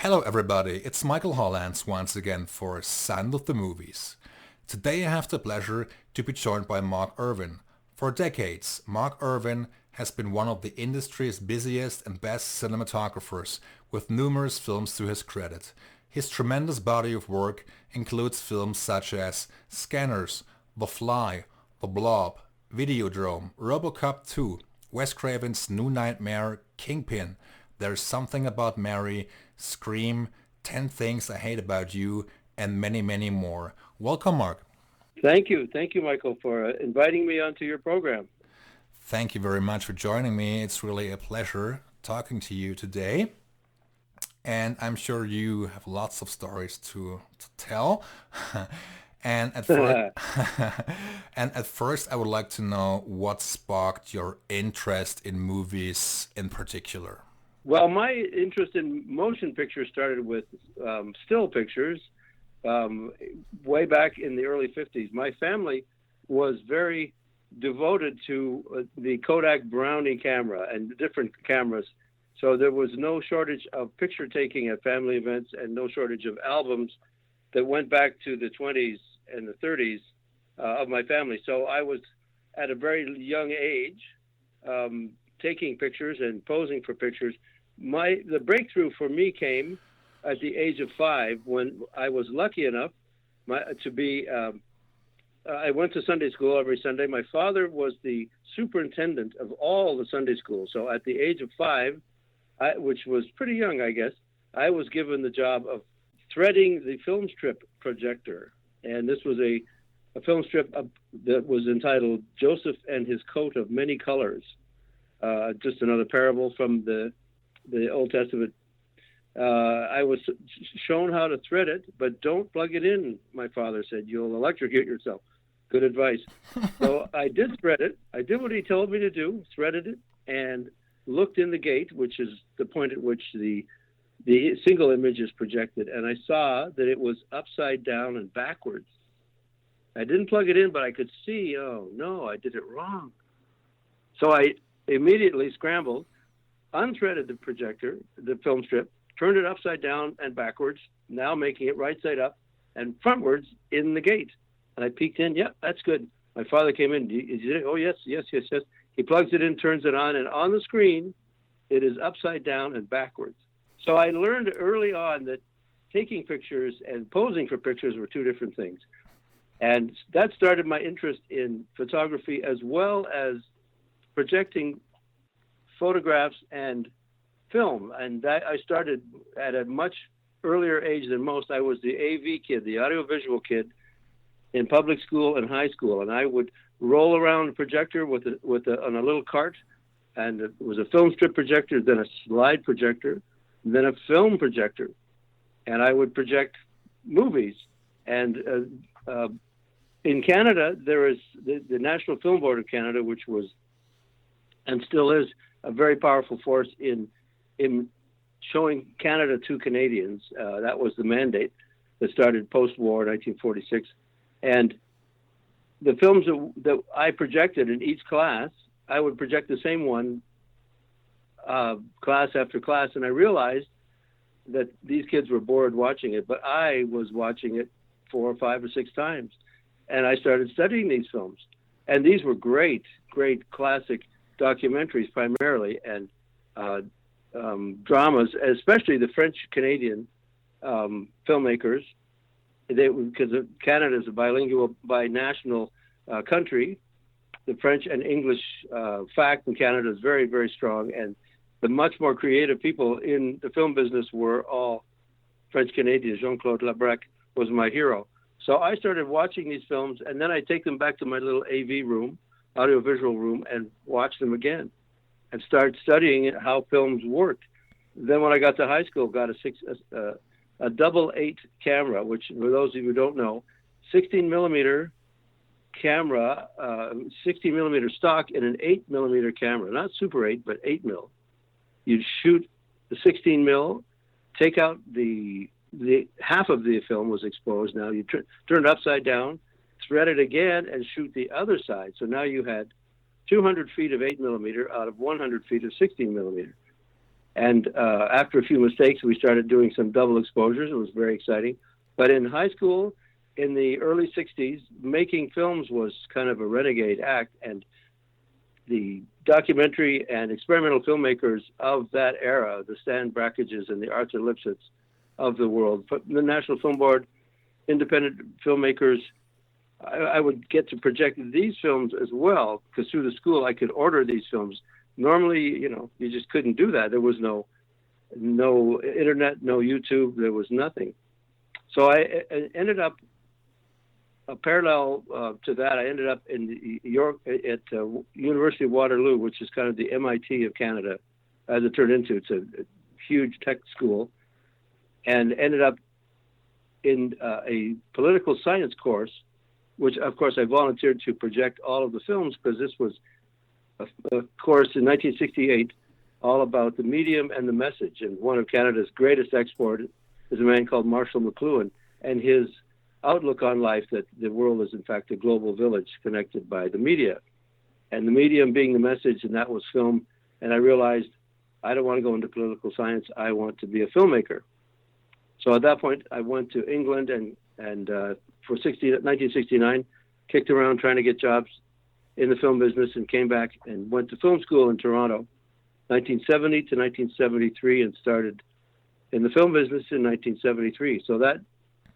Hello everybody, it's Michael Hollands once again for Sound of the Movies. Today I have the pleasure to be joined by Mark Irwin. For decades, Mark Irwin has been one of the industry's busiest and best cinematographers, with numerous films to his credit. His tremendous body of work includes films such as Scanners, The Fly, The Blob, Videodrome, Robocop 2, Wes Craven's New Nightmare, Kingpin, There's Something About Mary, Scream, 10 Things I Hate About You, and many, many more. Welcome, Mark. Thank you, Michael, for inviting me onto your program. Thank you very much for joining me. It's really a pleasure talking to you today. And I'm sure you have lots of stories to tell. And at first, I would like to know what sparked your interest in movies in particular. Well, my interest in motion pictures started with still pictures way back in the early 50s. My family was very devoted to the Kodak Brownie camera and different cameras. So there was no shortage of picture taking at family events and no shortage of albums that went back to the 20s and the 30s of my family. So I was at a very young age taking pictures and posing for pictures. The breakthrough for me came at the age of 5 when I was lucky enough to be. I went to Sunday school every Sunday. My father was the superintendent of all the Sunday schools. So at the age of 5, which was pretty young, I guess, I was given the job of threading the film strip projector. And this was a film strip that was entitled Joseph and His Coat of Many Colors. Just another parable from the Old Testament. I was shown how to thread it, but don't plug it in, my father said. You'll electrocute yourself. Good advice. So I did thread it. I did what he told me to do, threaded it, and looked in the gate, which is the point at which the single image is projected, and I saw that it was upside down and backwards. I didn't plug it in, but I could see, oh no, I did it wrong. So I immediately scrambled, unthreaded the projector, the film strip, turned it upside down and backwards, now making it right side up and frontwards in the gate. And I peeked in, yep, that's good. My father came in, oh yes. He plugs it in, turns it on, and on the screen, it is upside down and backwards. So I learned early on that taking pictures and posing for pictures were two different things. And that started my interest in photography as well as projecting photographs and film. And that I started at a much earlier age than most. I was the AV kid, the audiovisual kid in public school and high school. And I would roll around a projector on a little cart. And it was a film strip projector, then a slide projector, then a film projector, and I would project movies. And in Canada, there is the National Film Board of Canada, which was and still is a very powerful force in showing Canada to Canadians. That was the mandate that started post-war, 1946. And the films that I projected in each class, I would project the same one class after class, and I realized that these kids were bored watching it, but I was watching it 4 or 5 or 6 times, and I started studying these films. And these were great classic documentaries primarily, and dramas, especially the French-Canadian filmmakers, because Canada is a bilingual, binational country. The French and English fact in Canada is very, very strong, and the much more creative people in the film business were all French-Canadians. Jean-Claude Labrec was my hero. So I started watching these films, and then I take them back to my little AV room, audiovisual room, and watch them again and start studying how films worked. Then when I got to high school, got a double 8 camera, which for those of you who don't know, 16 millimeter camera, 16 millimeter stock in an 8 millimeter camera, not Super 8, but 8 mil. You'd shoot the 16 mil, take out the half of the film was exposed. Now you turn it upside down, thread it again, and shoot the other side. So now you had 200 feet of 8 millimeter out of 100 feet of 16 millimeter. And after a few mistakes, we started doing some double exposures. It was very exciting. But in high school, in the early 60s, making films was kind of a renegade act. And the documentary and experimental filmmakers of that era, the Stan Brackages and the Arthur Lipsitz of the world, the National Film Board, independent filmmakers, I would get to project these films as well, because through the school I could order these films. Normally, you just couldn't do that. There was no internet, no YouTube, there was nothing. So I ended up, parallel to that, I ended up in York at University of Waterloo, which is kind of the MIT of Canada, as it turned into. It's a huge tech school, and ended up in a political science course, which of course I volunteered to project all of the films, because this was a course in 1968 all about the medium and the message. And one of Canada's greatest export is a man called Marshall McLuhan, and his outlook on life, that the world is in fact a global village connected by the media, and the medium being the message, and that was film. And I realized I don't want to go into political science. I want to be a filmmaker. So at that point, I went to England and for 1969, kicked around trying to get jobs in the film business, and came back and went to film school in Toronto, 1970 to 1973, and started in the film business in 1973. So that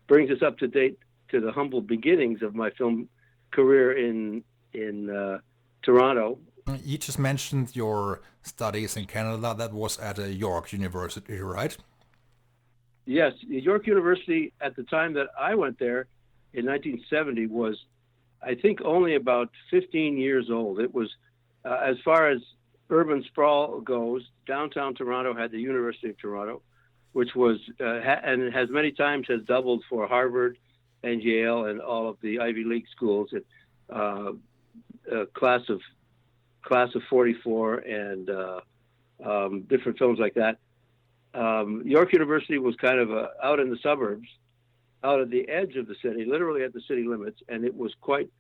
brings us up to date to the humble beginnings of my film career in Toronto. You just mentioned your studies in Canada. That was at York University, right? Yes, York University at the time that I went there in 1970 was, I think, only about 15 years old. It was, as far as urban sprawl goes, downtown Toronto had the University of Toronto, which was, and it has many times has doubled for Harvard and Yale and all of the Ivy League schools. Class of 44 and different films like that. York University was kind of out in the suburbs, out at the edge of the city, literally at the city limits, and it was quite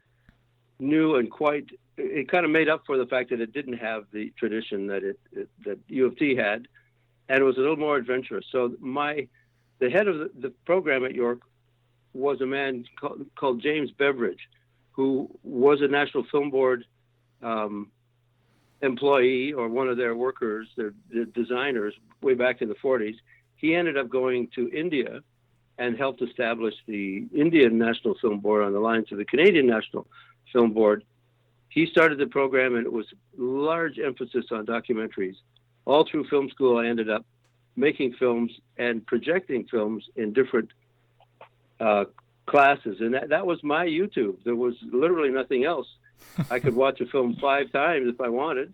new and it kind of made up for the fact that it didn't have the tradition that that U of T had, and it was a little more adventurous. So the head of the program at York was a man called James Beveridge, who was a National Film Board employee, or one of their workers, their designers, way back in the 40s. He ended up going to India and helped establish the Indian National Film Board on the lines of the Canadian National Film Board. He started the program, and it was large emphasis on documentaries. All through film school, I ended up making films and projecting films in different classes, and that was my YouTube. There was literally nothing else. I could watch a film 5 times if I wanted,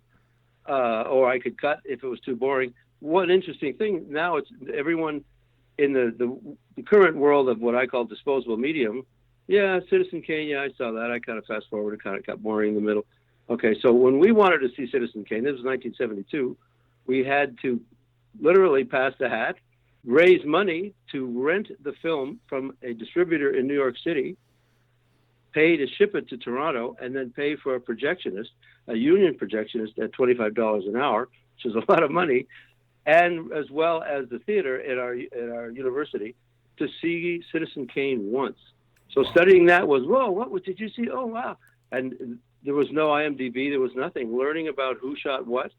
or I could cut if it was too boring. One interesting thing now, it's everyone in the current world of what I call disposable medium. Yeah, Citizen Kane, yeah, I saw that. I kind of fast forward, it kind of got boring in the middle. Okay, so when we wanted to see Citizen Kane, this was 1972, we had to literally pass the hat, raise money to rent the film from a distributor in New York City, pay to ship it to Toronto, and then pay for a projectionist, a union projectionist, at $25 an hour, which is a lot of money, and as well as the theater at our university, to see Citizen Kane once. So studying that was, whoa, what did you see? Oh, wow. And there was no IMDb, there was nothing. Learning about who shot what,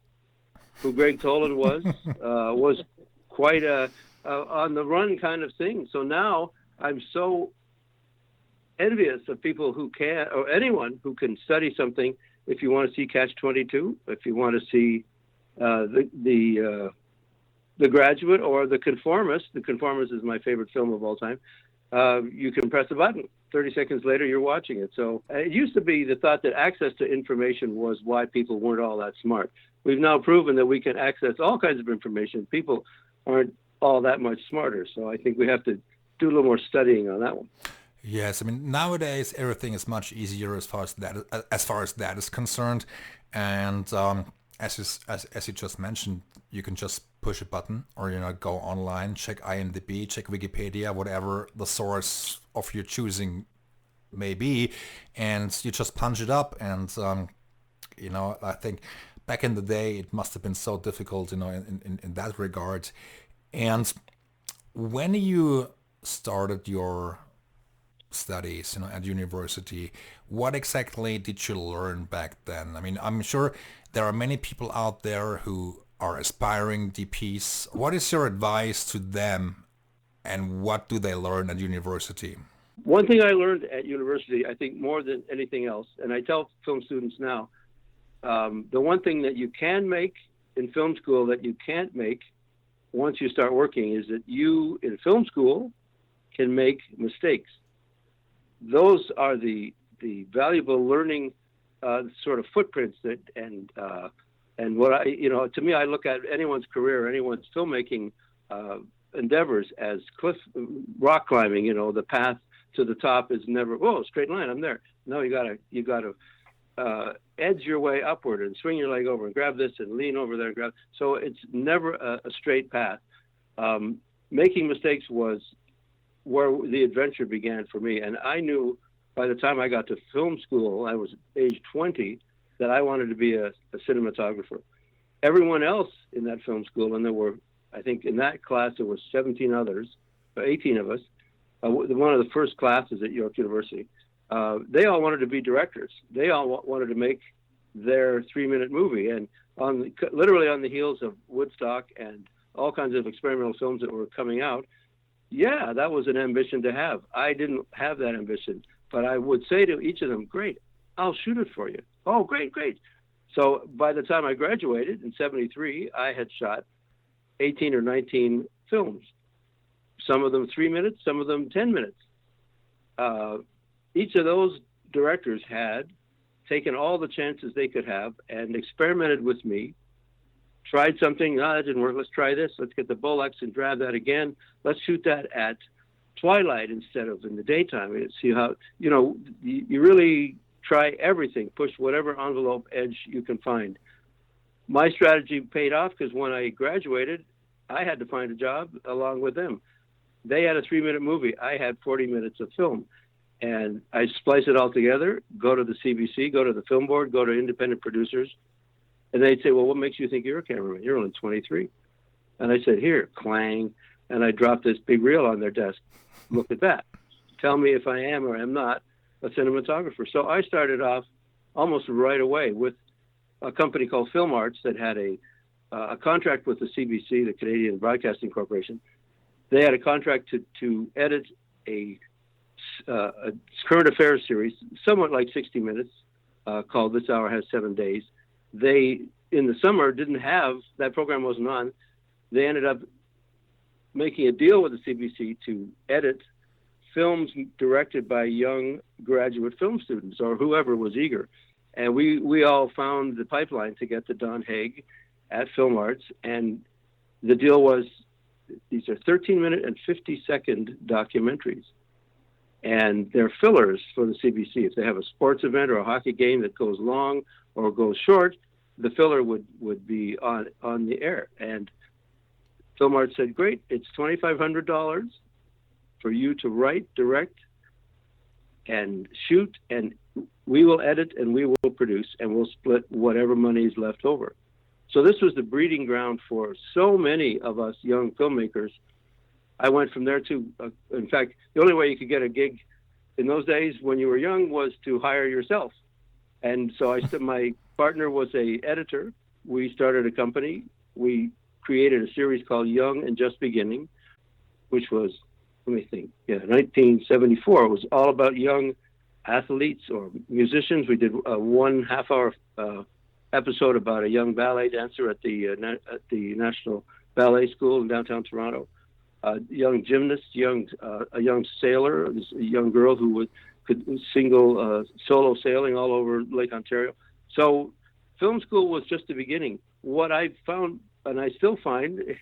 who Greg Toland was quite a on the run kind of thing. So now I'm so envious of people who can, or anyone who can study something. If you want to see Catch-22, if you want to see the Graduate or The Conformist. The Conformist is my favorite film of all time. You can press a button. 30 seconds later, you're watching it. So it used to be the thought that access to information was why people weren't all that smart. We've now proven that we can access all kinds of information. People aren't all that much smarter. So I think we have to do a little more studying on that one. Yes, I mean, nowadays everything is much easier as far as that is concerned, and as you just mentioned, you can just push a button, or go online, check IMDb, check Wikipedia, whatever the source of your choosing may be, and you just punch it up. And I think back in the day, it must have been so difficult, in that regard. And when you started your studies, at university, what exactly did you learn back then? I mean, I'm sure there are many people out there who are aspiring DPs. What is your advice to them, and what do they learn at university? One thing I learned at university, I think more than anything else, and I tell film students now, the one thing that you can make in film school that you can't make once you start working is that you, in film school, can make mistakes. Those are the valuable learning sort of footprints that, and what I, to me, I look at anyone's career, anyone's filmmaking endeavors as rock climbing. The path to the top is never, straight line, I'm there. No, you gotta edge your way upward and swing your leg over and grab this and lean over there and grab. So it's never a straight path. Making mistakes was where the adventure began for me. And I knew by the time I got to film school, I was age 20, that I wanted to be a cinematographer. Everyone else in that film school, and there were, I think in that class, there were 17 others, 18 of us, one of the first classes at York University. They all wanted to be directors. They all wanted to make their 3-minute movie. And literally on the heels of Woodstock and all kinds of experimental films that were coming out, yeah, that was an ambition to have. I didn't have that ambition, but I would say to each of them, great, I'll shoot it for you. Oh, great. So by the time I graduated in 73, I had shot 18 or 19 films, some of them 3 minutes, some of them 10 minutes. Each of those directors had taken all the chances they could have and experimented with me, tried something, that didn't work, let's try this, let's get the Bolex and grab that again, let's shoot that at twilight instead of in the daytime, and see how, you really try everything, push whatever envelope edge you can find. My strategy paid off because when I graduated, I had to find a job along with them. They had a 3-minute movie. I had 40 minutes of film. And I splice it all together, go to the CBC, go to the film board, go to independent producers. And they'd say, well, what makes you think you're a cameraman? You're only 23. And I said, here, clang. And I dropped this big reel on their desk. Look at that. Tell me if I am or am not a cinematographer. So I started off almost right away with a company called Film Arts that had a contract with the CBC, the Canadian Broadcasting Corporation. They had a contract to edit a current affairs series, somewhat like 60 Minutes, called This Hour Has 7 Days. They, in the summer, didn't have, that program wasn't on. They ended up making a deal with the CBC to edit films directed by young graduate film students or whoever was eager. And we all found the pipeline to get to Don Haig at Film Arts. And the deal was, these are 13-minute and 50-second documentaries. And they're fillers for the CBC. If they have a sports event or a hockey game that goes long or goes short, the filler would be on the air. And Film Arts said, great, it's $2,500 for you to write, direct, and shoot, and we will edit and we will produce, and we'll split whatever money is left over. So this was the breeding ground for so many of us young filmmakers. I went from there to, in fact, the only way you could get a gig in those days when you were young was to hire yourself. And so my partner was a editor. We started a company. We created a series called Young and Just Beginning, which was, 1974. It was all about young athletes or musicians. We did a 1.5 hour episode about a young ballet dancer at the National Ballet School in downtown Toronto. Young gymnast, a young sailor, a young girl who could solo sailing all over Lake Ontario. So film school was just the beginning. What I found, and I still find,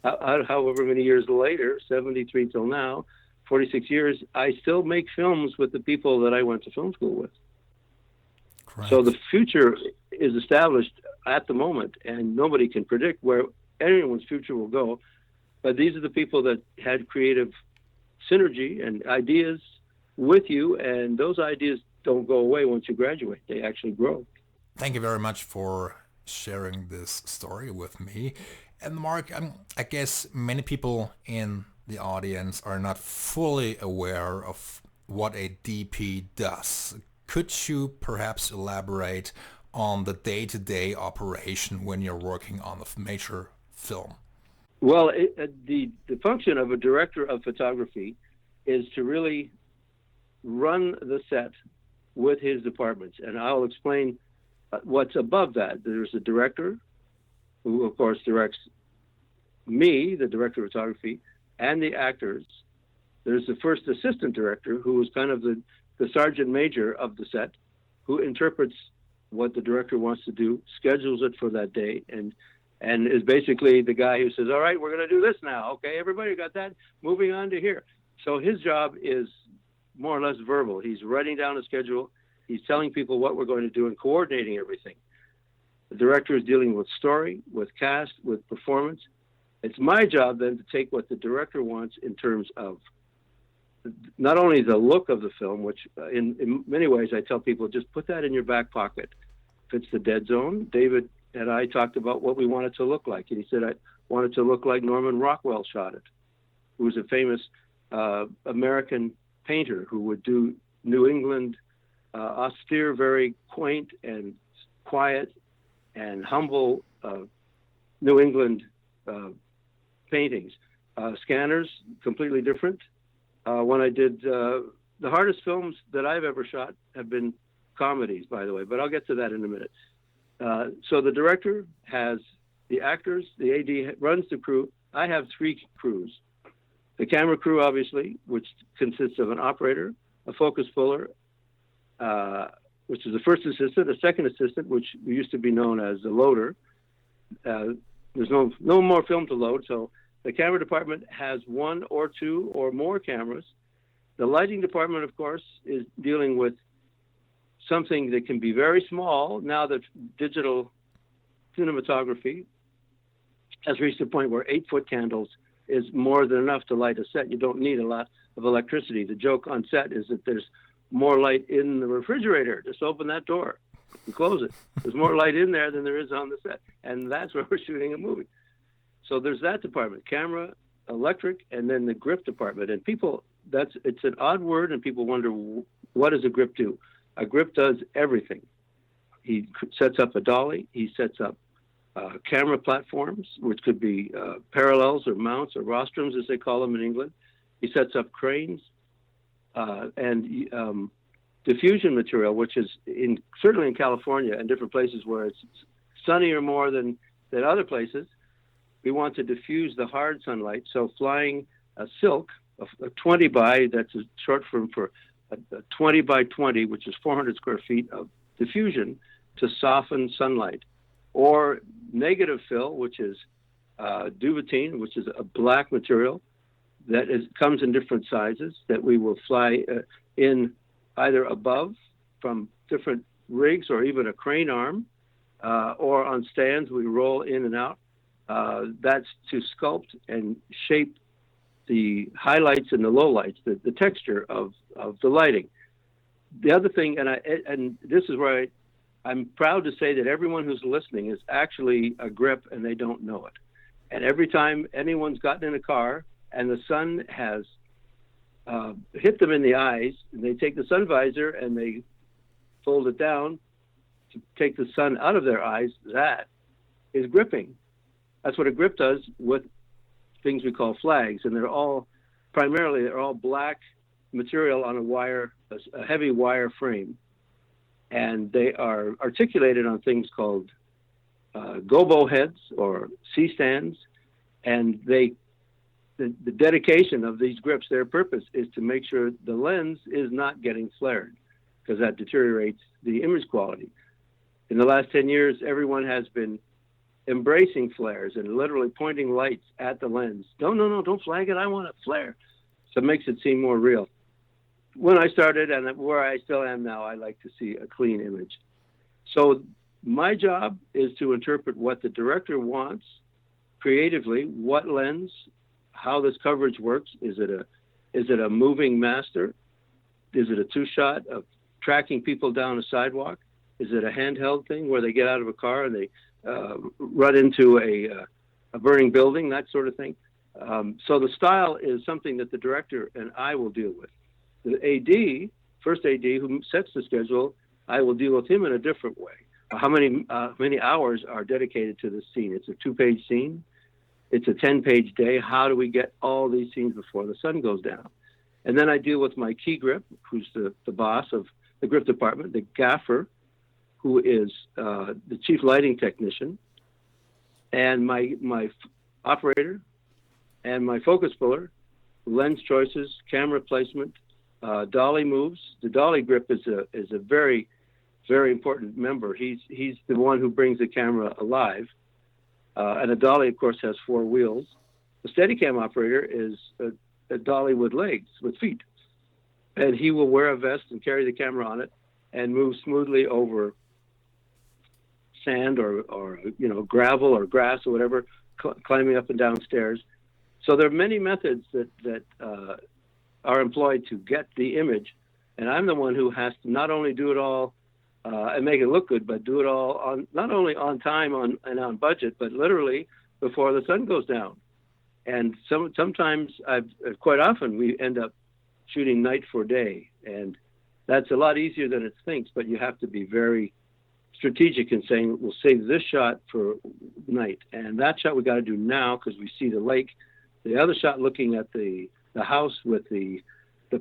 however many years later, 73 till now, 46 years, I still make films with the people that I went to film school with. Correct. So the future is established at the moment, and nobody can predict where anyone's future will go. But these are the people that had creative synergy and ideas with you, and those ideas don't go away once you graduate. They actually grow. Thank you very much for sharing this story with me. And Mark, I guess many people in the audience are not fully aware of what a DP does. Could you perhaps elaborate on the day-to-day operation when you're working on a major film? Well, the function of a director of photography is to really run the set with his departments, and I'll explain what's above that. There's a director who, of course, directs me, the director of photography, and the actors. There's the first assistant director, who is kind of the sergeant major of the set, who interprets what the director wants to do, schedules it for that day, and is basically the guy who says, all right, we're going to do this now. Okay, everybody got that? Moving on to here. So his job is more or less verbal. He's writing down a schedule. He's telling people what we're going to do and coordinating everything. The director is dealing with story, with cast, with performance. It's my job then to take what the director wants in terms of not only the look of the film, which in many ways I tell people, just put that in your back pocket. If it's the dead zone, David and I talked about what we want it to look like. And he said, I want it to look like Norman Rockwell shot it, who was a famous American painter who would do New England, austere, very quaint and quiet and humble New England paintings. Scanners, completely different. When I did, the hardest films that I've ever shot have been comedies, by the way, but I'll get to that in a minute. So the director has the actors, the AD runs the crew. I have three crews. The camera crew, obviously, which consists of an operator, a focus puller, which is the first assistant, a second assistant, which used to be known as the loader. There's no more film to load, so the camera department has one or two or more cameras. The lighting department, of course, is dealing with something that can be very small now that digital cinematography has reached a point where 8-foot candles is more than enough to light a set. You don't need a lot of electricity. The joke on set is that there's more light in the refrigerator. Just open that door and close it. There's more light in there than there is on the set. And that's where we're shooting a movie. So there's that department, camera, electric, and then the grip department. And people, it's an odd word, and people wonder, what does a grip do? A grip does everything. He sets up a dolly. He sets up camera platforms, which could be parallels or mounts or rostrums, as they call them in England. He sets up cranes and diffusion material, which is certainly in California and different places where it's sunnier more than other places. We want to diffuse the hard sunlight. So flying a silk, a 20 by, that's a short form for a 20 by 20, which is 400 square feet of diffusion to soften sunlight. Or negative fill, which is duvetine, which is a black material that comes in different sizes that we will fly in either above from different rigs or even a crane arm, or on stands we roll in and out. That's to sculpt and shape the highlights and the lowlights, the texture of the lighting. The other thing, and this is where I'm proud to say that everyone who's listening is actually a grip and they don't know it. And every time anyone's gotten in a car and the sun has hit them in the eyes, and they take the sun visor and they fold it down to take the sun out of their eyes, that is gripping. That's what a grip does with things we call flags, and they're all black material on a heavy wire frame, and they are articulated on things called gobo heads or C-stands, and the dedication of these grips, their purpose is to make sure the lens is not getting flared, because that deteriorates the image quality. In the last 10 years, everyone has been embracing flares and literally pointing lights at the lens. No, don't flag it. I want it flare. So it makes it seem more real. When I started and where I still am now, I like to see a clean image. So my job is to interpret what the director wants creatively, what lens, how this coverage works. Is it a moving master? Is it a two-shot of tracking people down a sidewalk? Is it a handheld thing where they get out of a car and they run into a burning building, that sort of thing. So the style is something that the director and I will deal with. The AD, first AD, who sets the schedule, I will deal with him in a different way. How many hours are dedicated to this scene? It's a 2-page scene. It's a 10-page day. How do we get all these scenes before the sun goes down? And then I deal with my key grip, who's the boss of the grip department, the gaffer, who is the chief lighting technician, and my operator, and my focus puller, lens choices, camera placement, dolly moves. The dolly grip is a very, very important member. He's the one who brings the camera alive. And a dolly, of course, has 4 wheels. The Steadicam operator is a dolly with legs, with feet. And he will wear a vest and carry the camera on it and move smoothly over sand or gravel or grass or whatever, climbing up and down stairs. So there are many methods that are employed to get the image. And I'm the one who has to not only do it all and make it look good, but do it all on not only on time and on budget, but literally before the sun goes down. And sometimes, quite often, we end up shooting night for day, and that's a lot easier than it thinks. But you have to be very strategic in saying, we'll save this shot for night, and that shot we got to do now because we see the lake. The other shot looking at the house with the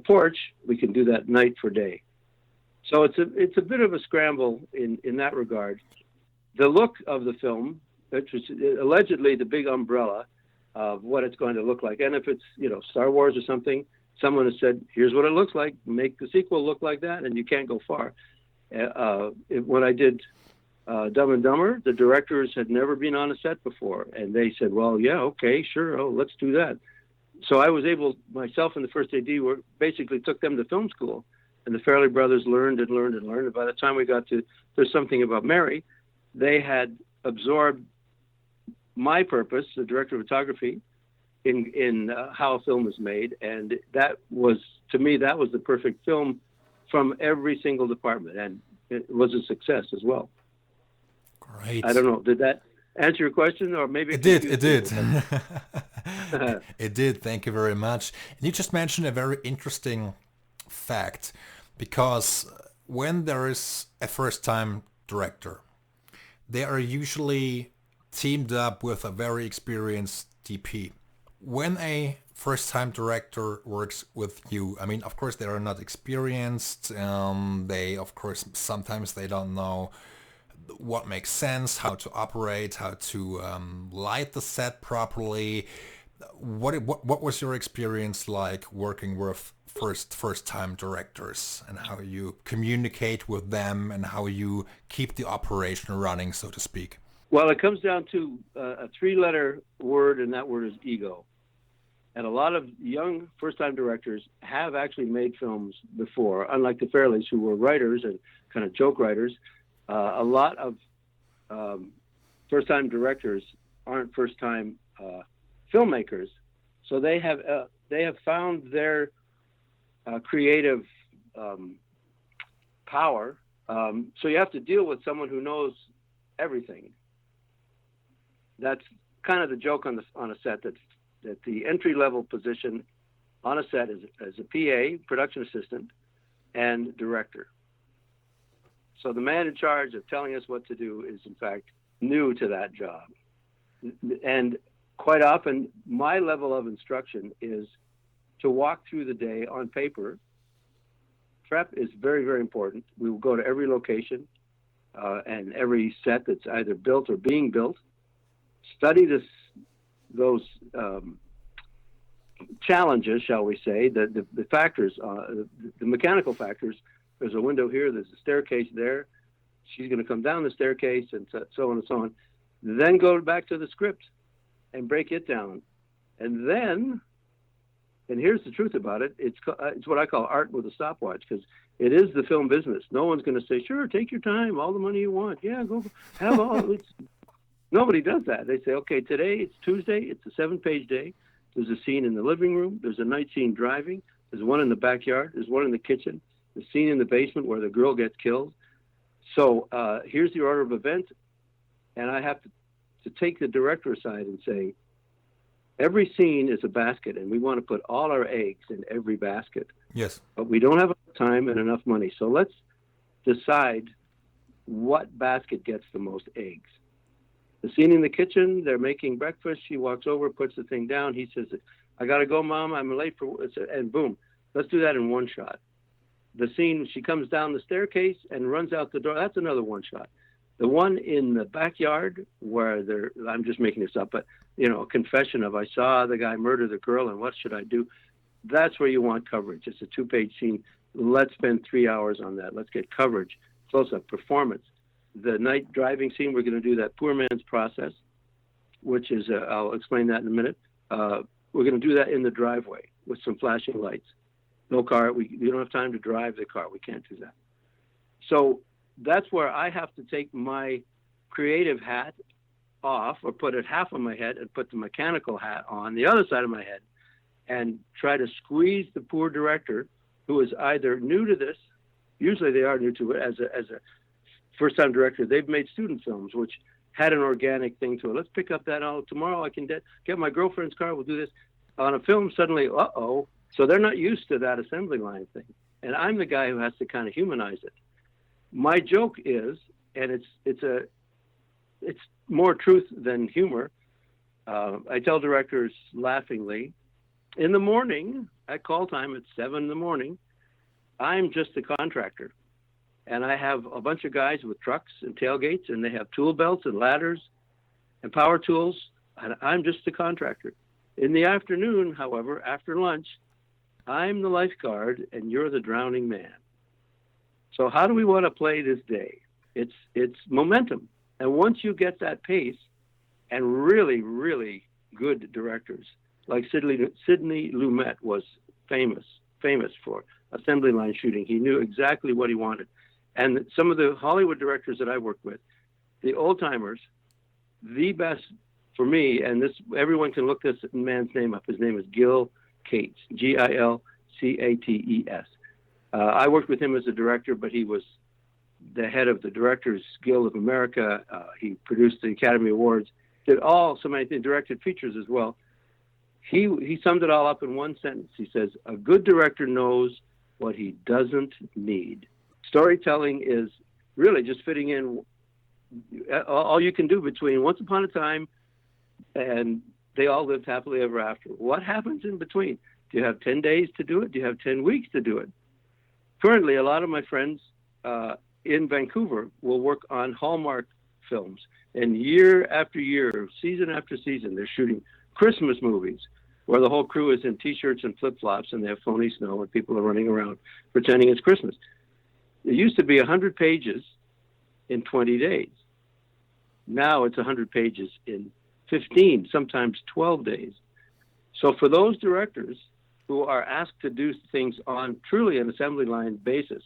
porch, we can do that night for day. So it's a bit of a scramble in that regard. The look of the film, which is allegedly the big umbrella of what it's going to look like. And if it's, Star Wars or something, someone has said, here's what it looks like, make the sequel look like that, and you can't go far. When I did Dumb and Dumber, the directors had never been on a set before, and they said, well, yeah, okay, sure, let's do that. So I was able, myself and the first AD, basically took them to film school, and the Farrelly brothers learned and learned and learned. And by the time we got to There's Something About Mary, they had absorbed my purpose, the director of photography, in how a film is made, and that was, to me, that was the perfect film from every single department, and it was a success as well. Great. I don't know, did that answer your question, or maybe it did? It did. Thank you very much. And you just mentioned a very interesting fact, because when there is a first-time director, they are usually teamed up with a very experienced DP. When a first-time director works with you, I mean, of course, they are not experienced. Sometimes they don't know what makes sense, how to operate, how to light the set properly. What was your experience like working with first-time directors, and how you communicate with them and how you keep the operation running, so to speak? Well, it comes down to a 3-letter word, and that word is ego. And a lot of young first-time directors have actually made films before, unlike the Farrellys, who were writers and kind of joke writers. A lot of first-time directors aren't first-time filmmakers, so they have found their creative power. So you have to deal with someone who knows everything. That's kind of the joke on a set, that the entry-level position on a set is a PA, production assistant, and director. So the man in charge of telling us what to do is, in fact, new to that job. And quite often, my level of instruction is to walk through the day on paper. Prep is very, very important. We will go to every location and every set that's either built or being built, study those challenges, shall we say, the factors, the mechanical factors. There's a window here, there's a staircase there. She's going to come down the staircase, and so on and so on. Then go back to the script and break it down. And then, and here's the truth about it, it's what I call art with a stopwatch, because it is the film business. No one's going to say, sure, take your time, all the money you want. Yeah, go have all. Nobody does that. They say, okay, today it's Tuesday, it's a 7-page day. There's a scene in the living room. There's a night scene driving. There's one in the backyard. There's one in the kitchen. The scene in the basement where the girl gets killed. So here's the order of events. and I have to take the director aside and say, every scene is a basket, and we want to put all our eggs in every basket. Yes. But we don't have enough time and enough money. So let's decide what basket gets the most eggs. The scene in the kitchen, they're making breakfast. She walks over, puts the thing down. He says, I got to go, Mom. I'm late for work. And boom, let's do that in one shot. The scene, she comes down the staircase and runs out the door. That's another one shot. The one in the backyard where I'm just making this up, but, a confession of I saw the guy murder the girl and what should I do? That's where you want coverage. It's a 2-page scene. Let's spend 3 hours on that. Let's get coverage, close-up, performance. The night driving scene, we're going to do that poor man's process, which is, I'll explain that in a minute. We're going to do that in the driveway with some flashing lights. No car. We don't have time to drive the car. We can't do that. So that's where I have to take my creative hat off, or put it half on my head and put the mechanical hat on the other side of my head, and try to squeeze the poor director who is either new to this. Usually they are new to it as a first-time director. They've made student films, which had an organic thing to it. Let's pick up that. Tomorrow I can get my girlfriend's car. We'll do this. On a film, suddenly, So they're not used to that assembly line thing. And I'm the guy who has to kind of humanize it. My joke is, and it's more truth than humor. I tell directors laughingly, in the morning, at call time at 7 in the morning, I'm just a contractor. And I have a bunch of guys with trucks and tailgates, and they have tool belts and ladders and power tools, and I'm just a contractor. In the afternoon, however, after lunch, I'm the lifeguard, and you're the drowning man. So how do we want to play this day? It's momentum. And once you get that pace, and really, really good directors, like Sidney Lumet was famous for assembly line shooting. He knew exactly what he wanted. And some of the Hollywood directors that I worked with, the old timers, the best for me, and this, everyone can look this man's name up. His name is Gil Cates, Gilcates. I worked with him as a director, but he was the head of the Directors Guild of America. He produced the Academy Awards, did so many things, directed features as well. He summed it all up in one sentence. He says, a good director knows what he doesn't need. Storytelling is really just fitting in all you can do between Once Upon a Time and They All Lived Happily Ever After. What happens in between? Do you have 10 days to do it? Do you have 10 weeks to do it? Currently, a lot of my friends in Vancouver will work on Hallmark films. And year after year, season after season, they're shooting Christmas movies where the whole crew is in T-shirts and flip-flops and they have phony snow and people are running around pretending it's Christmas. It used to be 100 pages in 20 days. Now it's 100 pages in 15, sometimes 12 days. So for those directors who are asked to do things on truly an assembly line basis,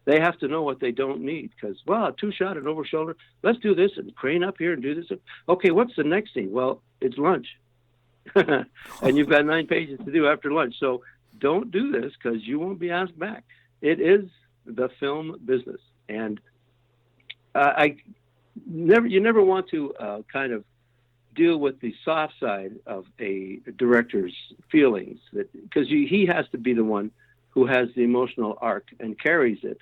they have to know what they don't need because, well, a two-shot and over shoulder, let's do this and crane up here and do this. Okay, what's the next scene? Well, it's lunch. And you've got 9 pages to do after lunch. So don't do this because you won't be asked back. It is the film business. And you never want to kind of deal with the soft side of a director's feelings, because he has to be the one who has the emotional arc and carries it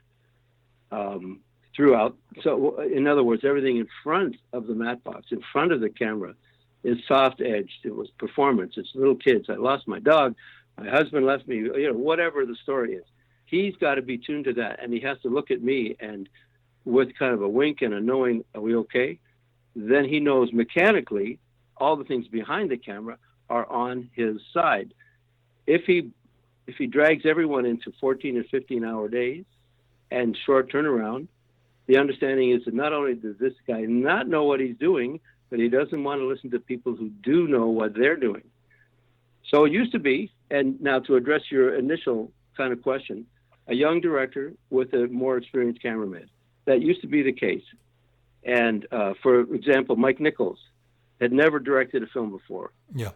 throughout. So in other words, everything in front of the matte box, in front of the camera, is soft-edged. It was performance. It's little kids. I lost my dog. My husband left me, whatever the story is. He's got to be tuned to that, and he has to look at me and with kind of a wink and a knowing, are we okay? Then he knows mechanically all the things behind the camera are on his side. If he drags everyone into 14 and 15-hour days and short turnaround, the understanding is that not only does this guy not know what he's doing, but he doesn't want to listen to people who do know what they're doing. So it used to be, and now to address your initial kind of question, a young director with a more experienced cameraman. That used to be the case. And for example, Mike Nichols had never directed a film before. Yeah.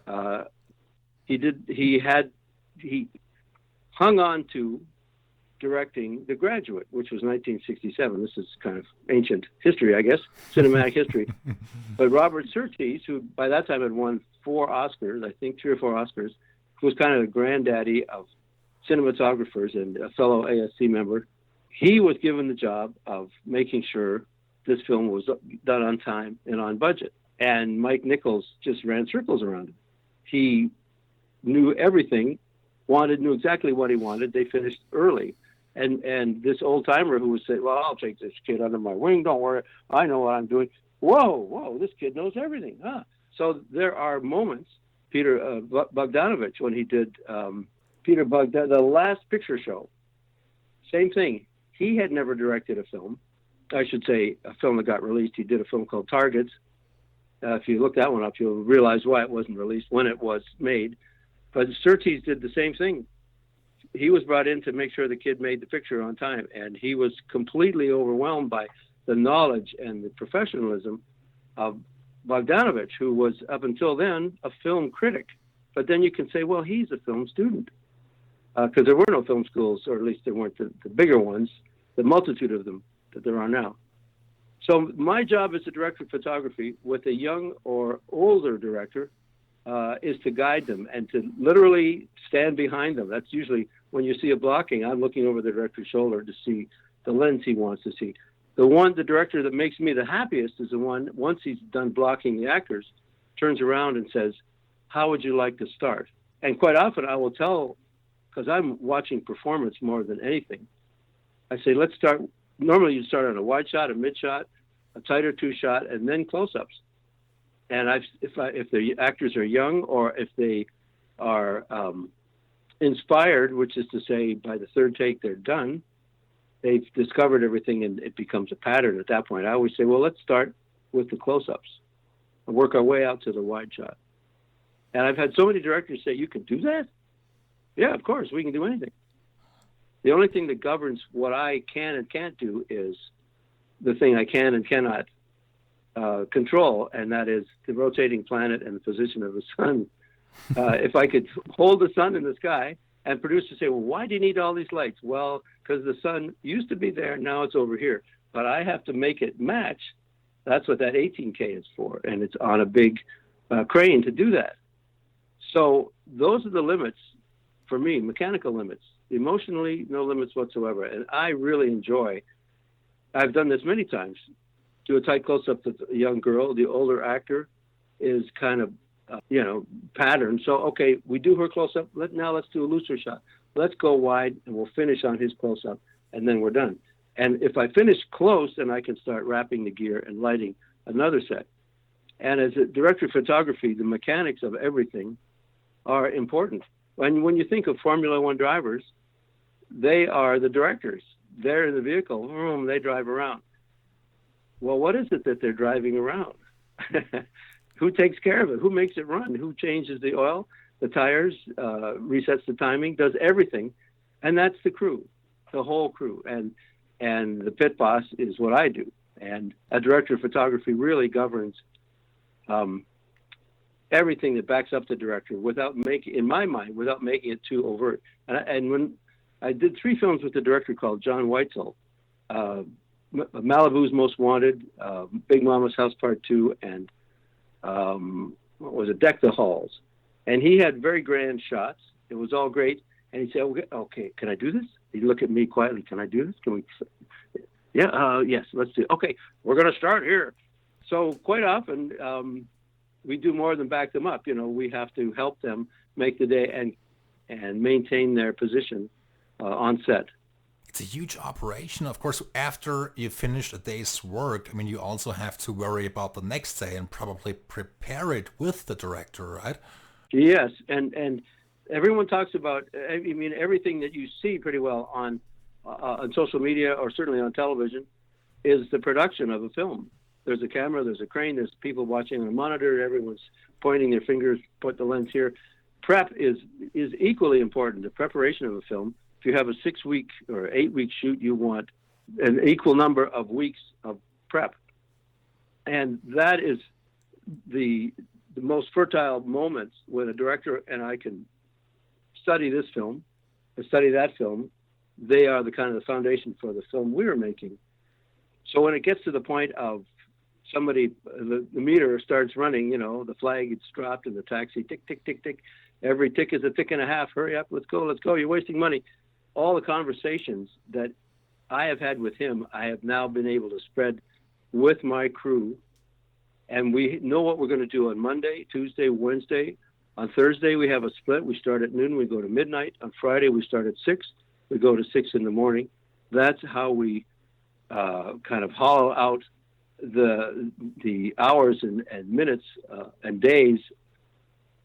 He hung on to directing The Graduate, which was 1967. This is kind of ancient history, I guess, cinematic history. But Robert Surtees, who by that time had won 4 Oscars, I think 3 or 4 Oscars, who was kind of the granddaddy of cinematographers and a fellow ASC member, he was given the job of making sure this film was done on time and on budget. And Mike Nichols just ran circles around him. He knew everything, knew exactly what he wanted. They finished early. And this old timer who would say, well, I'll take this kid under my wing. Don't worry. I know what I'm doing. Whoa, this kid knows everything. Huh? So there are moments, Peter Bogdanovich, when he did the last picture show, same thing. He had never directed a film. I should say a film that got released. He did a film called Targets. If you look that one up, you'll realize why it wasn't released when it was made. But Surtees did the same thing. He was brought in to make sure the kid made the picture on time, and he was completely overwhelmed by the knowledge and the professionalism of Bogdanovich, who was up until then a film critic. But then you can say, well, he's a film student, because there were no film schools, or at least there weren't the bigger ones, the multitude of them that there are now. So my job as a director of photography with a young or older director is to guide them and to literally stand behind them. That's usually when you see a blocking, I'm looking over the director's shoulder to see the lens he wants to see. The director that makes me the happiest is the one, once he's done blocking the actors, turns around and says, how would you like to start? And quite often I will tell, because I'm watching performance more than anything, I say, let's start. Normally you start on a wide shot, a mid shot, a tighter 2-shot, and then close-ups. And if the actors are young, or if they are inspired, which is to say by the third take they're done, they've discovered everything and it becomes a pattern at that point. I always say, well, let's start with the close-ups and work our way out to the wide shot. And I've had so many directors say, you can do that? Yeah, of course, we can do anything. The only thing that governs what I can and can't do is the thing I can and cannot control, and that is the rotating planet and the position of the sun. If I could hold the sun in the sky, and producers say, well, why do you need all these lights? Well, because the sun used to be there, now it's over here. But I have to make it match. That's what that 18K is for, and it's on a big crane to do that. So those are the limits for me, mechanical limits. Emotionally, no limits whatsoever. And I really enjoy, I've done this many times, do a tight close-up with a young girl. The older actor is kind of, patterned. So, okay, we do her close-up. Now let's do a looser shot. Let's go wide, and we'll finish on his close-up, and then we're done. And if I finish close, then I can start wrapping the gear and lighting another set. And as a director of photography, the mechanics of everything are important. When you think of Formula One drivers, they are the directors. They're in the vehicle. They drive around. Well, what is it that they're driving around? Who takes care of it? Who makes it run? Who changes the oil, the tires, resets the timing, does everything? And that's the crew, the whole crew. And the pit boss is what I do. And a director of photography really governs everything that backs up the director without making it too overt. And when I did 3 films with the director called John Weitzel, Malibu's Most Wanted, Big Mama's House Part 2, and Deck the Halls. And he had very grand shots. It was all great. And he'd say, okay, can I do this? He'd look at me quietly. Can I do this? Can we? Yeah, yes, let's do it. Okay, we're going to start here. So quite often, we do more than back them up. We have to help them make the day and maintain their position on set. It's a huge operation. Of course, after you finish a day's work, you also have to worry about the next day and probably prepare it with the director, right? Yes, and everyone talks about, everything that you see pretty well on social media or certainly on television is the production of a film. There's a camera, there's a crane, there's people watching on a monitor, everyone's pointing their fingers, put the lens here. Prep is equally important, the preparation of a film. If you have a 6-week or 8-week shoot, you want an equal number of weeks of prep. And that is the most fertile moments when a director and I can study this film, or study that film, they are the kind of the foundation for the film we were making. So when it gets to the point of somebody, the meter starts running, the flag gets dropped and the taxi, tick, tick, tick, tick. Every tick is a tick and a half. Hurry up, let's go. You're wasting money. All the conversations that I have had with him, I have now been able to spread with my crew. And we know what we're going to do on Monday, Tuesday, Wednesday. On Thursday, we have a split. We start at noon, we go to midnight. On Friday, we start at 6. We go to 6 in the morning. That's how we kind of hollow out the hours and minutes and days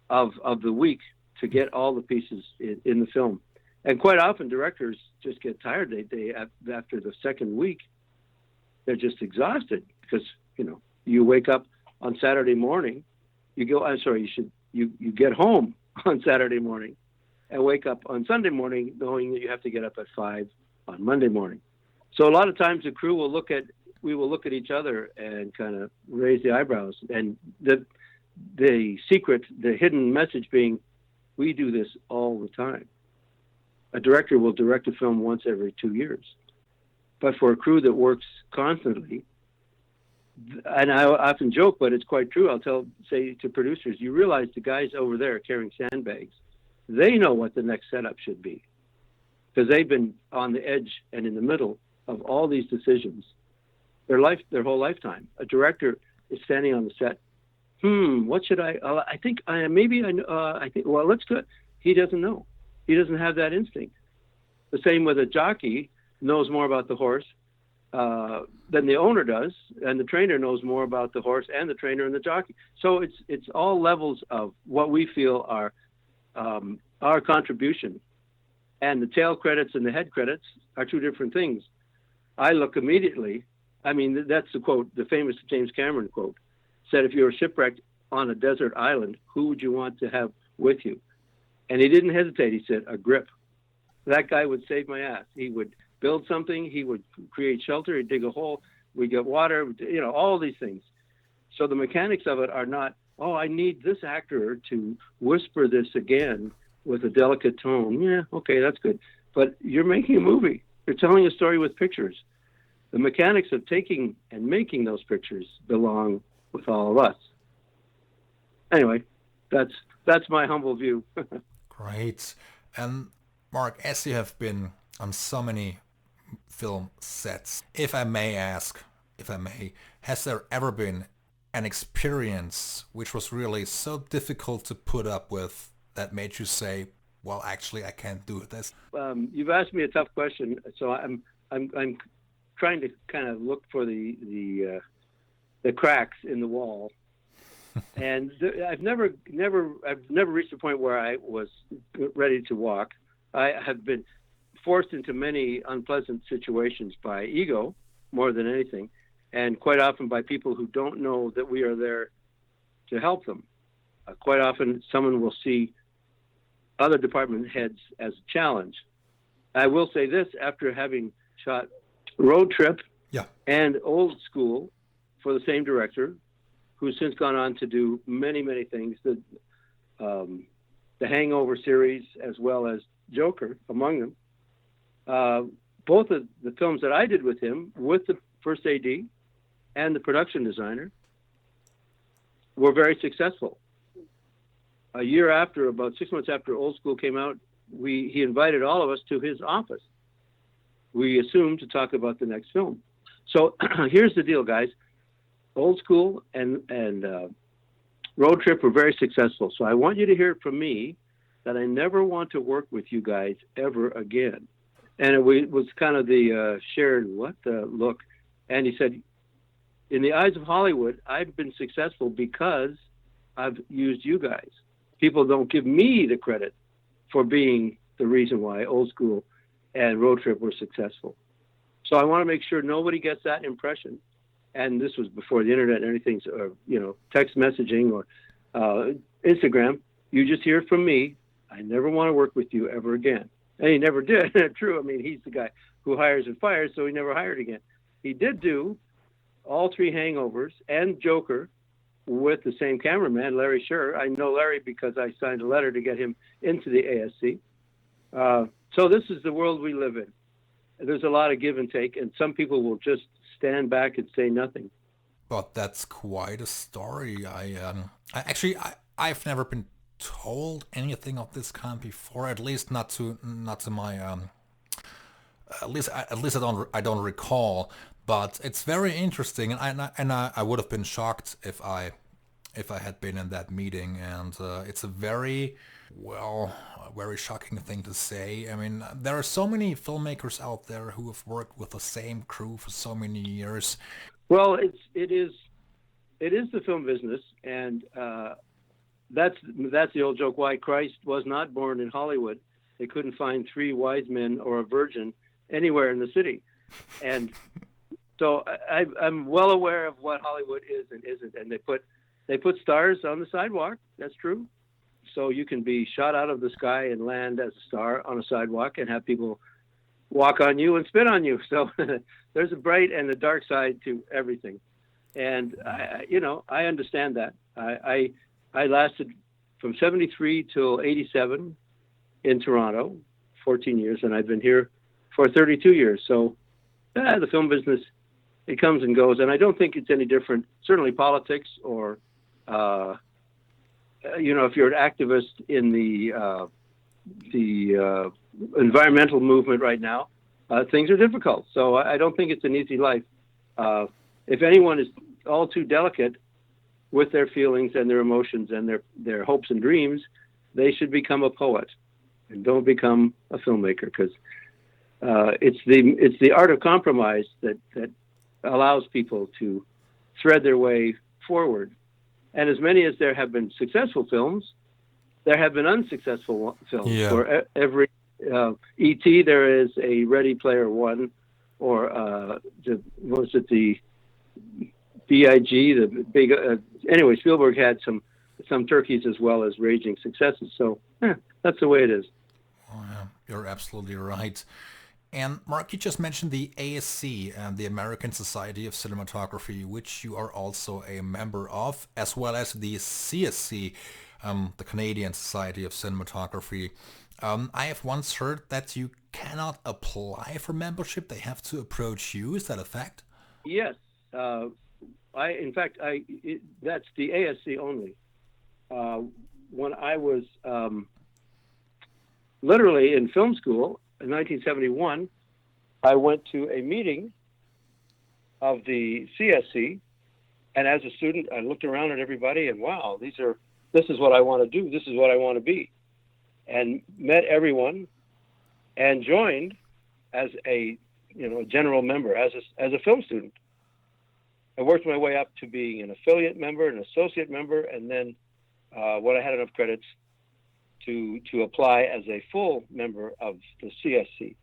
of the week to get all the pieces in the film. And quite often, directors just get tired. They after the second week, they're just exhausted because you wake up on Saturday morning. You get home on Saturday morning and wake up on Sunday morning knowing that you have to get up at 5 on Monday morning. So a lot of times the crew will look at each other and kind of raise the eyebrows. And the secret, the hidden message being, we do this all the time. A director will direct a film once every 2 years. But for a crew that works constantly, and I often joke, but it's quite true. I'll say to producers, you realize the guys over there carrying sandbags, they know what the next setup should be because they've been on the edge and in the middle of all these decisions their whole lifetime. A director is standing on the set. What should I think well, let's go. He doesn't know. He doesn't have that instinct. The same with a jockey knows more about the horse than the owner does, and the trainer knows more about the horse and the trainer and the jockey. So it's all levels of what we feel are our contribution, and the tail credits and the head credits are two different things. I look immediately. I mean, that's the quote, the famous James Cameron quote, said, if you were shipwrecked on a desert island, who would you want to have with you? And he didn't hesitate. He said, a grip. That guy would save my ass. He would build something. He would create shelter. He'd dig a hole. We'd get water, all these things. So the mechanics of it are not, I need this actor to whisper this again with a delicate tone. Yeah, okay, that's good. But you're making a movie. You're telling a story with pictures. The mechanics of taking and making those pictures belong with all of us. Anyway, that's my humble view. Great. And Mark, as you have been on so many film sets, if I may ask, has there ever been an experience which was really so difficult to put up with that made you say, well, actually, I can't do this? You've asked me a tough question, so I'm trying to kind of look for the cracks in the wall. And I've never reached a point where I was ready to walk. I have been forced into many unpleasant situations by ego more than anything, and quite often by people who don't know that we are there to help them. Quite often someone will see other department heads as a challenge. I will say this, after having shot Road Trip and Old School for the same director, who's since gone on to do many, many things, the Hangover series as well as Joker among them. Both of the films that I did with him, with the first AD and the production designer, were very successful. A year after, about 6 months after Old School came out, he invited all of us to his office. We assumed to talk about the next film. So here's the deal, guys. Old School and Road Trip were very successful. So I want you to hear from me that I never want to work with you guys ever again. And it was kind of the shared look. And he said, in the eyes of Hollywood, I've been successful because I've used you guys. People don't give me the credit for being the reason why Old School and Road Trip were successful. So I want to make sure nobody gets that impression. And this was before the internet and everything, text messaging or Instagram. You just hear from me. I never want to work with you ever again. And he never did. True. I mean, he's the guy who hires and fires, so he never hired again. He did do all 3 Hangovers and Joker with the same cameraman, Larry Sher. I know Larry because I signed a letter to get him into the ASC. So this is the world we live in. there's a lot of give and take, and some people will just stand back and say nothing. But that's quite a story. I've never been told anything of this kind before. At least not to my at least I don't recall. But it's very interesting, and I would have been shocked if I had been in that meeting. And it's a very very shocking thing to say. I mean, there are so many filmmakers out there who have worked with the same crew for so many years. Well, it is the film business, and that's the old joke. Why Christ was not born in Hollywood? They couldn't find 3 wise men or a virgin anywhere in the city, and so I'm well aware of what Hollywood is and isn't. And they put stars on the sidewalk. That's true. So you can be shot out of the sky and land as a star on a sidewalk and have people walk on you and spit on you. So there's a bright and a dark side to everything. And I understand that. I lasted from 73 till 87 in Toronto, 14 years, and I've been here for 32 years. So the film business, it comes and goes, and I don't think it's any different. Certainly politics or if you're an activist in the environmental movement right now, things are difficult. So I don't think it's an easy life. If anyone is all too delicate with their feelings and their emotions and their hopes and dreams, they should become a poet and don't become a filmmaker, because it's the art of compromise that allows people to thread their way forward. And as many as there have been successful films, there have been unsuccessful films. Yeah. For every E.T., there is a Ready Player One, or the B.I.G., the big. Anyway, Spielberg had some turkeys as well as raging successes. So that's the way it is. Oh, yeah. You're absolutely right. And Mark, you just mentioned the ASC, the American Society of Cinematography, which you are also a member of, as well as the CSC, the Canadian Society of Cinematography. I have once heard that you cannot apply for membership. They have to approach you. Is that a fact? Yes. That's the ASC only. When I was literally in film school in 1971, I went to a meeting of the CSC, and as a student, I looked around at everybody, and wow, this is what I want to do. This is what I want to be, and met everyone, and joined as a general member, as a film student. I worked my way up to being an affiliate member, an associate member, and then when I had enough credits to apply as a full member of the CSC.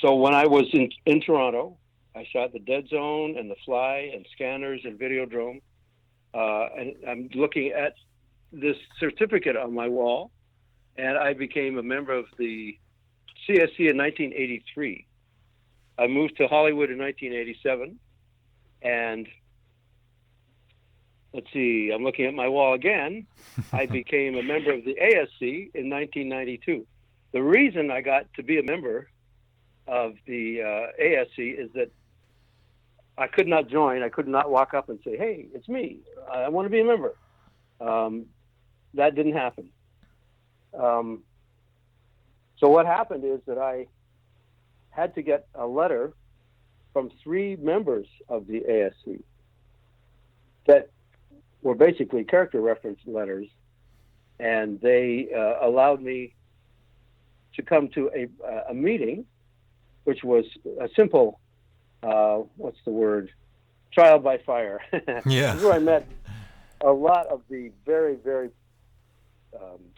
So when I was in Toronto, I shot The Dead Zone and The Fly and Scanners and Videodrome. And I'm looking at this certificate on my wall, and I became a member of the CSC in 1983. I moved to Hollywood in 1987, and let's see, I'm looking at my wall again. I became a member of the ASC in 1992. The reason I got to be a member of the ASC is that I could not join. I could not walk up and say, hey, it's me. I want to be a member. That didn't happen. So what happened is that I had to get a letter from 3 members of the ASC that were basically character reference letters, and they allowed me to come to a meeting, which was a simple, trial by fire. Yeah. This is where I met a lot of the very, very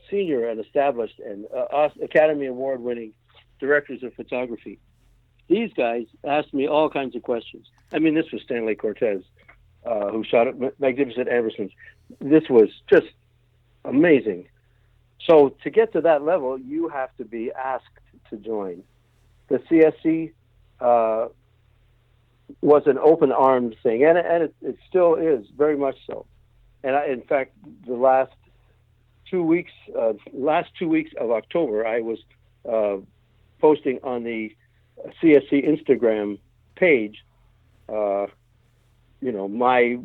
senior and established and Academy Award winning directors of photography. These guys asked me all kinds of questions. I mean, this was Stanley Cortez, who shot Magnificent Ambersons. This was just amazing. So to get to that level, you have to be asked to join. The CSC was an open arms thing, and it still is very much so. And in fact, the last 2 weeks of October, I was posting on the CSC Instagram page, my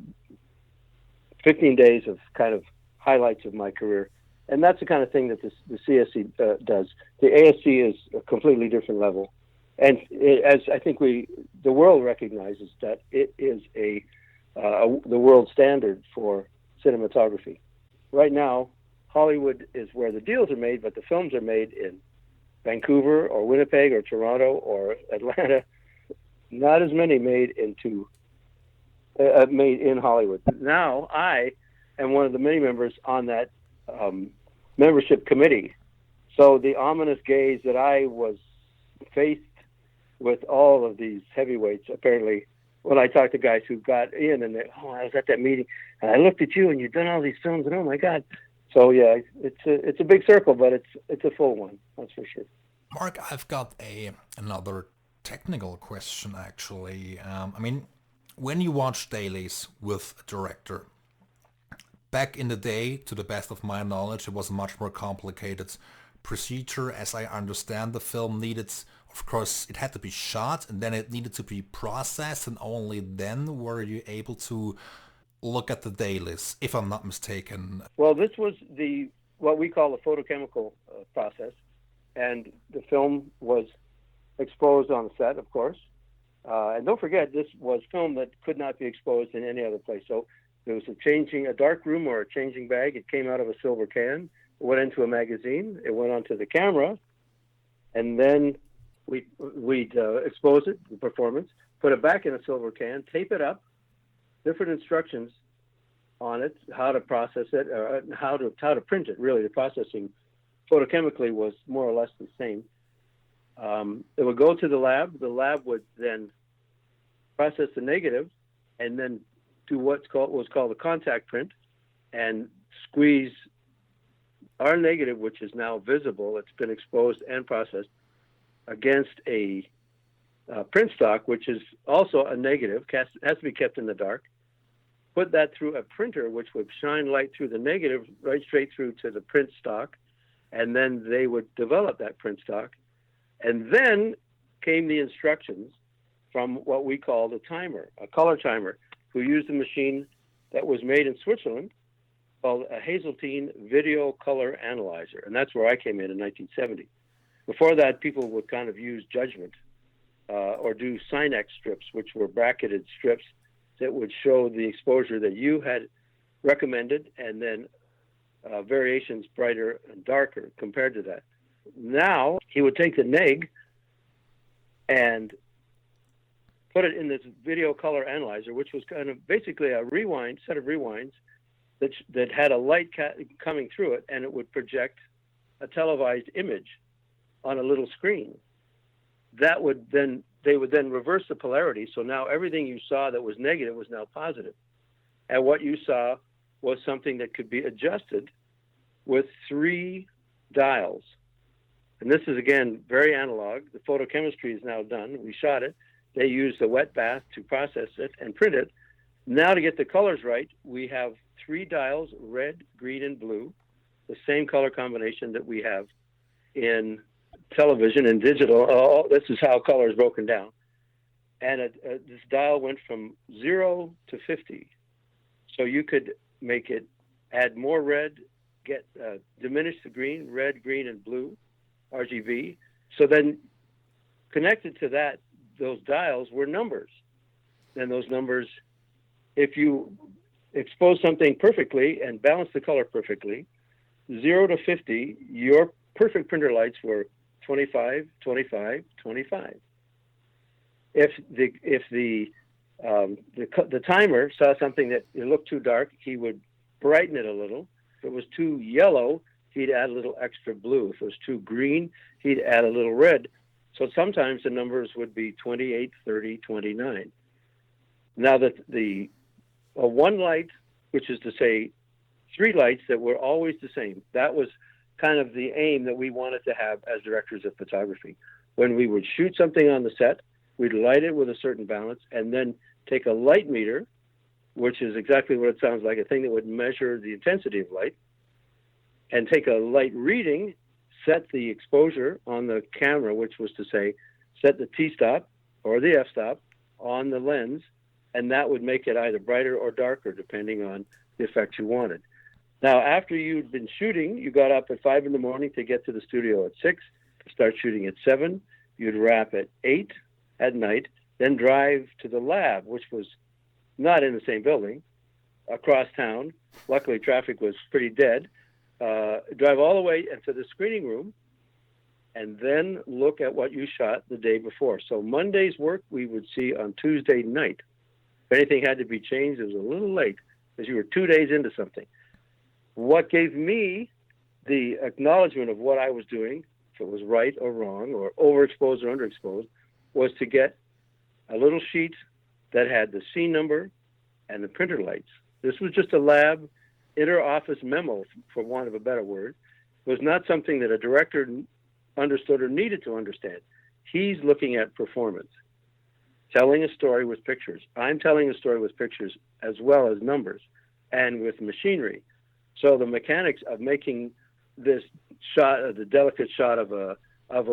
15 days of kind of highlights of my career. And that's the kind of thing that the CSC does. The ASC is a completely different level. And as I think the world recognizes that it is the world standard for cinematography. Right now, Hollywood is where the deals are made, but the films are made in Vancouver or Winnipeg or Toronto or Atlanta. Not as many made in Hollywood. Now I am one of the many members on that membership committee. So the ominous gaze that I was faced with all of these heavyweights, apparently, when I talked to guys who got in and I was at that meeting and I looked at you and you've done all these films and oh my God. So yeah, it's a big circle, but it's a full one, that's for sure. Mark, I've got another technical question actually. When you watch dailies with a director, back in the day, to the best of my knowledge, it was a much more complicated procedure. As I understand, the film needed, of course, it had to be shot and then it needed to be processed, and only then were you able to look at the dailies, if I'm not mistaken. Well, this was what we call the photochemical process, and the film was exposed on the set, of course. And don't forget, this was film that could not be exposed in any other place. So there was a dark room or a changing bag. It came out of a silver can. It went into a magazine. It went onto the camera, and then we'd expose it, the performance, put it back in a silver can, tape it up, different instructions on it, how to process it, how to print it. Really, the processing photochemically was more or less the same. It would go to the lab. The lab would then process the negative and then do what's called a contact print and squeeze our negative, which is now visible, it's been exposed and processed, against a print stock, which is also a negative, has to be kept in the dark. Put that through a printer, which would shine light through the negative right straight through to the print stock, and then they would develop that print stock. And then came the instructions from what we called a timer, a color timer, who used a machine that was made in Switzerland called a Hazeltine Video Color Analyzer. And that's where I came in 1970. Before that, people would kind of use judgment or do Sinex strips, which were bracketed strips that would show the exposure that you had recommended, and then variations brighter and darker compared to that. Now, he would take the neg and put it in this video color analyzer, which was kind of basically a set of rewinds that had a light coming through it, and it would project a televised image on a little screen. They would then reverse the polarity, so now everything you saw that was negative was now positive. And what you saw was something that could be adjusted with 3 dials. And this is, again, very analog. The photochemistry is now done. We shot it. They used a wet bath to process it and print it. Now, to get the colors right, we have 3 dials, red, green, and blue, the same color combination that we have in television and digital. This is how color is broken down. And this dial went from 0 to 50. So you could make it add more red, diminish the green, red, green, and blue, RGB. So then connected to that, those dials were numbers. And those numbers, if you expose something perfectly and balance the color perfectly, 0 to 50, your perfect printer lights were 25, 25, 25. If the timer saw something that it looked too dark, he would brighten it a little. If it was too yellow, he'd add a little extra blue. If it was too green, he'd add a little red. So sometimes the numbers would be 28, 30, 29. Now that the one light, which is to say 3 lights that were always the same, that was kind of the aim that we wanted to have as directors of photography. When we would shoot something on the set, we'd light it with a certain balance and then take a light meter, which is exactly what it sounds like, a thing that would measure the intensity of light, and take a light reading, set the exposure on the camera, which was to say set the T-stop or the f-stop on the lens, and that would make it either brighter or darker depending on the effect you wanted. Now, after you'd been shooting, you got up at 5 in the morning to get to the studio at 6, to start shooting at 7. You'd wrap at 8 at night, then drive to the lab, which was not in the same building, across town. Luckily, traffic was pretty dead. Drive all the way into the screening room, and then look at what you shot the day before. So Monday's work we would see on Tuesday night. If anything had to be changed, it was a little late because you were 2 days into something. What gave me the acknowledgement of what I was doing, if it was right or wrong, or overexposed or underexposed, was to get a little sheet that had the scene number and the printer lights. This was just a lab inter-office memo, for want of a better word. It was not something that a director understood or needed to understand. He's looking at performance, telling a story with pictures. I'm telling a story with pictures as well as numbers and with machinery. So the mechanics of making this shot, the delicate shot of a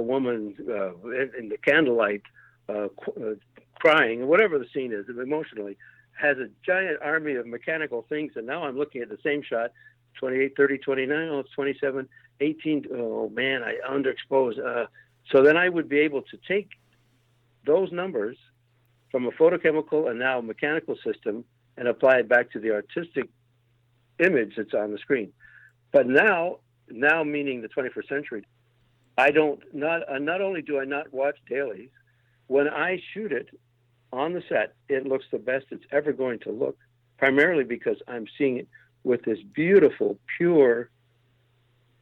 woman in the candlelight crying, whatever the scene is, emotionally, has a giant army of mechanical things. And now I'm looking at the same shot, 28, 30, 29, oh, it's 27, 18. Oh, man, I underexposed. So then I would be able to take those numbers from a photochemical and now mechanical system and apply it back to the artistic image that's on the screen. But now meaning the 21st century, not only do I not watch dailies, when I shoot it on the set, it looks the best it's ever going to look, primarily because I'm seeing it with this beautiful, pure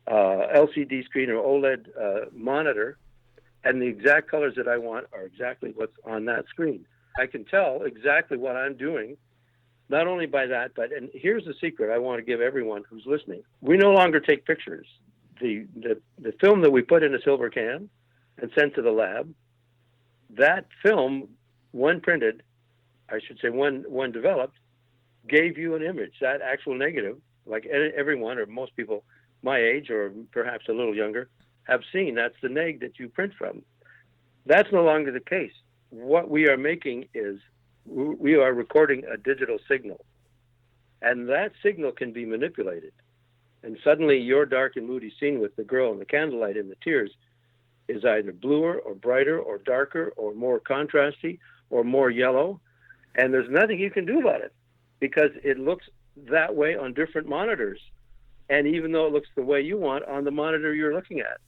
LCD screen or OLED monitor, and the exact colors that I want are exactly what's on that screen. I can tell exactly what I'm doing, not only by that, but, and here's the secret I want to give everyone who's listening. We no longer take pictures. The film that we put in a silver can and sent to the lab, that film, when printed, I should say when developed, gave you an image. That actual negative, like everyone or most people my age or perhaps a little younger have seen, that's the neg that you print from. That's no longer the case. What we are making is we are recording a digital signal, and that signal can be manipulated. And suddenly your dark and moody scene with the girl and the candlelight and the tears is either bluer or brighter or darker or more contrasty or more yellow. And there's nothing you can do about it because it looks that way on different monitors. And even though it looks the way you want on the monitor you're looking at.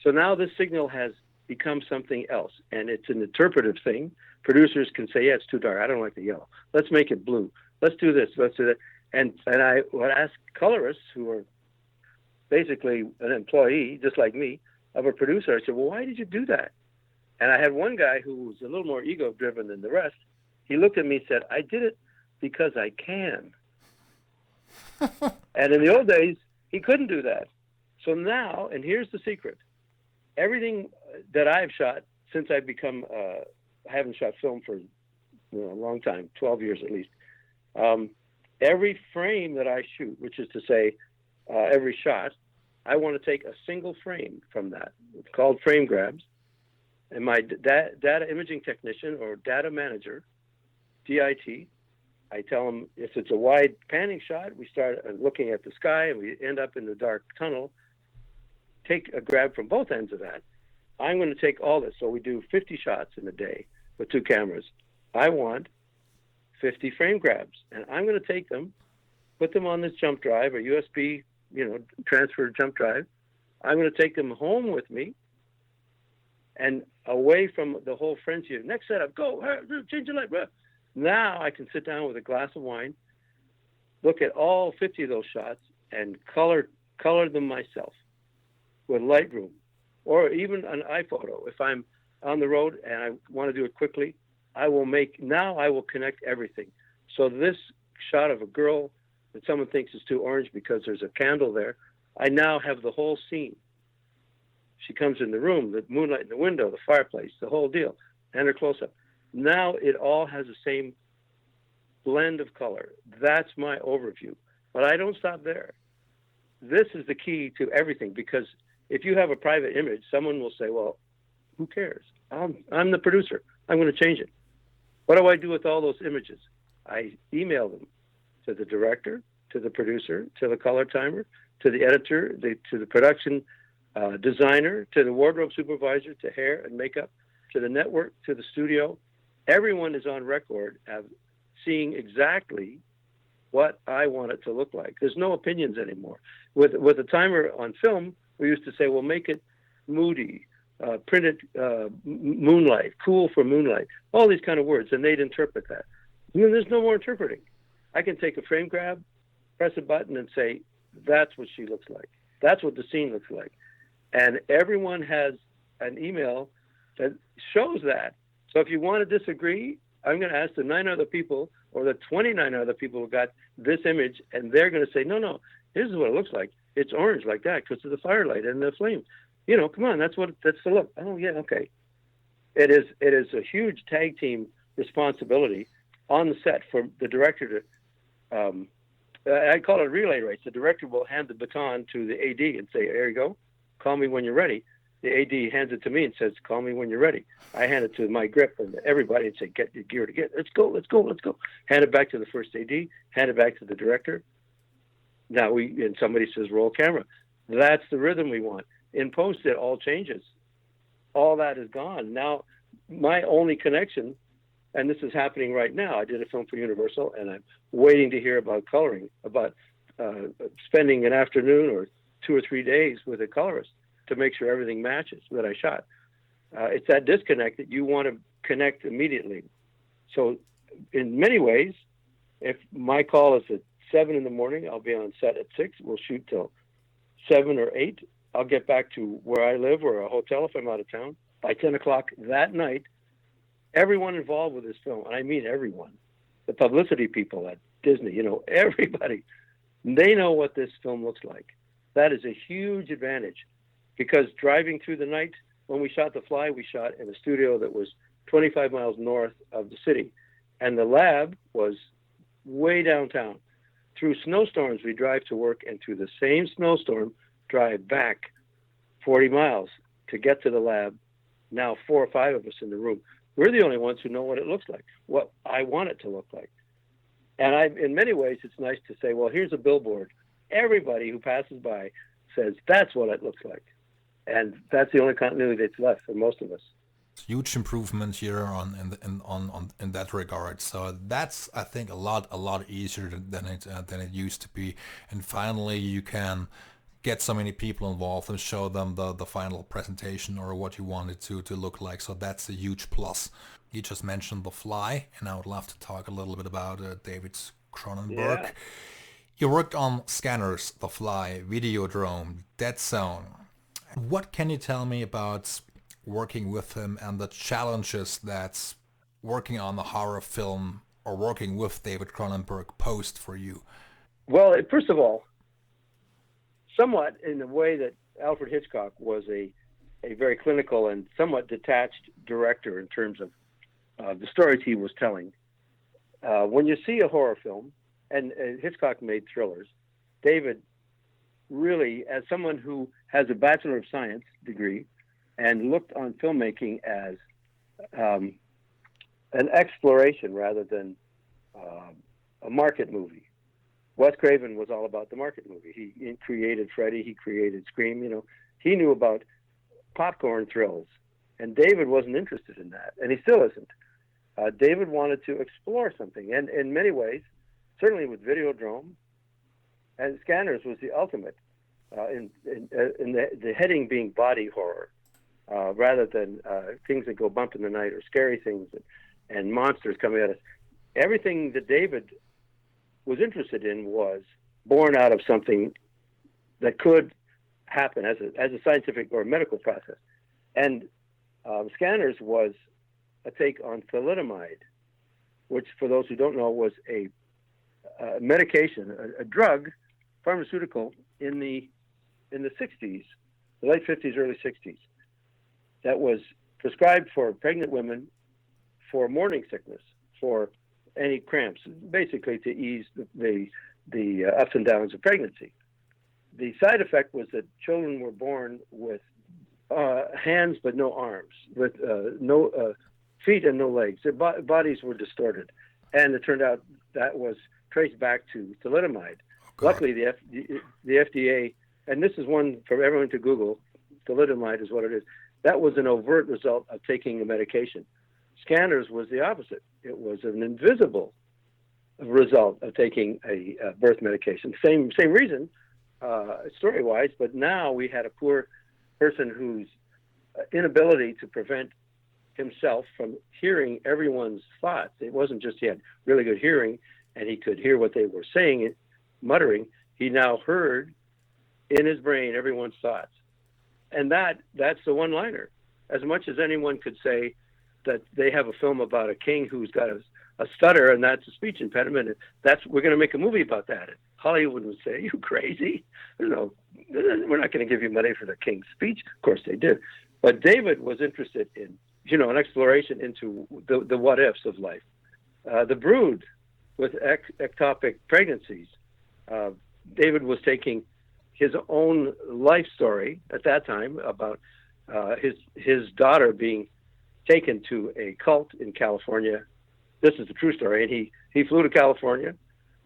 So now this signal has become something else, and it's an interpretive thing. Producers can say, yeah, it's too dark. I don't like the yellow. Let's make it blue. Let's do this. Let's do that. And I would ask colorists who are basically an employee, just like me, of a producer. I said, well, why did you do that? And I had one guy who was a little more ego-driven than the rest. He looked at me and said, I did it because I can. And in the old days, he couldn't do that. So now, and here's the secret, everything that I've shot since I've become, I haven't shot film for a long time, 12 years at least. Every frame that I shoot, which is to say every shot, I want to take a single frame from that. It's called frame grabs. And my data imaging technician or data manager, DIT, I tell them if it's a wide panning shot, we start looking at the sky and we end up in the dark tunnel. Take a grab from both ends of that. I'm going to take all this. So we do 50 shots in a day with 2 cameras. I want 50 frame grabs, and I'm going to take them, put them on this jump drive or USB, transfer jump drive. I'm going to take them home with me and away from the whole frenzy of next setup, go, change the light. Now I can sit down with a glass of wine, look at all 50 of those shots and color them myself with Lightroom or even an iPhoto. If I'm on the road and I want to do it quickly, I will connect everything. So this shot of a girl that someone thinks is too orange because there's a candle there, I now have the whole scene. She comes in the room, the moonlight in the window, the fireplace, the whole deal, and her close-up. Now it all has the same blend of color. That's my overview. But I don't stop there. This is the key to everything, because if you have a private image, someone will say, well, Who cares? I'm the producer. I'm going to change it. What do I do with all those images? I email them to the director, to the producer, to the color timer, to the editor, to the production designer, to the wardrobe supervisor, to hair and makeup, to the network, to the studio. Everyone is on record of seeing exactly what I want it to look like. There's no opinions anymore. With a timer on film, we used to say, well, make it moody, printed moonlight, cool for moonlight, all these kind of words, and they'd interpret that. And then there's no more interpreting. I can take a frame grab, press a button, and say, that's what she looks like. That's what the scene looks like. And everyone has an email that shows that. So if you want to disagree, I'm going to ask the 9 other people or the 29 other people who got this image, and they're going to say, no, this is what it looks like. It's orange like that because of the firelight and the flame. Come on, that's the look. Oh, yeah, okay. It is a huge tag team responsibility on the set for the director to, I call it a relay race. The director will hand the baton to the AD and say, there you go, call me when you're ready. The AD hands it to me and says, call me when you're ready. I hand it to my grip and everybody and say, get your gear together. Let's go. Hand it back to the first AD, hand it back to the director. Now and somebody says, roll camera. That's the rhythm we want. In post, it all changes. All that is gone. Now, my only connection, and this is happening right now, I did a film for Universal, and I'm waiting to hear about coloring, about spending an afternoon or 2 or 3 days with a colorist to make sure everything matches that I shot. It's that disconnect that you want to connect immediately. So in many ways, if my call is at 7 in the morning, I'll be on set at 6. We'll shoot till 7 or 8. I'll get back to where I live or a hotel if I'm out of town. By 10 o'clock that night, everyone involved with this film, and I mean everyone, the publicity people at Disney, everybody, they know what this film looks like. That is a huge advantage because driving through the night, when we shot The Fly, we shot in a studio that was 25 miles north of the city, and the lab was way downtown. Through snowstorms, we drive to work, and through the same snowstorm, drive back 40 miles to get to the lab. Now 4 or 5 of us in the room. We're the only ones who know what it looks like, what I want it to look like. And in many ways, it's nice to say, well, here's a billboard. Everybody who passes by says, that's what it looks like. And that's the only continuity that's left for most of us. Huge improvement here in that regard. So that's, I think, a lot easier than it used to be. And finally, you can get so many people involved and show them the final presentation or what you want it to look like. So that's a huge plus. You just mentioned The Fly, and I would love to talk a little bit about David Cronenberg. Yeah. You worked on Scanners, The Fly, Videodrome, Dead Zone. What can you tell me about working with him and the challenges that working on the horror film or working with David Cronenberg posed for you? Well, first of all, somewhat in the way that Alfred Hitchcock was a very clinical and somewhat detached director in terms of the stories he was telling. When you see a horror film, and Hitchcock made thrillers, David really, as someone who has a Bachelor of Science degree and looked on filmmaking as an exploration rather than a market movie. Wes Craven was all about the market movie. He created Freddy, he created Scream, He knew about popcorn thrills, and David wasn't interested in that, and he still isn't. David wanted to explore something, and in many ways, certainly with Videodrome, and Scanners was the ultimate in the heading being body horror, rather than things that go bump in the night or scary things and monsters coming at us. Everything that David was interested in was born out of something that could happen as a scientific or medical process. And Scanners was a take on thalidomide, which, for those who don't know, was a medication, a drug, pharmaceutical in the 60s, the late 50s, early 60s, that was prescribed for pregnant women for morning sickness, for any cramps, basically to ease the ups and downs of pregnancy. The side effect was that children were born with hands but no arms, with no feet and no legs. Their bodies were distorted, and it turned out that was traced back to thalidomide. Luckily, the FDA, and this is one for everyone to Google, thalidomide is what it is. That was an overt result of taking a medication. Scanners was the opposite. It was an invisible result of taking a birth medication. Same reason, story-wise, but now we had a poor person whose inability to prevent himself from hearing everyone's thoughts. It wasn't just he had really good hearing and he could hear what they were saying, muttering. He now heard in his brain everyone's thoughts. And that's the one-liner. As much as anyone could say that they have a film about a king who's got a stutter and that's a speech impediment, we're going to make a movie about that. Hollywood would say, "You crazy? No, we're not going to give you money for the king's speech." Of course they did. But David was interested in, an exploration into the what ifs of life. The Brood with ectopic pregnancies. David was taking his own life story at that time about his daughter being taken to a cult in California. This is the true story. And he flew to California,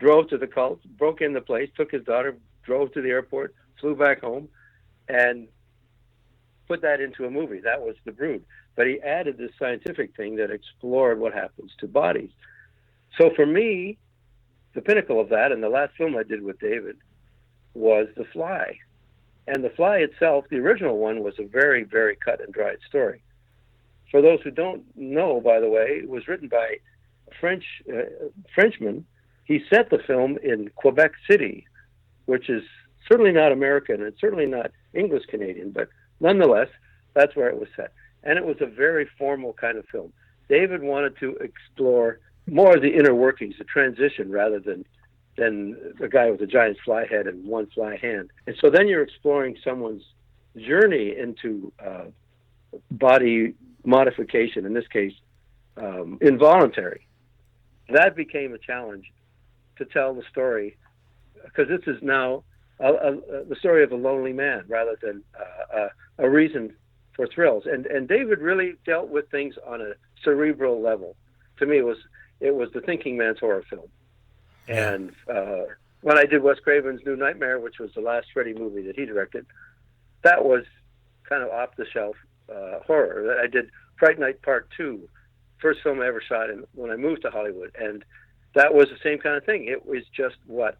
drove to the cult, broke in the place, took his daughter, drove to the airport, flew back home, and put that into a movie. That was The Brood. But he added this scientific thing that explored what happens to bodies. So for me, the pinnacle of that, and the last film I did with David, was The Fly. And The Fly itself, the original one, was a very, very cut and dried story. For those who don't know, by the way, it was written by a Frenchman. He set the film in Quebec City, which is certainly not American and certainly not English-Canadian, but nonetheless, that's where it was set. And it was a very formal kind of film. David wanted to explore more of the inner workings, the transition, rather than a guy with a giant fly head and one fly hand. And so then you're exploring someone's journey into body modification, in this case, involuntary. That became a challenge to tell the story, because this is now the story of a lonely man rather than a reason for thrills. And David really dealt with things on a cerebral level. To me, it was the thinking man's horror film. And when I did Wes Craven's New Nightmare, which was the last Freddy movie that he directed, that was kind of off-the-shelf horror. I did Fright Night Part 2, first film I ever shot when I moved to Hollywood. And that was the same kind of thing. It was just what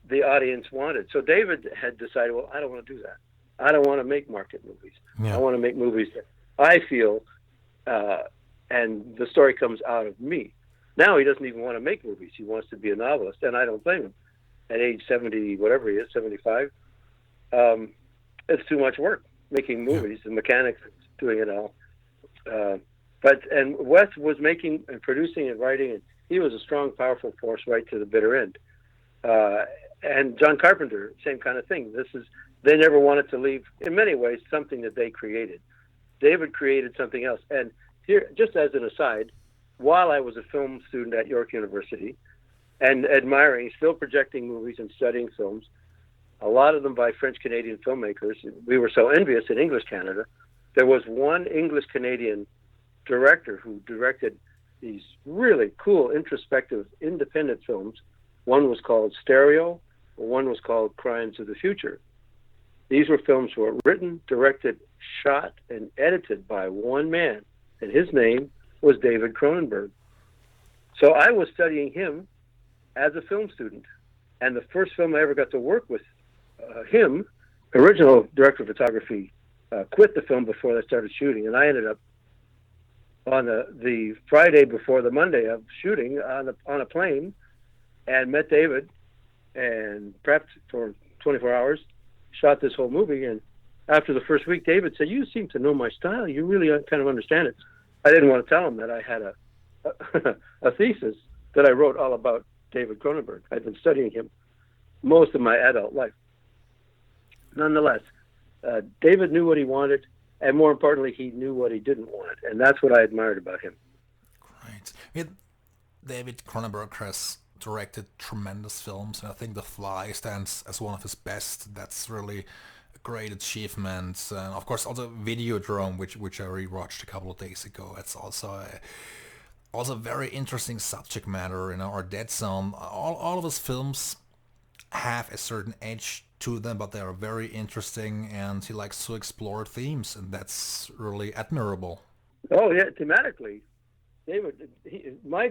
the audience wanted. So David had decided, well, I don't want to do that. I don't want to make market movies. Yeah. I want to make movies that I feel, and the story comes out of me. Now he doesn't even want to make movies. He wants to be a novelist, and I don't blame him. At age 70, whatever he is, 75, it's too much work making movies. The mechanics doing it all. And Wes was making and producing and writing, and he was a strong, powerful force right to the bitter end. And John Carpenter, same kind of thing. They never wanted to leave, in many ways, something that they created. David created something else. And here, just as an aside, while I was a film student at York University and admiring, still projecting movies and studying films, a lot of them by French-Canadian filmmakers, we were so envious in English Canada. There was one English-Canadian director who directed these really cool, introspective, independent films. One was called Stereo, one was called Crimes of the Future. These were films that were written, directed, shot, and edited by one man, and his name was David Cronenberg. So I was studying him as a film student, and the first film I ever got to work with him, original director of photography, quit the film before they started shooting, and I ended up on the Friday before the Monday of shooting on a plane, and met David, and prepped for 24 hours, shot this whole movie, and after the first week, David said, "You seem to know my style. You really kind of understand it." I didn't want to tell him that I had a thesis that I wrote all about David Cronenberg. I'd been studying him most of my adult life. Nonetheless, David knew what he wanted, and more importantly, he knew what he didn't want, and that's what I admired about him. Great. David Cronenberg has directed tremendous films, and I think The Fly stands as one of his best. That's really a great achievements. Of course, also Videodrome, which I rewatched a couple of days ago. It's also very interesting subject matter. Our Dead Zone. All of his films have a certain edge to them, but they are very interesting, and he likes to explore themes, and that's really admirable. Oh yeah, thematically, David. My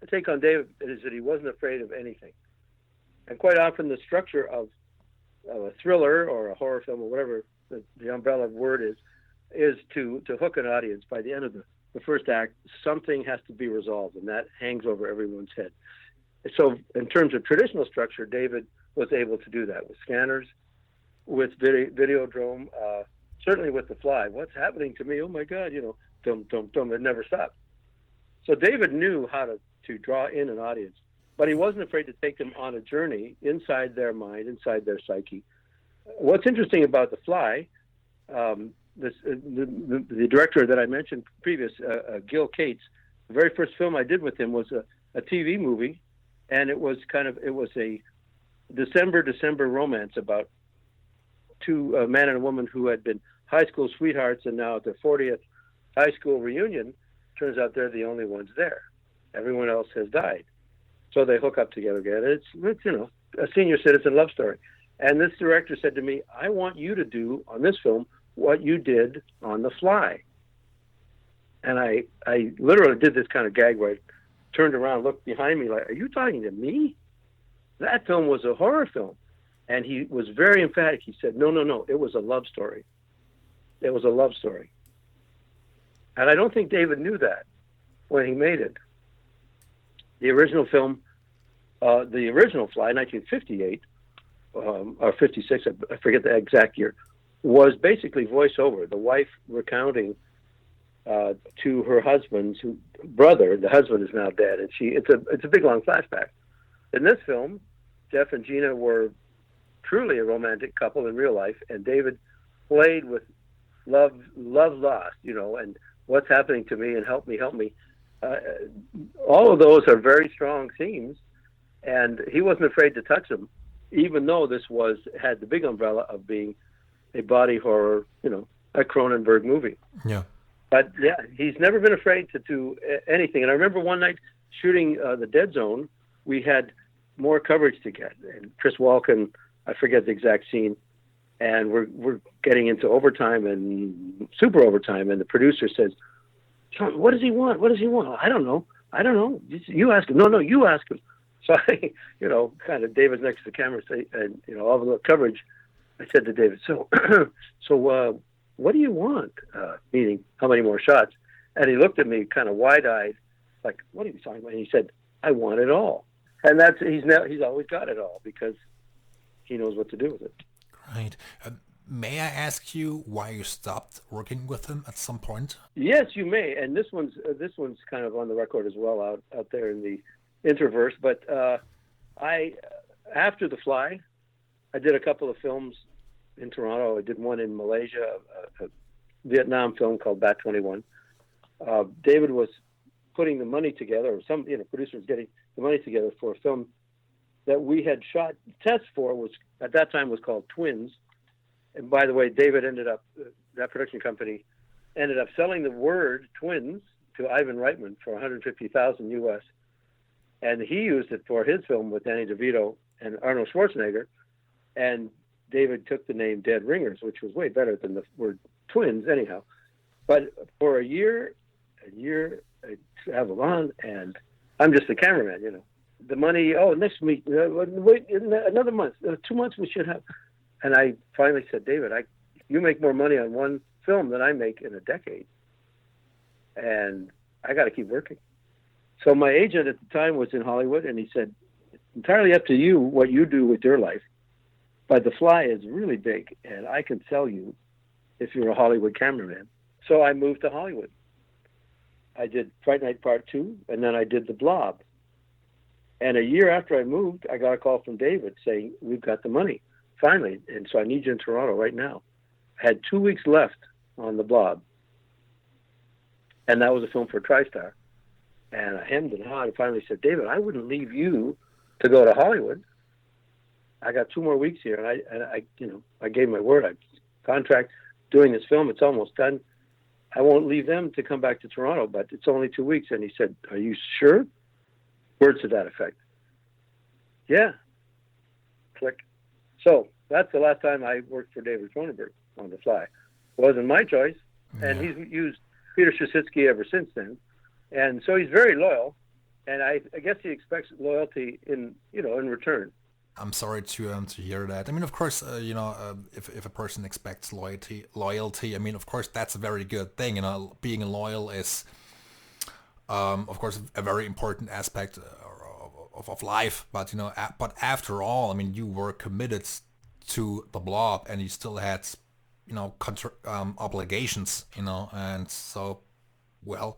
take on David is that he wasn't afraid of anything, and quite often the structure of a thriller or a horror film or whatever the umbrella word is to hook an audience. By the end of the first act, something has to be resolved, and that hangs over everyone's head. So in terms of traditional structure, David was able to do that with Scanners, with Videodrome, certainly with The Fly. What's happening to me? Oh my God, dum, dum, dum, it never stopped. So David knew how to draw in an audience, but he wasn't afraid to take them on a journey inside their mind, inside their psyche. What's interesting about The Fly, the director that I mentioned previous, Gil Cates, the very first film I did with him was a TV movie, and it was a December romance about two, a man and a woman who had been high school sweethearts, and now at their 40th high school reunion, turns out they're the only ones there. Everyone else has died. So they hook up together again. It's a senior citizen love story. And this director said to me, I want you to do on this film what you did on The Fly. And I literally did this kind of gag where I turned around, looked behind me like, are you talking to me? That film was a horror film. And he was very emphatic. He said, no, it was a love story. It was a love story. And I don't think David knew that when he made it. The original film, the original Fly, 1958, or 56, I forget the exact year, was basically voiceover. The wife recounting to her husband's brother. The husband is now dead, and it's a big long flashback. In this film, Jeff and Gina were truly a romantic couple in real life, and David played with love lost, and what's happening to me, and help me. All of those are very strong themes, and he wasn't afraid to touch them, even though this had the big umbrella of being a body horror, a Cronenberg movie. Yeah. But yeah, he's never been afraid to do anything. And I remember one night shooting The Dead Zone, we had more coverage to get, and Chris Walken, I forget the exact scene, and we're getting into overtime and super overtime, and the producer says, John, what does he want? What does he want? I don't know. You ask him. No, you ask him. So I, kind of David's next to the camera, and all the coverage. I said to David, so what do you want? Meaning, how many more shots? And he looked at me kind of wide-eyed, like, what are you talking about? And he said, I want it all. And he's always got it all because he knows what to do with it. Right. May I ask you why you stopped working with him at some point? Yes, you may. And this one's kind of on the record as well out there in the interverse. But after The Fly, I did a couple of films in Toronto. I did one in Malaysia, a Vietnam film called Bat 21. David was putting the money together, or some producer was getting the money together for a film that we had shot tests for, was at that time was called Twins. And by the way, David that production company ended up selling the word Twins to Ivan Reitman for $150,000 US. And he used it for his film with Danny DeVito and Arnold Schwarzenegger. And David took the name Dead Ringers, which was way better than the word Twins anyhow. But for a year I traveled on, and I'm just the cameraman, The money, next week, wait, another month, 2 months we should have. And I finally said, David, you make more money on one film than I make in a decade. And I got to keep working. So my agent at the time was in Hollywood, and he said, it's entirely up to you what you do with your life. But The Fly is really big, and I can sell you if you're a Hollywood cameraman. So I moved to Hollywood. I did Fright Night Part 2, and then I did The Blob. And a year after I moved, I got a call from David saying, we've got the money, finally. And so I need you in Toronto right now. I had 2 weeks left on The Blob. And that was a film for TriStar. And I hemmed and hawed and finally said, David, I wouldn't leave you to go to Hollywood. I got 2 more weeks here. And I gave my word. I contract doing this film. It's almost done. I won't leave them to come back to Toronto, but it's only 2 weeks. And he said, are you sure? Words to that effect. Yeah. Click. So that's the last time I worked for David Cronenberg on the fly. Wasn't my choice. And he's used Peter Strasitsky ever since then. And so he's very loyal. And I guess he expects loyalty in return. I'm sorry to hear that. I mean, of course, if a person expects loyalty, I mean, of course, that's a very good thing. You know, being loyal is, of course, a very important aspect of life. But but after all, I mean, you were committed to the Blob, and you still had, obligations. And so, well,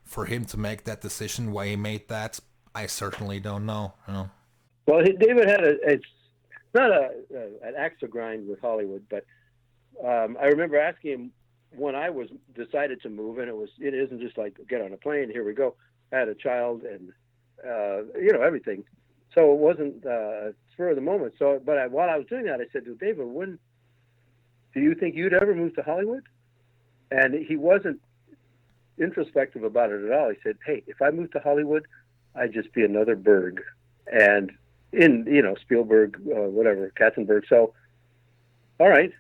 for him to make that decision, why he made that, I certainly don't know. Well, David had it's not an axe to grind with Hollywood, but I remember asking him when I was decided to move, and it isn't just like get on a plane, here we go. I had a child and everything, so it wasn't spur of the moment. So, but while I was doing that, I said to David, "When do you think you'd ever move to Hollywood?" And he wasn't introspective about it at all. He said, "Hey, if I moved to Hollywood, I'd just be another Berg." And in Spielberg, whatever, Katzenberg. So, all right.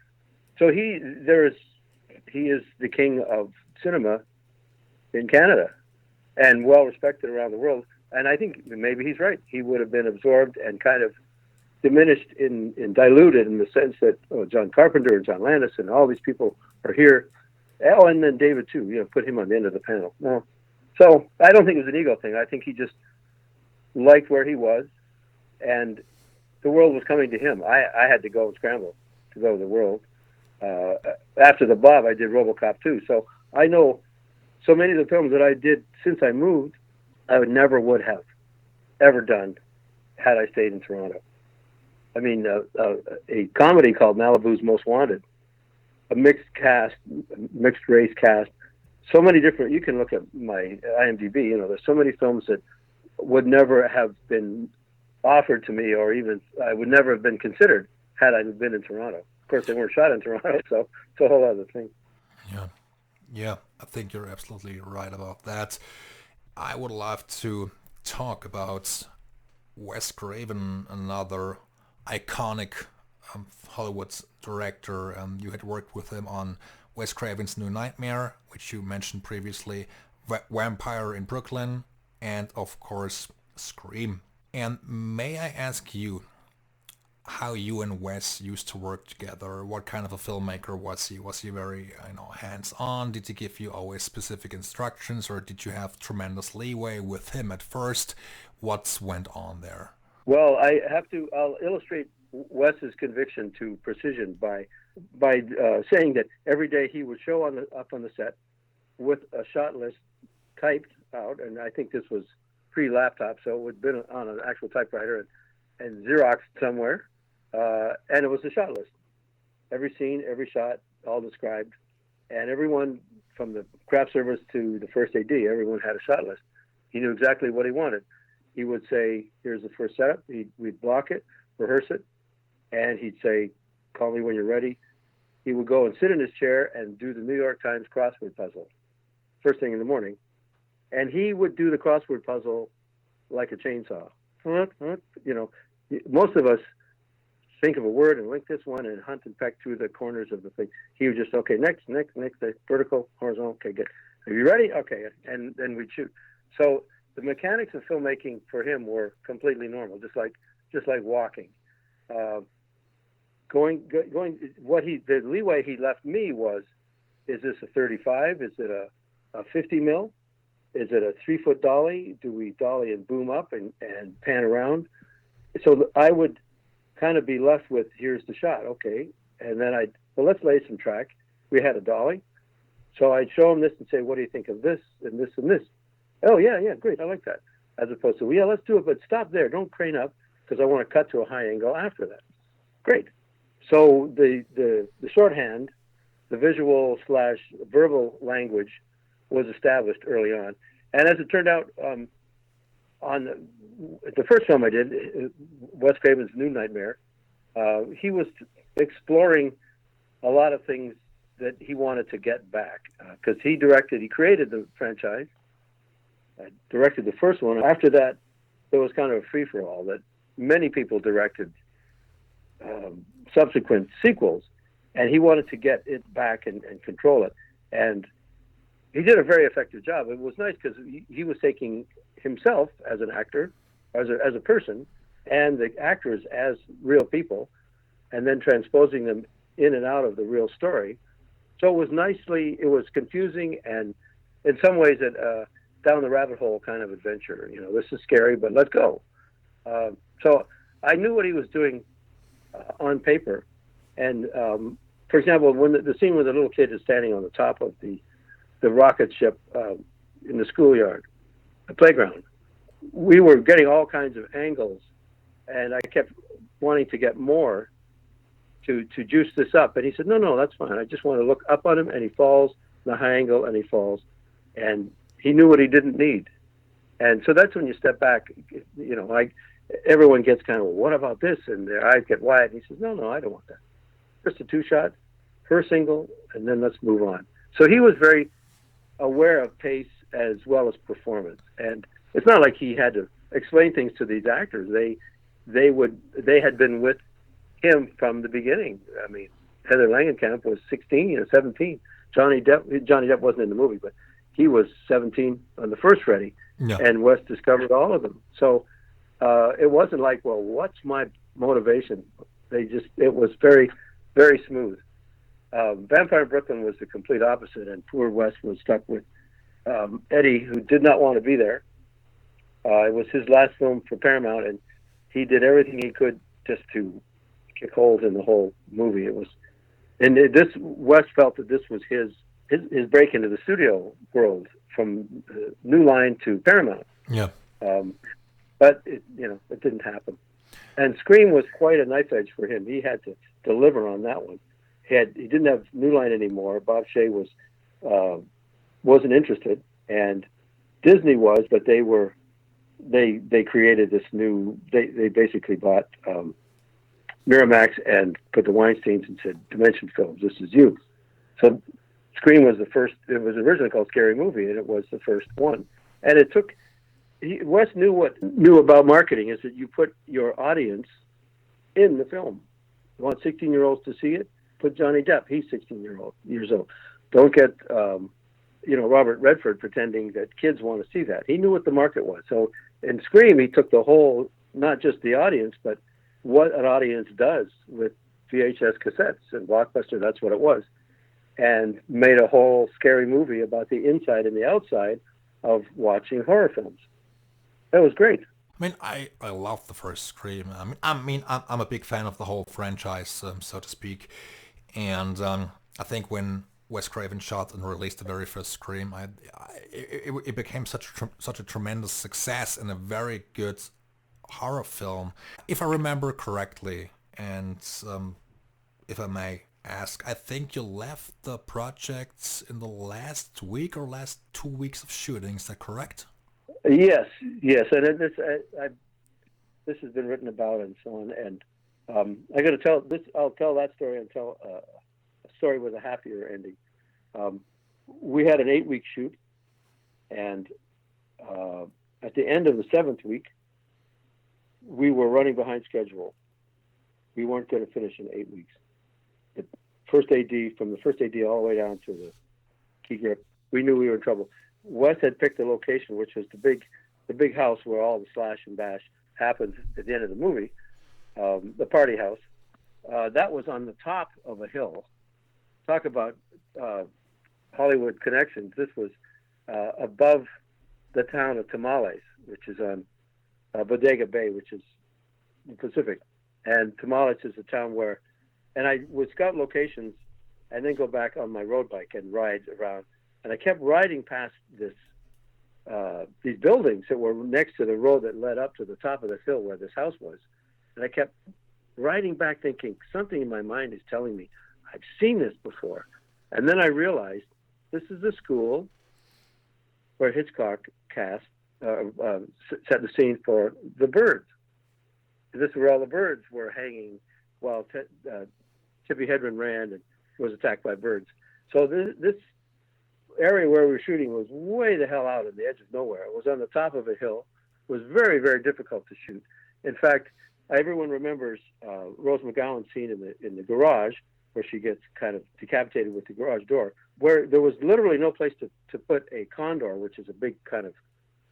So he is the king of cinema in Canada, and well respected around the world. And I think maybe he's right. He would have been absorbed and kind of diminished in diluted in the sense that John Carpenter and John Landis and all these people are here. Oh, and then David too. Put him on the end of the panel. No. So I don't think it was an ego thing. I think he just liked where he was. And the world was coming to him. I had to go and scramble to go to the world. After the Blob, I did Robocop too. So I know so many of the films that I did since I moved, I would have ever done had I stayed in Toronto. I mean, a comedy called Malibu's Most Wanted, a mixed race cast. So many different. You can look at my IMDb. There's so many films that would never have been offered to me, or even I would never have been considered had I been in Toronto. Of course, they weren't shot in Toronto, so it's a whole other thing. Yeah, I think you're absolutely right about that. I would love to talk about Wes Craven, another iconic Hollywood director. You had worked with him on Wes Craven's New Nightmare, which you mentioned previously, Vampire in Brooklyn, and of course Scream. And may I ask you how you and Wes used to work together? What kind of a filmmaker was he? Was he very, hands-on? Did he give you always specific instructions, or did you have tremendous leeway with him at first? What went on there? Well, I'll illustrate Wes's conviction to precision by saying that every day he would show up on the set with a shot list typed out, and I think this was pre-laptop, so it would have been on an actual typewriter and Xerox somewhere, and it was a shot list. Every scene, every shot, all described, and everyone from the craft service to the first AD, everyone had a shot list. He knew exactly what he wanted. He would say, here's the first setup. We'd block it, rehearse it, and he'd say, call me when you're ready. He would go and sit in his chair and do the New York Times crossword puzzle first thing in the morning. And he would do the crossword puzzle like a chainsaw. Most of us think of a word and link this one and hunt and peck through the corners of the thing. He would just, okay, next, vertical, horizontal, okay, good. Are you ready? Okay, and then we'd shoot. So the mechanics of filmmaking for him were completely normal, just like walking. The leeway he left me was, is this a 35? Is it a 50 mil? Is it a 3-foot dolly? Do we dolly and boom up and pan around? So I would kind of be left with, here's the shot, okay. And then let's lay some track. We had a dolly. So I'd show him this and say, what do you think of this and this and this? Oh, yeah, great, I like that. As opposed to, yeah, let's do it, but stop there. Don't crane up, because I want to cut to a high angle after that. Great. So the shorthand, the visual / verbal language was established early on. And as it turned out, on the first film I did, Wes Craven's New Nightmare, he was exploring a lot of things that he wanted to get back, because he created the franchise, directed the first one. After that, there was kind of a free-for-all that many people directed subsequent sequels, and he wanted to get it back and control it. And he did a very effective job. It was nice because he was taking himself as an actor, as a person, and the actors as real people, and then transposing them in and out of the real story. So it was confusing, and in some ways down the rabbit hole kind of adventure. This is scary, but let's go. So I knew what he was doing on paper. And for example, when the scene where the little kid is standing on the top of the rocket ship in the schoolyard, the playground, we were getting all kinds of angles, and I kept wanting to get more to juice this up. And he said, no, that's fine. I just want to look up on him, and he falls, the high angle, and he falls. And he knew what he didn't need. And so that's when you step back, like everyone gets kind of, well, what about this? And their eyes get wide. And he says, no, I don't want that. Just a 2-shot, her single, and then let's move on. So he was very aware of pace as well as performance. And it's not like he had to explain things to these actors. They had been with him from the beginning. I mean, Heather Langenkamp was 16 or 17. Johnny Depp wasn't in the movie, but he was 17 on the first Freddy, and Wes discovered all of them. So it wasn't like, well, what's my motivation? It was very, very smooth. Vampire in Brooklyn was the complete opposite, and poor Wes was stuck with Eddie, who did not want to be there. It was his last film for Paramount, and he did everything he could just to kick holes in the whole movie. Wes felt that this was his break into the studio world from New Line to Paramount. Yeah. But it didn't happen. And Scream was quite a knife edge for him. He had to deliver on that one. He didn't have New Line anymore. Bob Shea wasn't interested, and Disney was, but they created this new. They basically bought Miramax and put the Weinsteins and said, Dimension Films, this is you. So Scream was the first. It was originally called Scary Movie, and it was the first one. And it took. Wes knew about marketing is that you put your audience in the film. You want 16-year-olds to see it? Put Johnny Depp. He's 16 years old. Don't get Robert Redford pretending that kids want to see that. He knew what the market was. So in Scream, he took the whole, not just the audience, but what an audience does with VHS cassettes and Blockbuster. That's what it was. And made a whole scary movie about the inside and the outside of watching horror films. That was great. I mean, I love the first Scream. I'm a big fan of the whole franchise, so to speak. And I think when Wes Craven shot and released the very first Scream, it became such a tremendous success and a very good horror film. If I remember correctly, and if I may ask, I think you left the project in the last week or last 2 weeks of shooting. Is that correct? Yes, and this has been written about and so on. And I got to tell this. I'll tell that story and tell a story with a happier ending. We had an 8-week shoot, and at the end of the 7th week, we were running behind schedule. We weren't going to finish in 8 weeks. The first AD, from the first AD all the way down to the key grip, we knew we were in trouble. Wes had picked a location, which was the big house where all the slash and bash happens at the end of the movie, the party house. That was on the top of a hill. Talk about Hollywood connections. This was above the town of Tamales, which is on Bodega Bay, which is the Pacific. And Tamales is a town where, and I would scout locations and then go back on my road bike and ride around. And I kept riding past these buildings that were next to the road that led up to the top of the hill where this house was. And I kept riding back thinking, something in my mind is telling me, I've seen this before. And then I realized this is the school where Hitchcock set the scene for The Birds. And this is where all the birds were hanging while Tippi Hedren ran. And was attacked by birds. So this area where we were shooting was way the hell out on the edge of nowhere. It was on the top of a hill. It was very, very difficult to shoot. In fact, everyone remembers Rose McGowan's scene in the garage where she gets kind of decapitated with the garage door, where there was literally no place to put a condor, which is a big kind of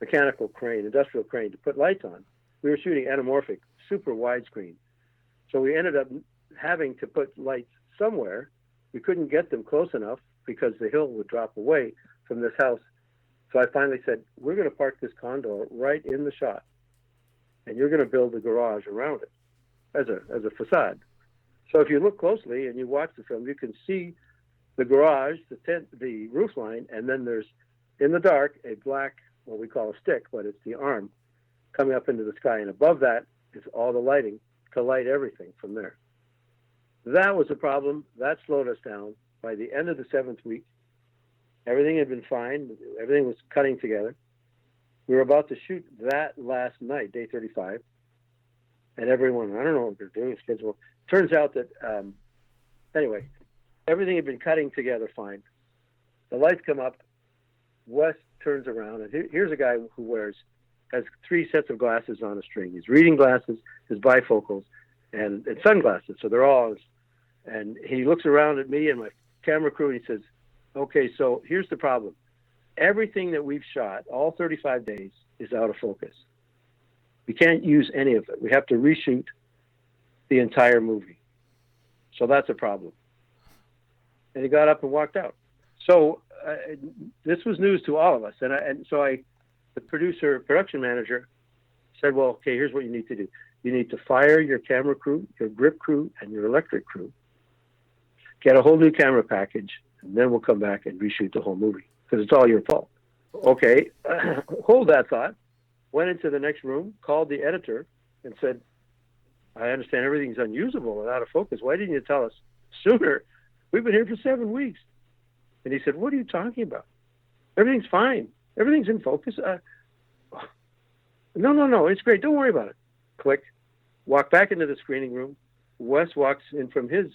mechanical crane, industrial crane, to put lights on. We were shooting anamorphic, super widescreen. So we ended up having to put lights somewhere. We couldn't get them close enough because the hill would drop away from this house. So I finally said, we're going to park this condor right in the shot, and you're going to build a garage around it as a facade. So if you look closely and you watch the film, you can see the garage, the tent, the roof line, and then there's, in the dark, a black, what we call a stick, but it's the arm coming up into the sky. And above that is all the lighting to light everything from there. That was a problem. That slowed us down. By the end of the 7th week, everything had been fine. Everything was cutting together. We were about to shoot that last night, day 35. And everyone, I don't know what they're doing, schedule. Turns out that, anyway, everything had been cutting together fine. The lights come up. Wes turns around, and here's a guy who has 3 sets of glasses on a string. His reading glasses, his bifocals, and sunglasses. So they're all, and he looks around at me and my camera crew, and he says, okay, so here's the problem. Everything that we've shot, all 35 days, is out of focus. We can't use any of it. We have to reshoot the entire movie. So that's a problem. And he got up and walked out. So this was news to all of us. And so the production manager said, well, okay, here's what you need to do. You need to fire your camera crew, your grip crew, and your electric crew. Get a whole new camera package, and then we'll come back and reshoot the whole movie because it's all your fault. Okay, hold that thought. Went into the next room, called the editor, and said, I understand everything's unusable and out of focus. Why didn't you tell us sooner? We've been here for 7 weeks. And he said, what are you talking about? Everything's fine. Everything's in focus. No, it's great. Don't worry about it. Click. Walk back into the screening room. Wes walks in from his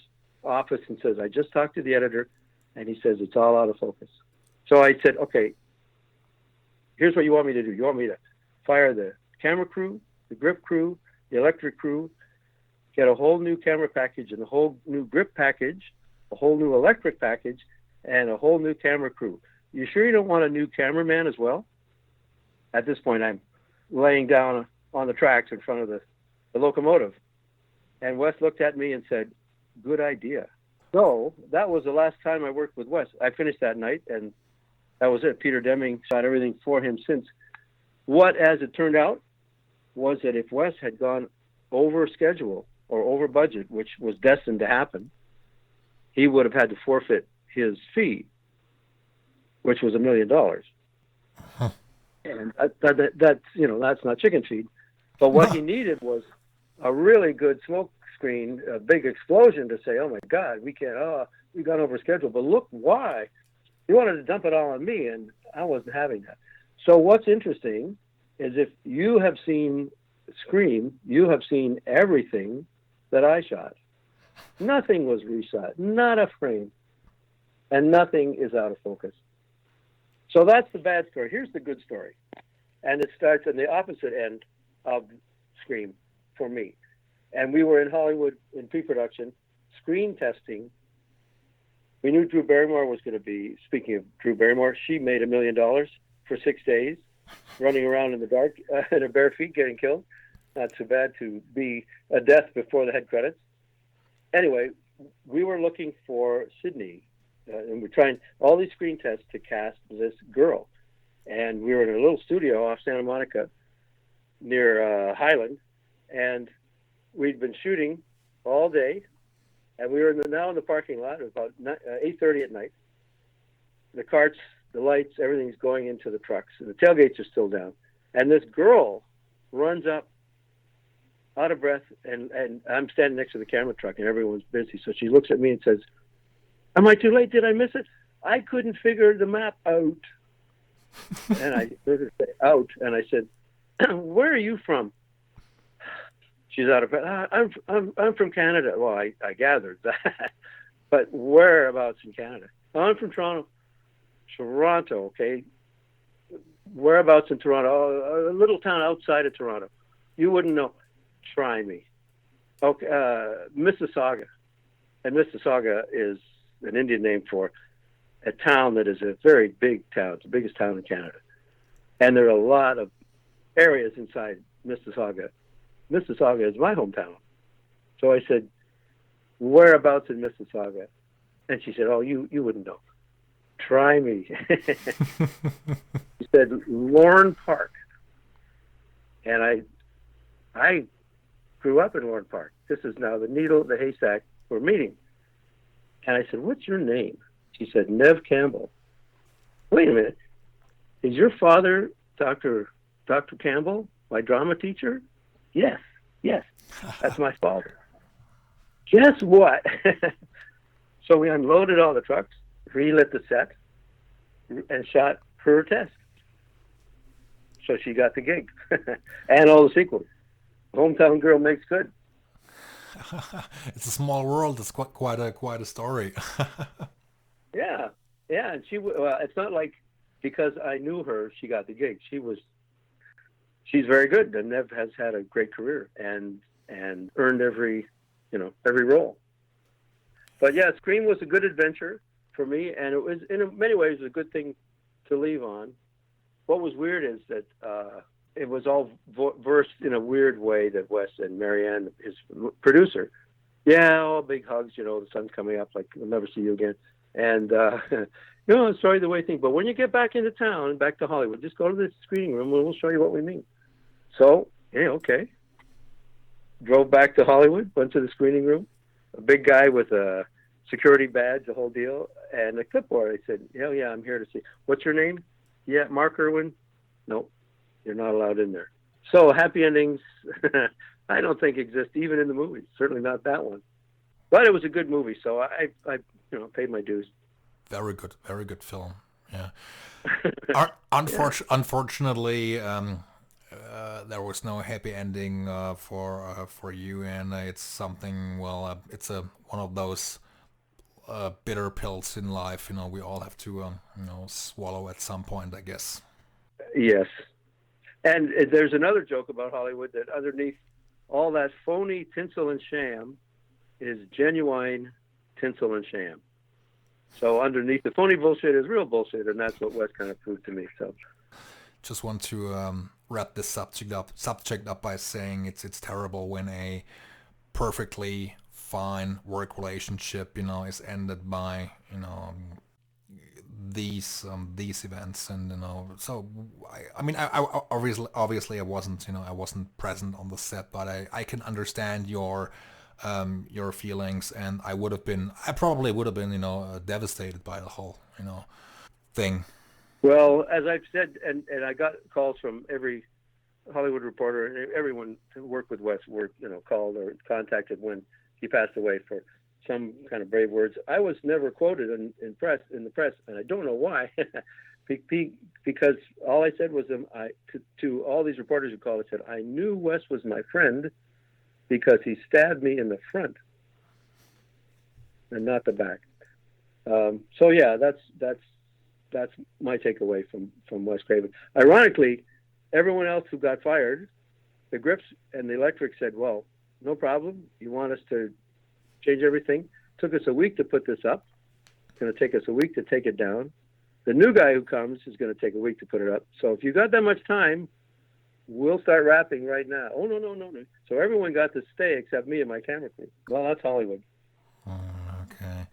office and says, I just talked to the editor, and he says it's all out of focus. So I said, okay, here's what you want me to do. You want me to fire the camera crew, the grip crew, the electric crew, get a whole new camera package and a whole new grip package, a whole new electric package, and a whole new camera crew. You sure you don't want a new cameraman as well? At this point, I'm laying down on the tracks in front of the locomotive. And Wes looked at me and said, good idea. So that was the last time I worked with Wes. I finished that night, and that was it. Peter Deming shot everything for him since. What, as it turned out, was that if Wes had gone over schedule or over budget, which was destined to happen, he would have had to forfeit his fee, which was $1 million. Huh. And that's not chicken feed. But what he needed was a really good smoke screen, a big explosion to say, oh my God, we've gone over schedule. But look why. He wanted to dump it all on me, and I wasn't having that. So what's interesting is if you have seen Scream, you have seen everything that I shot. Nothing was reshot, not a frame, and nothing is out of focus. So that's the bad story. Here's the good story. And it starts on the opposite end of Scream for me. And we were in Hollywood in pre-production, screen testing. We knew Drew Barrymore was going to be, speaking of Drew Barrymore, she made $1 million for 6 days, running around in the dark in her bare feet, getting killed. Not too bad to be a death before the head credits. Anyway, we were looking for Sydney, and we're trying all these screen tests to cast this girl. And we were in a little studio off Santa Monica near Highland, and we'd been shooting all day, and we were now in the parking lot. It was about 8:30 at night. The carts, the lights, everything's going into the trucks, and the tailgates are still down. And this girl runs up, out of breath, and I'm standing next to the camera truck, and everyone's busy. So she looks at me and says, am I too late? Did I miss it? I couldn't figure the map out. And I heard her say, out, and I said, where are you from? She's out of breath. I'm from Canada. Well, I gathered that. But whereabouts in Canada? I'm from Toronto. Toronto, okay. Whereabouts in Toronto? A little town outside of Toronto. You wouldn't know. Try me. Okay, Mississauga. And Mississauga is an Indian name for a town that is a very big town. It's the biggest town in Canada. And there are a lot of areas inside Mississauga. Mississauga is my hometown. So I said, whereabouts in Mississauga? And she said, oh, you wouldn't know. Try me. She said, Lorne Park. And I grew up in Lorne Park. This is now the needle, the haystack we're meeting. And I said, what's your name? She said, Nev Campbell. Wait a minute. Is your father Dr. Campbell, my drama teacher? Yes. That's my father. Guess what? So we unloaded all the trucks, relit the set, and shot her test. So she got the gig. And all the sequels. Hometown Girl Makes Good. It's a small world. It's quite a story. Yeah. And it's not like because I knew her, she got the gig. She's very good, and Nev has had a great career and earned every role. But yeah, Scream was a good adventure for me, and it was in many ways a good thing to leave on. What was weird is that it was all versed in a weird way that Wes and Marianne, his producer, all big hugs, the sun's coming up, like we'll never see you again. And, sorry the way things, but when you get back into town, back to Hollywood, just go to the screening room and we'll show you what we mean. So, okay. Drove back to Hollywood, went to the screening room, a big guy with a security badge, the whole deal, and a clipboard. I said, yeah, I'm here to see. What's your name? Yeah, Mark Irwin. No, you're not allowed in there. So happy endings, I don't think exist even in the movies. Certainly not that one. But it was a good movie, so I paid my dues. Very good film. Yeah. Unfortunately, there was no happy ending for you, and it's something. Well, it's one of those bitter pills in life. We all have to swallow at some point, I guess. Yes. And there's another joke about Hollywood that underneath all that phony tinsel and sham is genuine tinsel and sham. So underneath the phony bullshit is real bullshit, and that's what Wes kind of proved to me. So, just want to wrap this subject up by saying it's terrible when a perfectly fine work relationship, is ended by these events, and so I obviously I wasn't present on the set, but I can understand your feelings, and I probably would have been devastated by the whole thing. Well, as I've said, and I got calls from every Hollywood reporter and everyone who worked with Wes called or contacted when he passed away for some kind of brave words. I was never quoted in the press, and I don't know why, because all I said was to all these reporters who called, I said, I knew Wes was my friend because he stabbed me in the front and not the back. So yeah, that's my takeaway from Wes Craven. Ironically, everyone else who got fired, the Grips and the Electric said, well, no problem. You want us to change everything? Took us a week to put this up. It's going to take us a week to take it down. The new guy who comes is going to take a week to put it up. So if you got that much time, we'll start wrapping right now. Oh, no. So everyone got to stay except me and my camera crew. Well, that's Hollywood. Okay.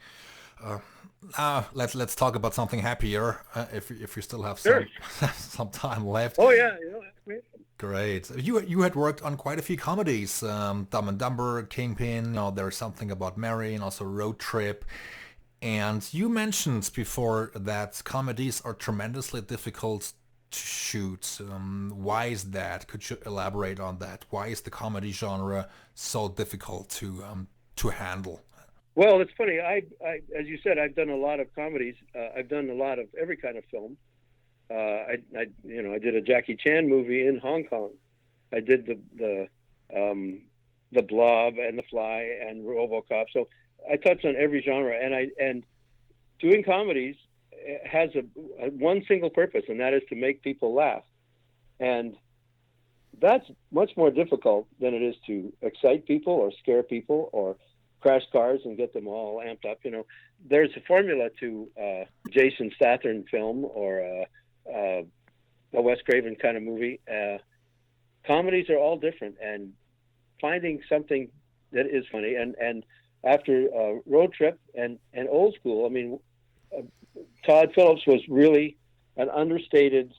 Let's talk about something happier. If you still have some time left. Oh yeah, Great. You had worked on quite a few comedies, Dumb and Dumber, Kingpin. There's something about Mary, and also Road Trip. And you mentioned before that comedies are tremendously difficult to shoot. Why is that? Could you elaborate on that? Why is the comedy genre so difficult to handle? Well, it's funny. I as you said, I've done a lot of comedies. I've done a lot of every kind of film. I did a Jackie Chan movie in Hong Kong. I did the Blob and The Fly and Robocop. So I touch on every genre, and doing comedies has a one single purpose, and that is to make people laugh. And that's much more difficult than it is to excite people or scare people or crash cars and get them all amped up. There's a formula to Jason Statham film or a Wes Craven kind of movie. Comedies are all different, and finding something that is funny. And after Road Trip and Old School, I mean, Todd Phillips was really an understated,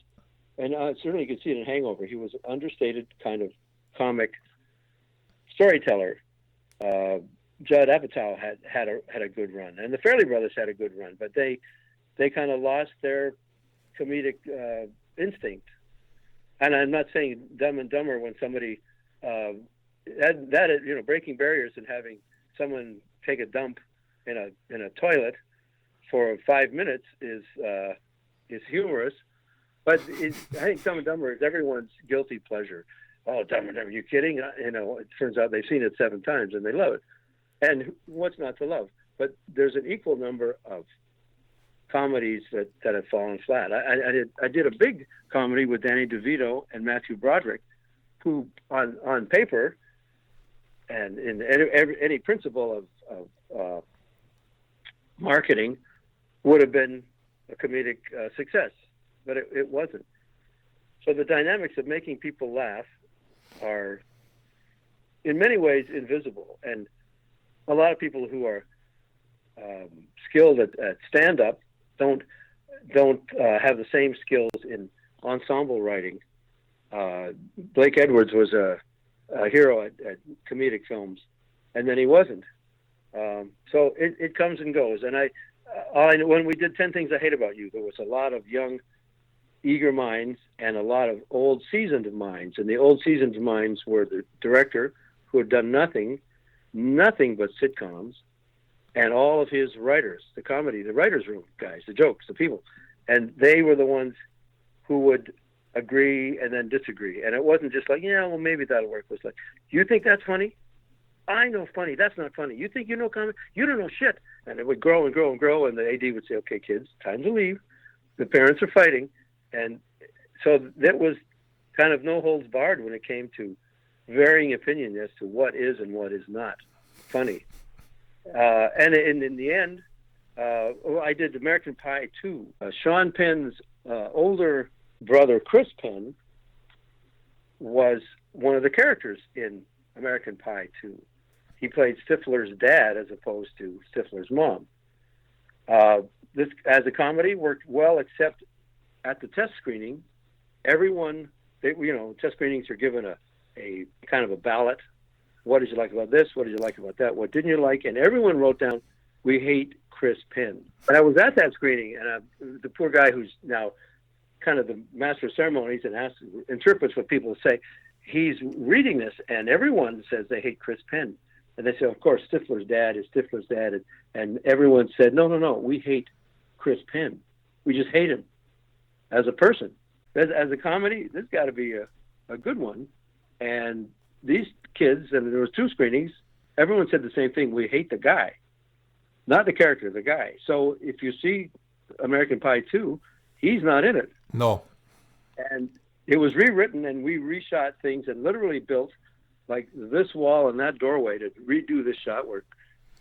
and certainly you could see it in Hangover. He was an understated kind of comic storyteller. Judd Apatow had a good run, and the Farrelly brothers had a good run, but they kind of lost their comedic instinct. And I'm not saying Dumb and Dumber when somebody breaking barriers and having someone take a dump in a toilet for 5 minutes is humorous, but I think Dumb and Dumber is everyone's guilty pleasure. Oh, Dumb and Dumber, you kidding? It turns out they've seen it 7 times and they love it. And what's not to love? But there's an equal number of comedies that have fallen flat. I did a big comedy with Danny DeVito and Matthew Broderick, who on paper and in any principle of marketing would have been a comedic success, but it wasn't. So the dynamics of making people laugh are in many ways invisible, and a lot of people who are skilled at stand-up don't have the same skills in ensemble writing. Blake Edwards was a hero at comedic films, and then he wasn't. So it comes and goes. And when we did 10 Things I Hate About You, there was a lot of young, eager minds and a lot of old, seasoned minds. And the old, seasoned minds were the director, who had done nothing but sitcoms, and all of his writers, the writers' room guys, the jokes, the people. And they were the ones who would agree and then disagree. And it wasn't just like, yeah, well, maybe that'll work. It was like, you think that's funny? I know funny. That's not funny. You think you know comedy? You don't know shit. And it would grow and grow and grow. And the AD would say, okay, kids, time to leave. The parents are fighting. And so that was kind of no holds barred when it came to varying opinion as to what is and what is not funny. And in the end, I did American Pie 2. Sean Penn's older brother, Chris Penn, was one of the characters in American Pie 2. He played Stifler's dad as opposed to Stifler's mom. This, as a comedy, worked well, except at the test screening, everyone, test screenings are given a kind of a ballot. What did you like about this? What did you like about that? What didn't you like? And everyone wrote down, we hate Chris Penn. And I was at that screening, and the poor guy who's now kind of the master of ceremonies and interprets what people say, he's reading this, and everyone says they hate Chris Penn. And they say, of course, Stifler's dad is Stifler's dad. And everyone said, no, we hate Chris Penn. We just hate him as a person. As a comedy, this got to be a good one. And these kids, and there was 2 screenings, everyone said the same thing. We hate the guy, not the character, the guy. So if you see American Pie 2, he's not in it. No. And it was rewritten, and we reshot things and literally built like this wall and that doorway to redo this shot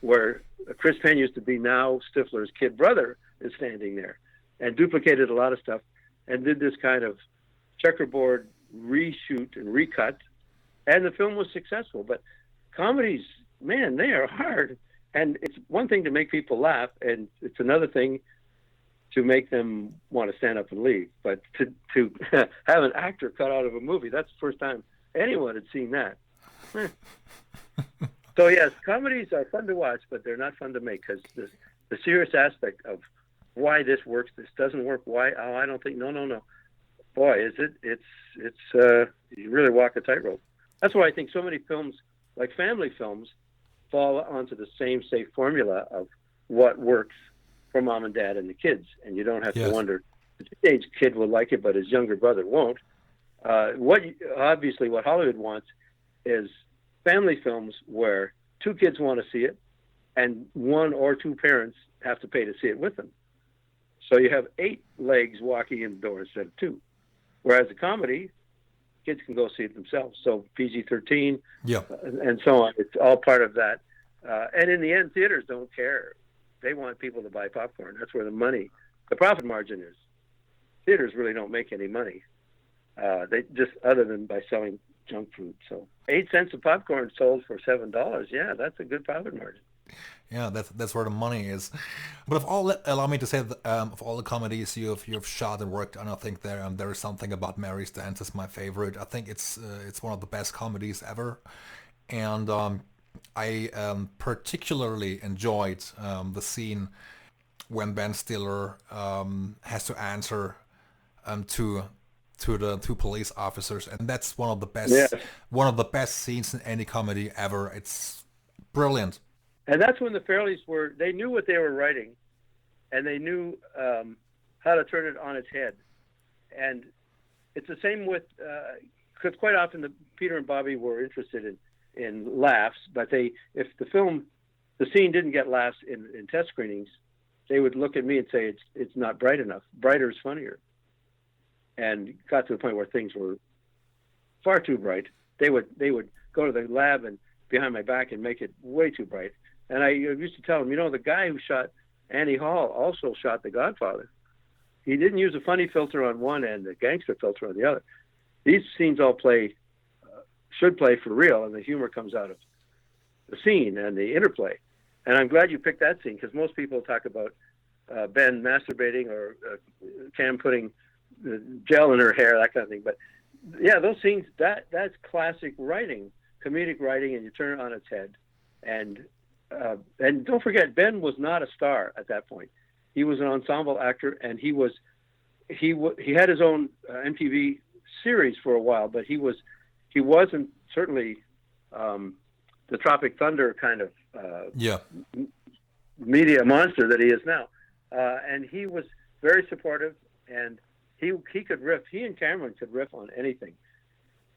where Chris Penn used to be, now Stifler's kid brother is standing there, and duplicated a lot of stuff and did this kind of checkerboard reshoot and recut. And the film was successful. But comedies, man, they are hard. And it's one thing to make people laugh, and it's another thing to make them want to stand up and leave. But to have an actor cut out of a movie, that's the first time anyone had seen that. So, yes, comedies are fun to watch, but they're not fun to make, because the serious aspect of why this works, this doesn't work, why, oh, I don't think, no. Boy, is it, you really walk a tightrope. That's why I think so many films, like family films, fall onto the same safe formula of what works for mom and dad and the kids. And you don't have to wonder, the teenage kid will like it, but his younger brother won't. What Hollywood wants is family films where 2 kids want to see it, and one or two parents have to pay to see it with them. So you have 8 legs walking in the door instead of 2. Whereas a comedy, kids can go see it themselves. So PG-13, Yeah. and so on. It's all part of that. And in the end, theaters don't care. They want people to buy popcorn. That's where the profit margin is. Theaters really don't make any money. They just, other than by selling junk food. So 8 cents of popcorn sold for $7. Yeah, that's a good profit margin. Yeah, that's where the money is. But allow me to say that, of all the comedies you've shot and worked on, I think there is something about Mary's Dance is my favorite. I think it's one of the best comedies ever, and I particularly enjoyed the scene when Ben Stiller has to answer to the 2 police officers, and that's one of the best scenes in any comedy ever. It's brilliant. And that's when the Farrellys they knew what they were writing, and they knew how to turn it on its head. And it's the same with, because quite often Peter and Bobby were interested in laughs, but if the scene didn't get laughs in test screenings, they would look at me and say, it's not bright enough. Brighter is funnier. And got to the point where things were far too bright. They would go to the lab and behind my back and make it way too bright. And I used to tell them, the guy who shot Annie Hall also shot The Godfather. He didn't use a funny filter on one and a gangster filter on the other. These scenes all should play for real, and the humor comes out of the scene and the interplay. And I'm glad you picked that scene, because most people talk about Ben masturbating or Cam putting gel in her hair, that kind of thing. But yeah, those scenes, that's classic writing, comedic writing, and you turn it on its head. And don't forget, Ben was not a star at that point. He was an ensemble actor, and he had his own MTV series for a while, but he wasn't certainly the Tropic Thunder kind of media monster that he is now. And he was very supportive, and he could riff. He and Cameron could riff on anything.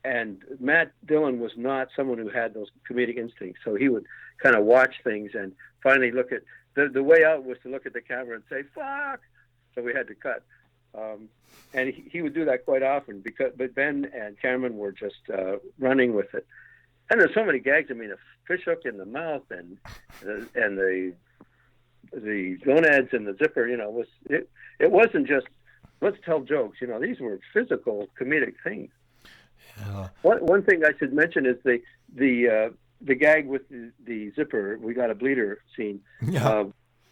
And Matt Dillon was not someone who had those comedic instincts, so he would kind of watch things and finally look at the way out was to look at the camera and say "fuck," so we had to cut. And he would do that quite often but Ben and Cameron were just running with it. And there's so many gags. I mean, a fish hook in the mouth and the gonads and the zipper. It wasn't just let's tell jokes. These were physical comedic things. Yeah. One thing I should mention is the gag with the zipper. We got a bleeder scene. Yeah.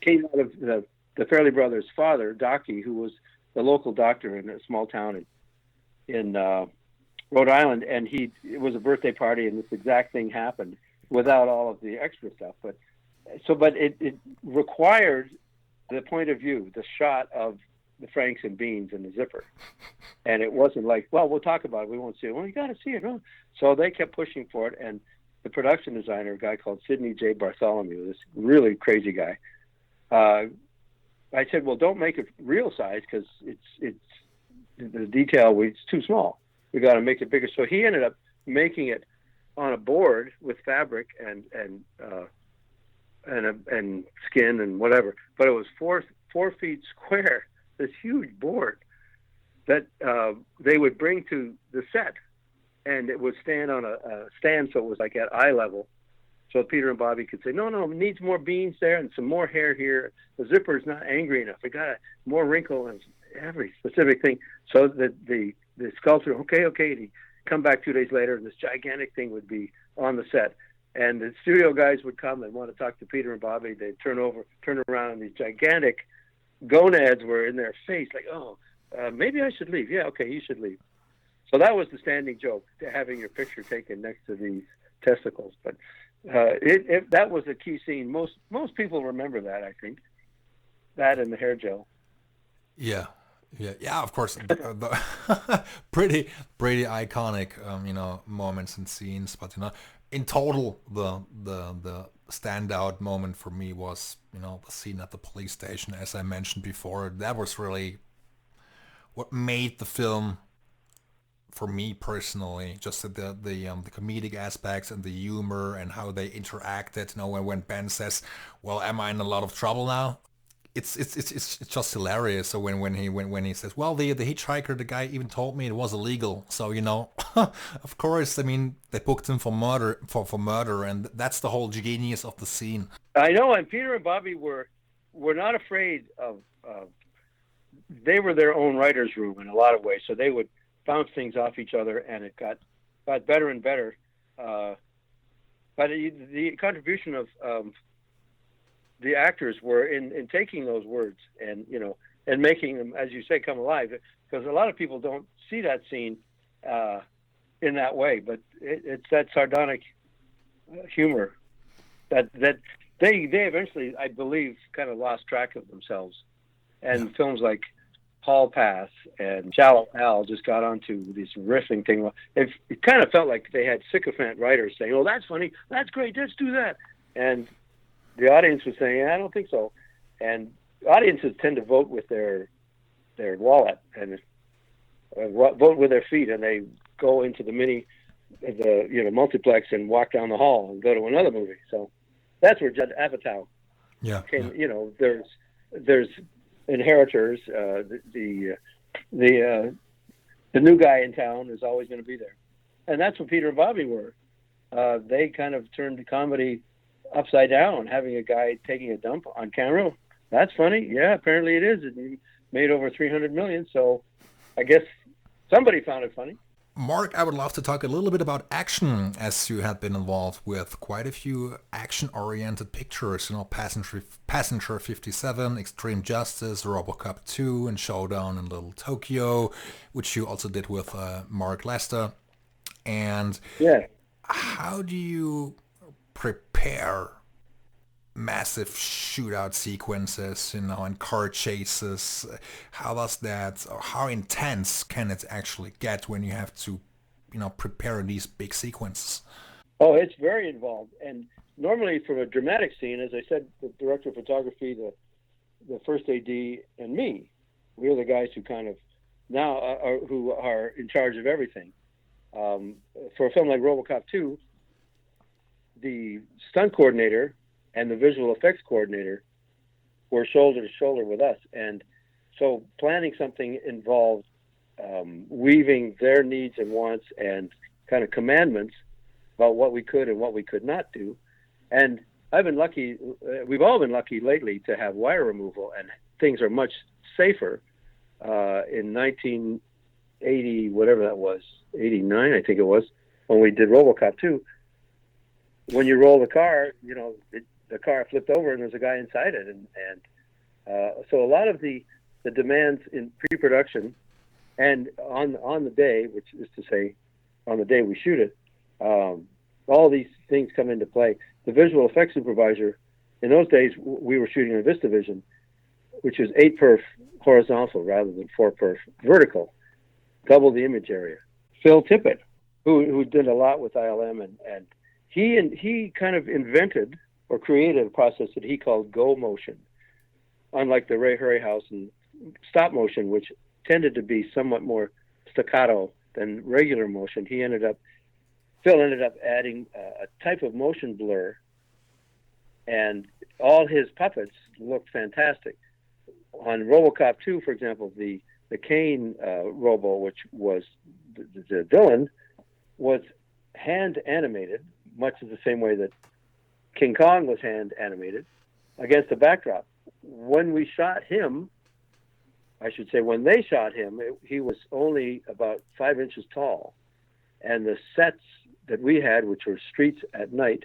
Came out of the Farrelly brothers' father, Docky, who was the local doctor in a small town in Rhode Island, and it was a birthday party, and this exact thing happened without all of the extra stuff. But it required the point of view, the shot of the Franks and beans and the zipper. And it wasn't like, well, we'll talk about it. We won't see it. Well, you got to see it. Huh? So they kept pushing for it. And the production designer, a guy called Sidney J. Bartholomew, this really crazy guy, I said, well, don't make it real size because it's the detail, it's too small. We got to make it bigger. So he ended up making it on a board with fabric and skin and whatever. But it was 4 feet square. This huge board that they would bring to the set, and it would stand on a stand, so it was like at eye level. So Peter and Bobby could say, no, it needs more beans there and some more hair here. The zipper's not angry enough. We got more wrinkle and every specific thing. So that the sculptor, okay, he'd come back 2 days later, and this gigantic thing would be on the set. And the studio guys would come and want to talk to Peter and Bobby. They'd turn around, and these gigantic gonads were in their face, like, maybe I should leave. Yeah, okay, you should leave. So that was the standing joke, having your picture taken next to these testicles. But that was a key scene. Most people remember that, I think. That and the hair gel. Yeah, of course. Pretty iconic, moments and scenes. But in total, the standout moment for me was, the scene at the police station, as I mentioned before. That was really what made the film for me personally, just the comedic aspects and the humor and how they interacted. You know, when Ben says, "Well, am I in a lot of trouble now?" It's just hilarious. So when he says, "Well, the hitchhiker, the guy even told me it was illegal." So you know, of course, I mean they booked him for murder, and that's the whole genius of the scene. I know, and Peter and Bobby were not afraid of. They were their own writers' room in a lot of ways, so they would bounce things off each other, and it got better and better. But the contribution of the actors were in taking those words and, you know, and making them, as you say, come alive, because a lot of people don't see that scene in that way, but it's that sardonic humor that they eventually, I believe, kind of lost track of themselves, and films like Hall Pass and Shallow Hal just got onto this riffing thing. It kind of felt like they had sycophant writers saying, "Oh, that's funny, that's great, let's do that," and the audience was saying, "I don't think so." And audiences tend to vote with their wallet and vote with their feet, and they go into the multiplex and walk down the hall and go to another movie. So that's where Judd Apatow came. Yeah. You know, there's inheritors. The new guy in town is always going to be there, and that's what Peter and Bobby were. They kind of turned the comedy upside down, having a guy taking a dump on camera. That's funny. Yeah, apparently it is. It made over $300 million, so I guess somebody found it funny. Mark, I would love to talk a little bit about action, as you have been involved with quite a few action-oriented pictures. You know, Passenger 57, Extreme Justice, Robocop 2, and Showdown in Little Tokyo, which you also did with Mark Lester. And how do you prepare massive shootout sequences, you know, and car chases? How does that, or how intense can it actually get when you have to, you know, prepare these big sequences? Oh, it's very involved. And normally from a dramatic scene, as I said, the director of photography, the first AD, and me, we're the guys who kind of now who are in charge of everything. For a film like Robocop 2, the stunt coordinator and the visual effects coordinator were shoulder to shoulder with us. And so planning something involved weaving their needs and wants and kind of commandments about what we could and what we could not do. And I've been lucky, we've all been lucky lately to have wire removal, and things are much safer. In 1980, whatever that was, 89, I think it was, when we did Robocop 2, when you roll the car, you know, the car flipped over and there's a guy inside it. And so a lot of the demands in pre-production and on the day, which is to say on the day we shoot it, all these things come into play. The visual effects supervisor, in those days, we were shooting in VistaVision, which is 8 perf horizontal rather than 4 perf vertical, double the image area. Phil Tippett, who did a lot with ILM, and he kind of invented or created a process that he called go motion, unlike the Ray Harryhausen stop motion, which tended to be somewhat more staccato than regular motion. Phil ended up adding a type of motion blur, and all his puppets looked fantastic. On Robocop 2, for example, the Kane Robo, which was the villain, was hand animated, much in the same way that King Kong was hand animated, against a backdrop. When we shot him, I should say when they shot him, he was only about 5 inches tall. And the sets that we had, which were streets at night,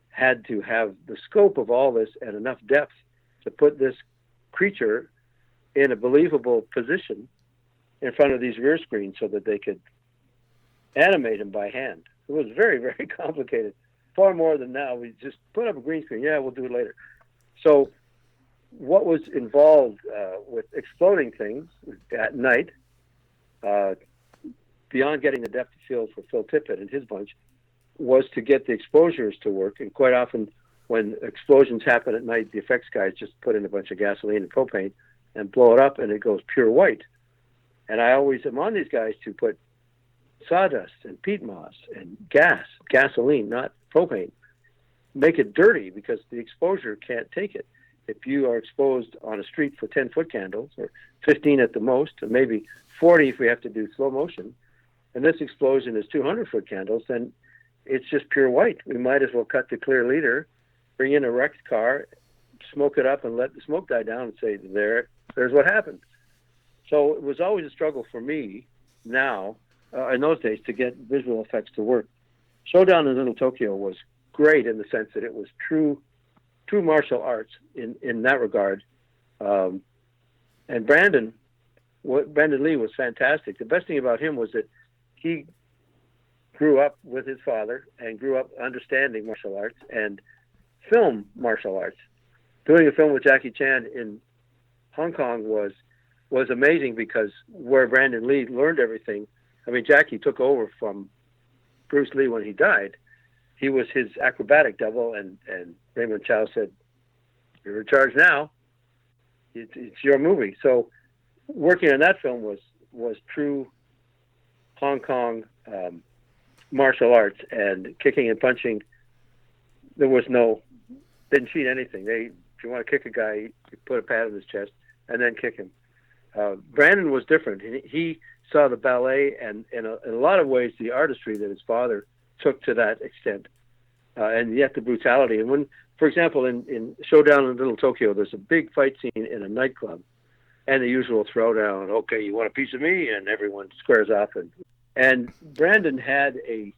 had to have the scope of all this and enough depth to put this creature in a believable position in front of these rear screens so that they could animate him by hand. It was very, very complicated. Far more than now. We just put up a green screen. Yeah, we'll do it later. So what was involved with exploding things at night, beyond getting the depth of field for Phil Tippett and his bunch, was to get the exposures to work. And quite often when explosions happen at night, the effects guys just put in a bunch of gasoline and propane and blow it up, and it goes pure white. And I always am on these guys to put sawdust and peat moss and gasoline, not propane. Make it dirty because the exposure can't take it. If you are exposed on a street for 10-foot candles, or 15 at the most, or maybe 40 if we have to do slow motion, and this explosion is 200-foot candles, then it's just pure white. We might as well cut the clear leader, bring in a wrecked car, smoke it up, and let the smoke die down and say, there's what happened. So it was always a struggle for me now, in those days, to get visual effects to work. Showdown in Little Tokyo was great in the sense that it was true martial arts in that regard. And Brandon Lee was fantastic. The best thing about him was that he grew up with his father and grew up understanding martial arts and film martial arts. Doing a film with Jackie Chan in Hong Kong was amazing because where Brandon Lee learned everything. I mean, Jackie took over from Bruce Lee when he died. He was his acrobatic double, and Raymond Chow said, "You're in charge now. It's your movie." So working on that film was true Hong Kong martial arts, and kicking and punching. There was didn't cheat anything. If you want to kick a guy, you put a pad on his chest and then kick him. Brandon was different. He saw the ballet and in a lot of ways the artistry that his father took to that extent, and yet the brutality. And when, for example, in Showdown in Little Tokyo, there's a big fight scene in a nightclub, and the usual throwdown. Okay, you want a piece of me? And everyone squares off. And Brandon had in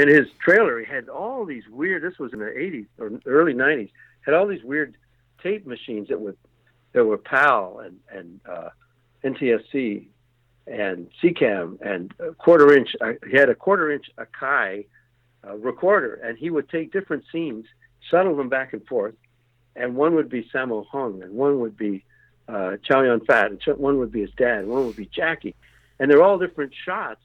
his trailer, he had all these weird. This was in the 80s or early 90s. Had all these weird tape machines that were PAL and NTSC and CCAM and a quarter-inch. He had a quarter-inch Akai recorder, and he would take different scenes, shuttle them back and forth, and one would be Sammo Hung, and one would be Chow Yun-fat, and one would be his dad, and one would be Jackie. And they're all different shots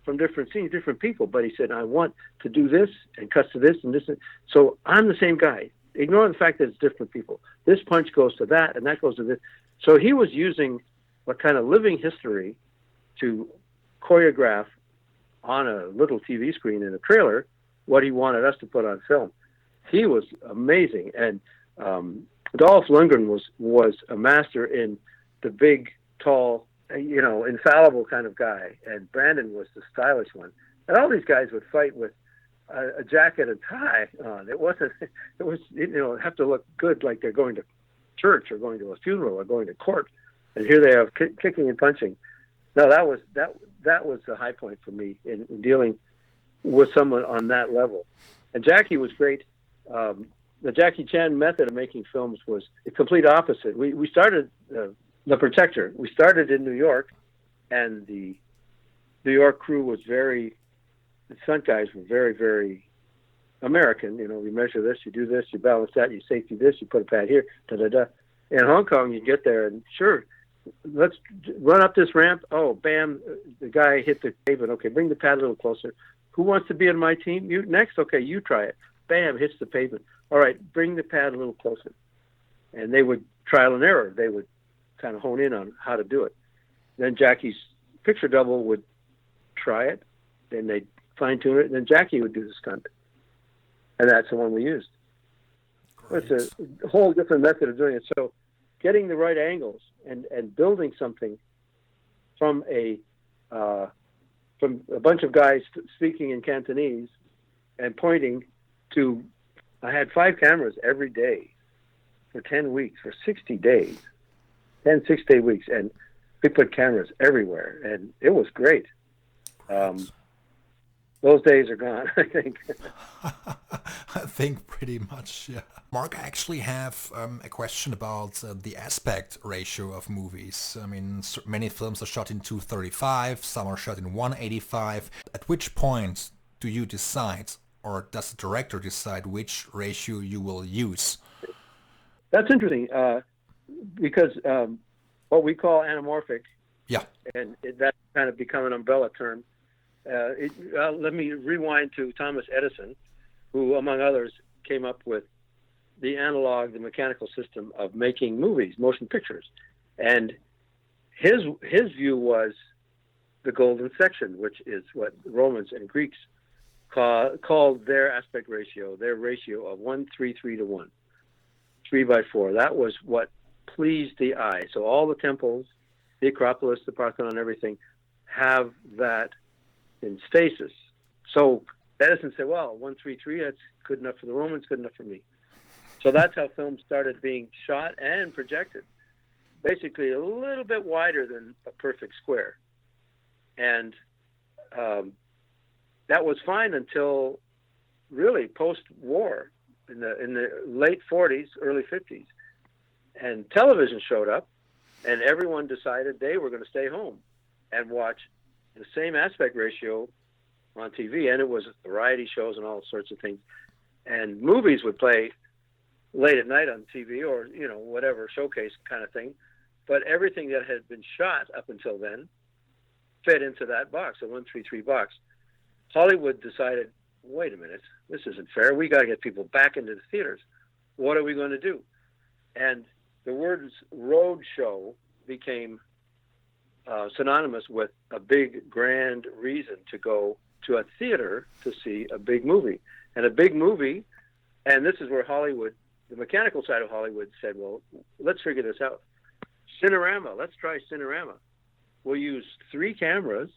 from different scenes, different people. But he said, I want to do this, and cuts to this, and this. So I'm the same guy. Ignore the fact that it's different people. This punch goes to that, and that goes to this. So he was using a kind of living history to choreograph on a little TV screen in a trailer what he wanted us to put on film. He was amazing. And Dolph Lundgren was a master in the big, tall, infallible kind of guy. And Brandon was the stylish one. And all these guys would fight with a jacket and tie on. It was have to look good, like they're going to church or going to a funeral or going to court. And here they have kicking and punching. No, that was the high point for me in dealing with someone on that level. And Jackie was great. The Jackie Chan method of making films was the complete opposite. We started The Protector. We started in New York, and the New York crew was the stunt guys were very, very American. You measure this, you do this, you balance that, you safety this, you put a pad here, da-da-da. In Hong Kong, you get there, and sure, let's run up this ramp. Oh, bam, the guy hit the pavement. Okay, bring the pad a little closer. Who wants to be on my team? You next? Okay, you try it. Bam, hits the pavement. All right, bring the pad a little closer. And they would trial and error. They would kind of hone in on how to do it. Then Jackie's picture double would try it, then they'd fine-tune it, and then Jackie would do the stunt. And that's the one we used. Great. It's a whole different method of doing it. So getting the right angles and building something from a bunch of guys speaking in Cantonese and pointing to, I had 5 cameras every day for 10 weeks, for 60 days, 10 6-day weeks, and we put cameras everywhere, and it was great. Those days are gone, I think. I think pretty much, yeah. Mark, I actually have a question about the aspect ratio of movies. I mean, many films are shot in 235, some are shot in 185. At which point do you decide, or does the director decide which ratio you will use? That's interesting, because what we call anamorphic, yeah, and that's kind of become an umbrella term. Let me rewind to Thomas Edison, who, among others, came up with the mechanical system of making movies, motion pictures. And his view was the golden section, which is what Romans and Greeks called their aspect ratio, their ratio of 1:3:3 to 1, 3:4. That was what pleased the eye. So all the temples, the Acropolis, the Parthenon, everything, have that in stasis. So Edison said, well, 1:3:3, that's good enough for the Romans, good enough for me. So that's how films started being shot and projected, basically a little bit wider than a perfect square. And that was fine until really post-war, in the late 40s, early 50s. And television showed up, and everyone decided they were going to stay home and watch the same aspect ratio on TV. And it was variety shows and all sorts of things. And movies would play late at night on TV, or, you know, whatever, showcase kind of thing. But everything that had been shot up until then fit into that box, a 1:3:3 box. Hollywood decided, wait a minute, this isn't fair. We got to get people back into the theaters. What are we going to do? And the words road show became synonymous with a big, grand reason to go to a theater to see a big movie. And a big movie, and this is where Hollywood, the mechanical side of Hollywood, said, well, let's figure this out. Cinerama, let's try Cinerama. We'll use 3 cameras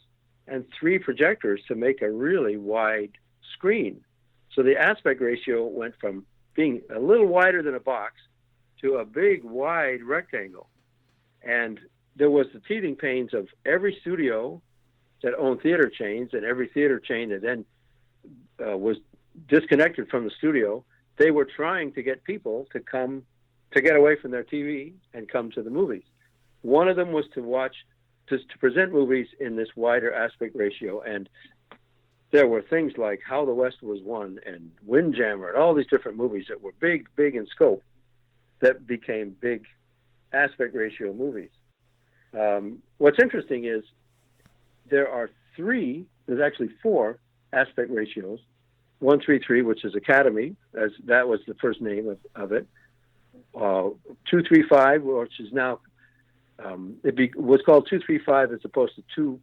and 3 projectors to make a really wide screen. So the aspect ratio went from being a little wider than a box to a big, wide rectangle. And there was the teething pains of every studio that owned theater chains, and every theater chain that then was disconnected from the studio. They were trying to get people to come, to get away from their TV and come to the movies. One of them was to present movies in this wider aspect ratio. And there were things like How the West Was Won and Windjammer and all these different movies that were big, big in scope that became big aspect ratio movies. What's interesting is there's actually 4 aspect ratios. 1:3:3, which is Academy, as that was the first name of it. 2:3:5, which is now was called 2:3:5 as opposed to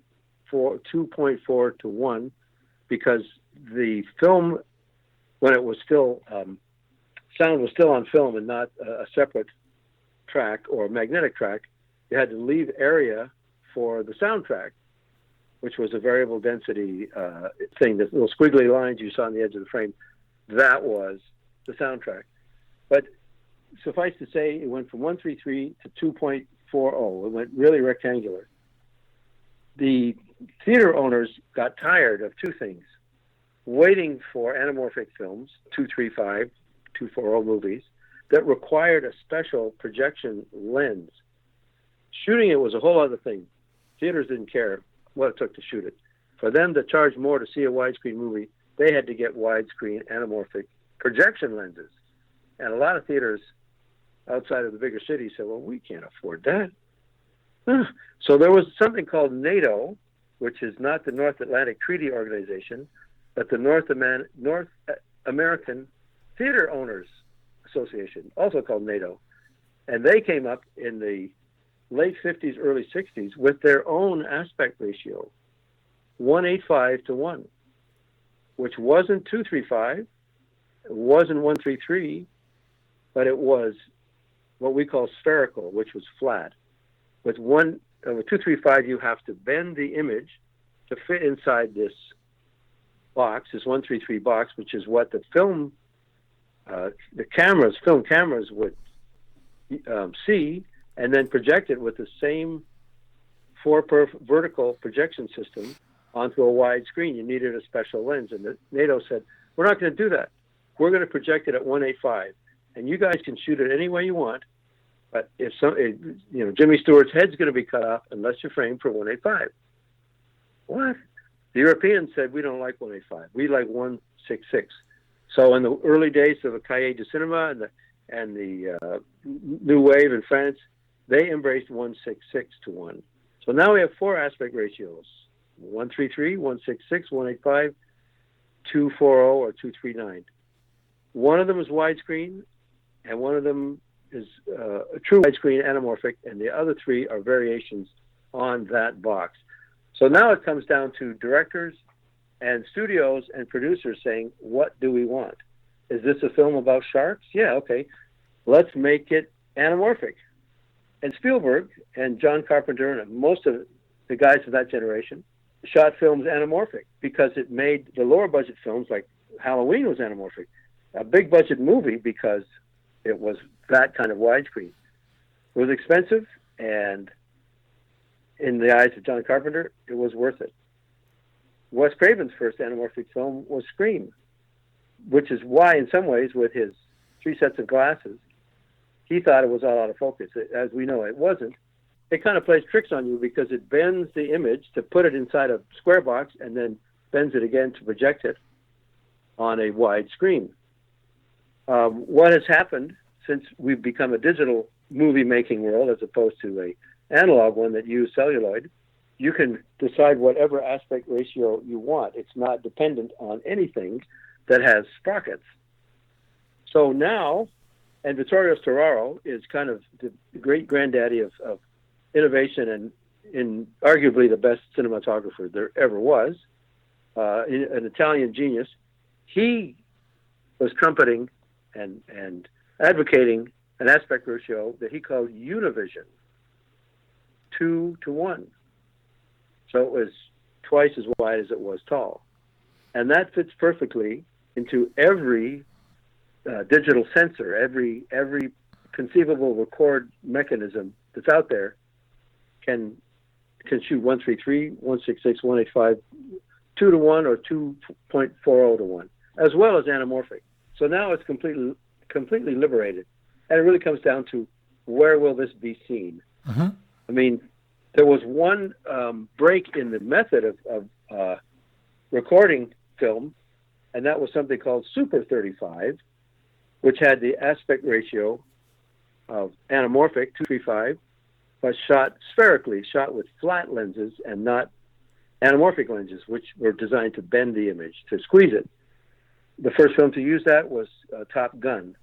2.4 to 1, because the film, when it was still sound was still on film and not a separate track or a magnetic track, you had to leave area for the soundtrack, which was a variable density thing. The little squiggly lines you saw on the edge of the frame, that was the soundtrack. But suffice to say, it went from 1:3:3 to 2.40. It went really rectangular. The theater owners got tired of 2 things: waiting for anamorphic films, 2:3:5, 2.40 movies, that required a special projection lens. Shooting it was a whole other thing. Theaters didn't care what it took to shoot it. For them to charge more to see a widescreen movie, they had to get widescreen anamorphic projection lenses. And a lot of theaters outside of the bigger cities said, well, we can't afford that. So there was something called NATO, which is not the North Atlantic Treaty Organization, but the North American Theater Owners Association, also called NATO. And they came up in the late 50s, early 60s with their own aspect ratio, 1:8:5 to 1, which wasn't 2:3:5, it wasn't 1:3:3, but it was what we call spherical, which was flat. With 2:3:5, you have to bend the image to fit inside this box, this 1:3:3 box, which is what the film cameras would see, and then project it with the same 4x vertical projection system onto a wide screen. You needed a special lens, and NATO said, we're not going to do that. We're going to project it at 1:8:5, and you guys can shoot it any way you want, but if Jimmy Stewart's head's going to be cut off unless you're framed for 1:8:5. What? The Europeans said, we don't like 1:8:5. We like 1:6:6. So in the early days of the Cahiers du Cinéma and the New Wave in France, they embraced 1:6:6 to 1. So now we have 4 aspect ratios: 1:3:3, 1:6:6, 1:8:5, 2:40, or 2:3:9. One of them is widescreen, and one of them is a true widescreen anamorphic, and the other 3 are variations on that box. So now it comes down to directors and studios and producers saying, what do we want? Is this a film about sharks? Yeah, okay. Let's make it anamorphic. And Spielberg and John Carpenter and most of the guys of that generation shot films anamorphic because it made the lower budget films, like Halloween, was anamorphic. A big budget movie because it was that kind of widescreen. It was expensive, and in the eyes of John Carpenter, it was worth it. Wes Craven's first anamorphic film was Scream, which is why, in some ways, with his 3 sets of glasses, he thought it was all out of focus. As we know, it wasn't. It kind of plays tricks on you because it bends the image to put it inside a square box and then bends it again to project it on a wide screen. What has happened since we've become a digital movie-making world as opposed to a analog one that used celluloid, you can decide whatever aspect ratio you want. It's not dependent on anything that has sprockets. So now, and Vittorio Storaro is kind of the great granddaddy of innovation and in arguably the best cinematographer there ever was, an Italian genius. He was trumpeting and advocating an aspect ratio that he called Univision, 2:1. So it was twice as wide as it was tall. And that fits perfectly into every digital sensor, every conceivable record mechanism that's out there can shoot 133, 166, 185, 2:1 or 2.40 to 1, as well as anamorphic. So now it's completely liberated. And it really comes down to where will this be seen? Mm-hmm. I mean, there was one break in the method of recording film, and that was something called Super 35, which had the aspect ratio of anamorphic, 235, but shot spherically, shot with flat lenses and not anamorphic lenses, which were designed to bend the image, to squeeze it. The first film to use that was Top Gun,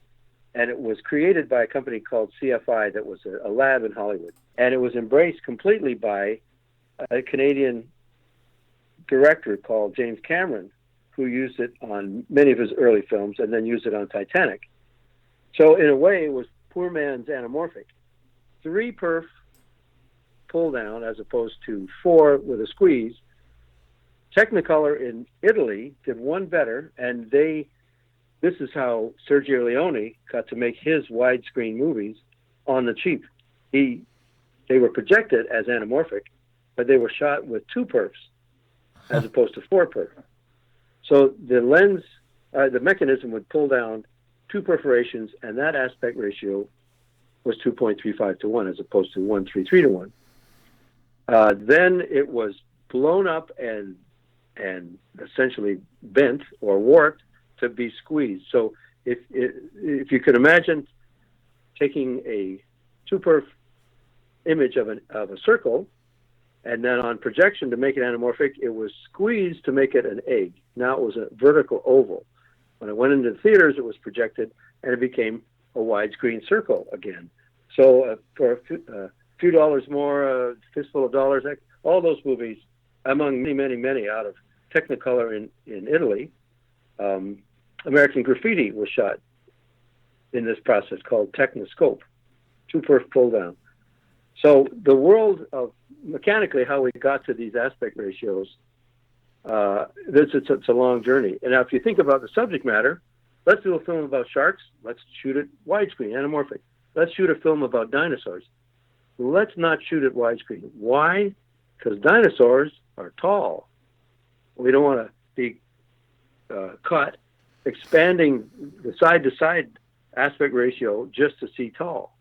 and it was created by a company called CFI that was a lab in Hollywood. And it was embraced completely by a Canadian director called James Cameron, who used it on many of his early films and then used it on Titanic. So in a way, it was poor man's anamorphic. 3 perf pull down as opposed to 4 with a squeeze. Technicolor in Italy did one better, and this is how Sergio Leone got to make his widescreen movies on the cheap. They were projected as anamorphic, but they were shot with 2 perfs as opposed to 4 perf. So the lens, the mechanism would pull down 2 perforations, and that aspect ratio was 2.35 to 1 as opposed to 1.33 to 1. Then it was blown up and essentially bent or warped to be squeezed. So if you could imagine taking a 2 perf image of a circle, and then on projection to make it anamorphic, it was squeezed to make it an egg. Now it was a vertical oval. When it went into the theaters, it was projected, and it became a widescreen circle again. So for a few dollars more, a fistful of dollars, all those movies, among many out of Technicolor in Italy, American Graffiti was shot in this process called Technoscope, 2 perf pull down. So the world of mechanically how we got to these aspect ratios, it's a long journey. And now if you think about the subject matter, let's do a film about sharks. Let's shoot it widescreen, anamorphic. Let's shoot a film about dinosaurs. Let's not shoot it widescreen. Why? Because dinosaurs are tall. We don't want to be caught expanding the side-to-side aspect ratio just to see tall.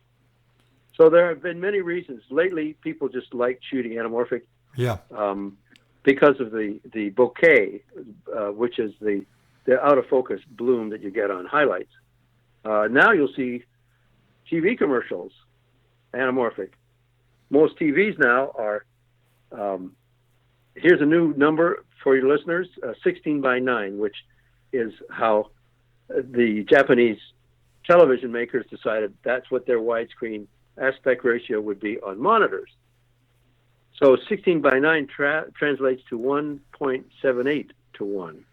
So there have been many reasons. Lately, people just like shooting anamorphic because of the bokeh, which is the out-of-focus bloom that you get on highlights. Now you'll see TV commercials, anamorphic. Most TVs now are, here's a new number for your listeners, 16:9, which is how the Japanese television makers decided that's what their widescreen aspect ratio would be on monitors. So 16 by 9 translates to 1.78 to 1.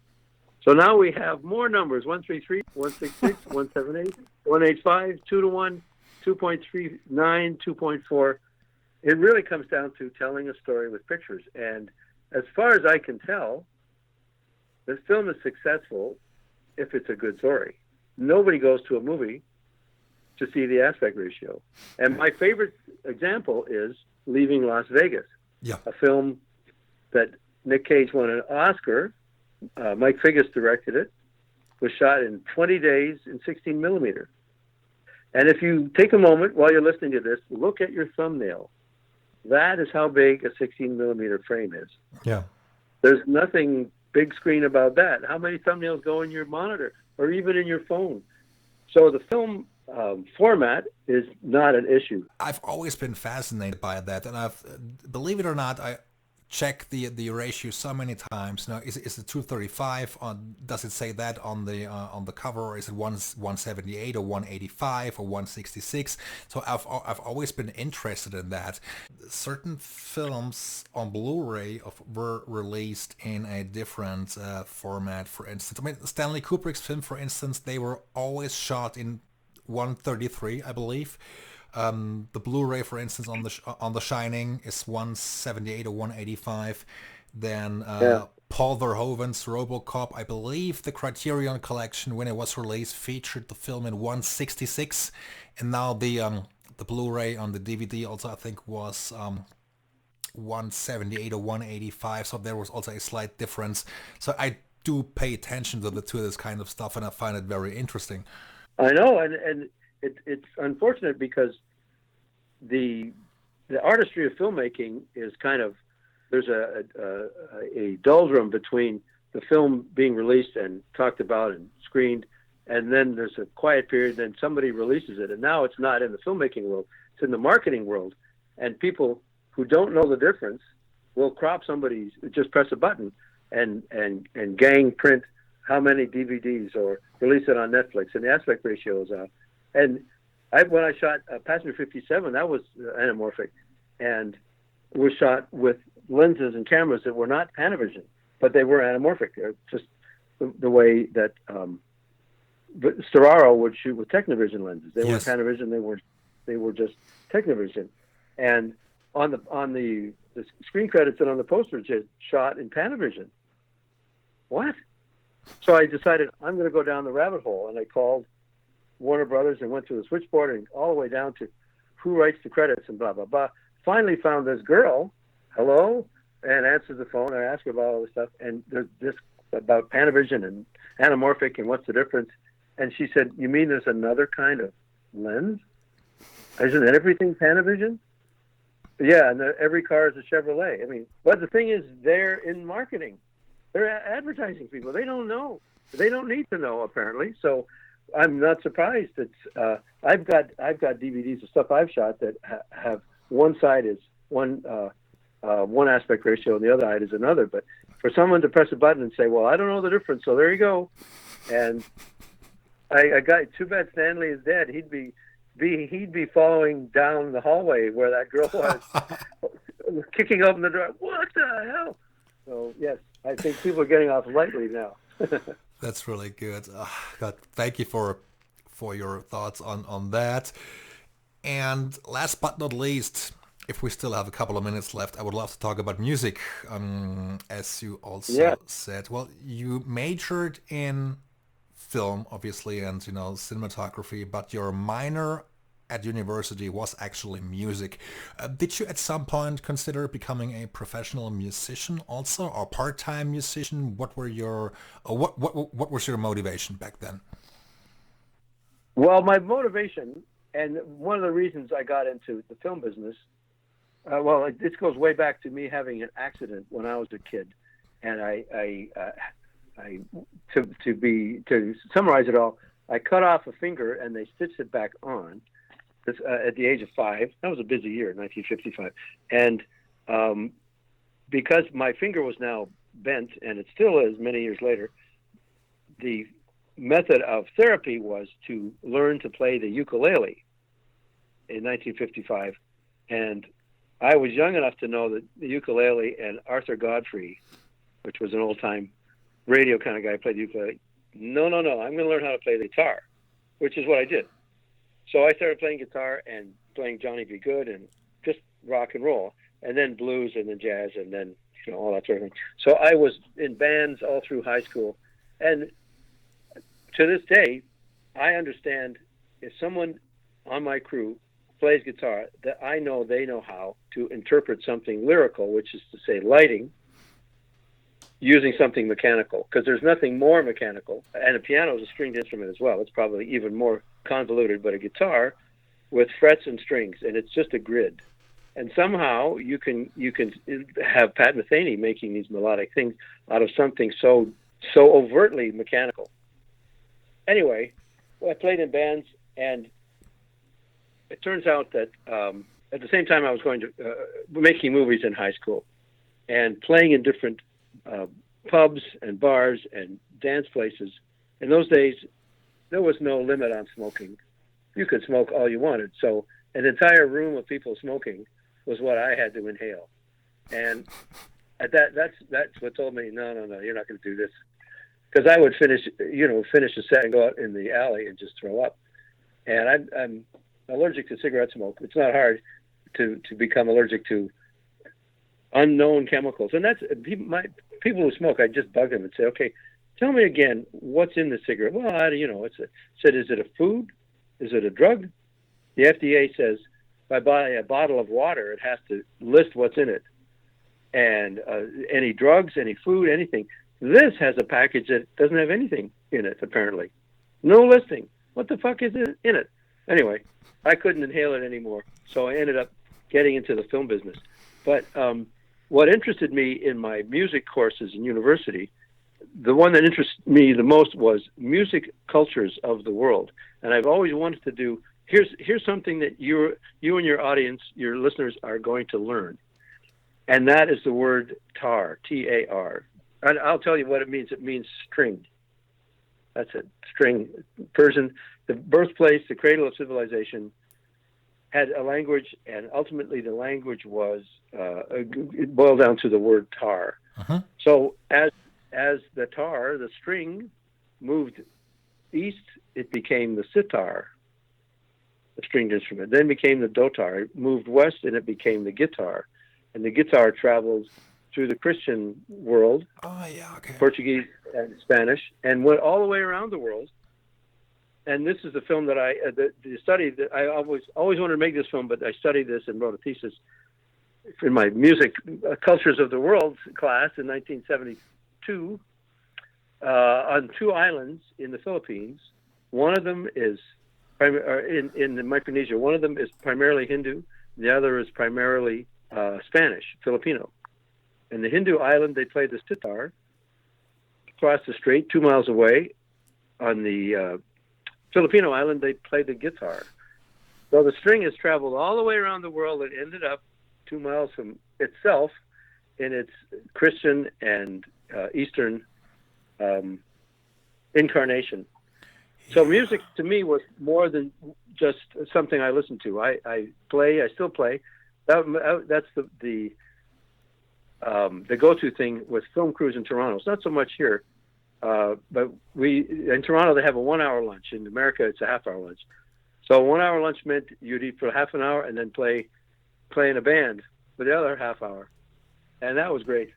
So now we have more numbers: 133, 166, 178, 185, 2 to 1, 2.39, 2.4. It really comes down to telling a story with pictures. And as far as I can tell, this film is successful if it's a good story. Nobody goes to a movie to see the aspect ratio. And my favorite example is Leaving Las Vegas, a film that Nick Cage won an Oscar. Mike Figgis directed it. Was shot in 20 days in 16 millimeter. And if you take a moment while you're listening to this, look at your thumbnail. That is how big a 16 millimeter frame is. Yeah. There's nothing big screen about that. How many thumbnails go in your monitor or even in your phone? So the film format is not an issue. I've always been fascinated by that, and believe it or not, I check the ratio so many times. Now, is it 235? Does it say that on the cover, or is it 178 or 185 or 166? So I've always been interested in that. Certain films on Blu-ray were released in a different format. For instance, I mean, Stanley Kubrick's film, for instance, they were always shot in 133, I believe. The Blu-ray, for instance, on the Shining is 178 or 185. Then Paul Verhoeven's Robocop, I believe the Criterion Collection, when it was released, featured the film in 166, and now the Blu-ray on the DVD also, I think, was 178 or 185. So there was also a slight difference. So I do pay attention to this kind of stuff, and I find it very interesting. I know, and it's unfortunate because the artistry of filmmaking is kind of, there's a doldrum between the film being released and talked about and screened, and then there's a quiet period, then somebody releases it, and now it's not in the filmmaking world, it's in the marketing world, and people who don't know the difference will just press a button and gang print how many DVDs or release it on Netflix, and the aspect ratio is out. And when I shot Passenger 57, that was anamorphic, and was shot with lenses and cameras that were not Panavision, but they were anamorphic. They're just the way that Storaro would shoot with Technovision lenses. They weren't Panavision. They were just Technovision. And on the screen credits and on the posters, it shot in Panavision. What? So I decided I'm going to go down the rabbit hole, and I called Warner Brothers and went to the switchboard and all the way down to who writes the credits and blah, blah, blah. Finally found this girl, hello, and answered the phone. I asked her about all this stuff, and there's this about Panavision and anamorphic and what's the difference. And she said, you mean there's another kind of lens? Isn't everything Panavision? Yeah, and every car is a Chevrolet. I mean, but the thing is, they're in marketing. They're advertising people. They don't know. They don't need to know, apparently. So I'm not surprised that I've got DVDs of stuff I've shot that have one side is one aspect ratio and the other side is another. But for someone to press a button and say, "Well, I don't know the difference," so there you go. And I got, too bad Stanley is dead. He'd be following down the hallway where that girl was, kicking open the door. What the hell? So yes, I think people are getting off lightly now. That's really good. God, thank you for your thoughts on that. And last but not least, if we still have a couple of minutes left, I would love to talk about music. As you also said, well, you majored in film, obviously, and cinematography, but your minor at university was actually music. Did you at some point consider becoming a professional musician also, or part-time musician? What was your motivation back then? Well, my motivation, and one of the reasons I got into the film business, this goes way back to me having an accident when I was a kid, and to summarize it all, I cut off a finger and they stitched it back on. At the age of 5. That was a busy year, 1955. And because my finger was now bent, and it still is many years later, the method of therapy was to learn to play the ukulele in 1955. And I was young enough to know that the ukulele and Arthur Godfrey, which was an old-time radio kind of guy, played the ukulele. No, I'm going to learn how to play the guitar, which is what I did. So I started playing guitar and playing Johnny B. Goode and just rock and roll, and then blues, and then jazz, and then all that sort of thing. So I was in bands all through high school, and to this day, I understand if someone on my crew plays guitar, that I know they know how to interpret something lyrical, which is to say lighting, using something mechanical, because there's nothing more mechanical. And a piano is a stringed instrument as well. It's probably even more convoluted, but a guitar with frets and strings, and it's just a grid. And somehow you can have Pat Metheny making these melodic things out of something so overtly mechanical. Anyway, I played in bands, and it turns out that at the same time I was going to making movies in high school and playing in different pubs and bars and dance places. In those days, there was no limit on smoking. You could smoke all you wanted. So an entire room of people smoking was what I had to inhale. And that's what told me, no, you're not going to do this. Because I would finish a set and go out in the alley and just throw up. And I'm allergic to cigarette smoke. It's not hard to become allergic to unknown chemicals. And that's people who smoke, I just bug them and say, okay, tell me again, what's in the cigarette? Well, said, is it a food? Is it a drug? The FDA says, if I buy a bottle of water, it has to list what's in it. And any drugs, any food, anything. This has a package that doesn't have anything in it, apparently. No listing. What the fuck is in it? Anyway, I couldn't inhale it anymore, so I ended up getting into the film business. But what interested me in my music courses in university, the one that interested me the most was music cultures of the world. And I've always wanted to do, here's something that you and your audience, your listeners, are going to learn. And that is the word tar, T-A-R. And I'll tell you what it means. It means string. That's it, string. Persian, the birthplace, the cradle of civilization, had a language, and ultimately the language was, it boiled down to the word tar. Uh-huh. So as the tar, the string, moved east, it became the sitar, the stringed instrument. Then became the dotar. It moved west, and it became the guitar. And the guitar traveled through the Christian world, Portuguese and Spanish, and went all the way around the world. And this is the film that the study that I always wanted to make this film, but I studied this and wrote a thesis in my music cultures of the world class in 1972 on two islands in the Philippines. One of them is in Micronesia. One of them is primarily Hindu. The other is primarily Spanish, Filipino. In the Hindu island, they play the sitar. Across the strait, 2 miles away, on the Filipino island, they play the guitar. So the string has traveled all the way around the world and ended up 2 miles from itself in its Christian and Eastern incarnation. So music to me was more than just something I listened to. I still play. That's the go-to thing with film crews in Toronto. It's not so much here, but in Toronto they have a 1 hour lunch. In America, it's a half-hour lunch. So a 1 hour lunch meant you'd eat for half an hour and then play in a band for the other half hour, and that was great.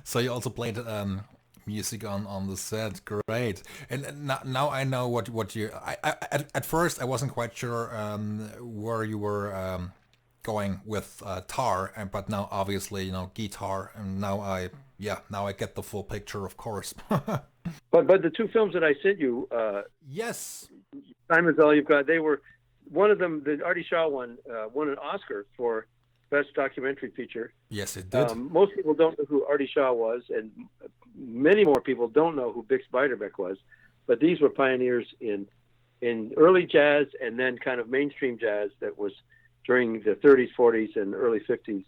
So you also played music on the set. Great. And now I know what you. At first I wasn't quite sure where you were going with tar, but now obviously guitar, and now I get the full picture, of course. But the two films that I sent you, yes, Simon's All You've Got, they were, one of them, the Artie Shaw one, won an Oscar for Best Documentary Feature. Yes, it did. Most people don't know who Artie Shaw was, and many more people don't know who Bix Beiderbecke was. But these were pioneers in early jazz and then kind of mainstream jazz that was during the 30s, 40s, and early 50s.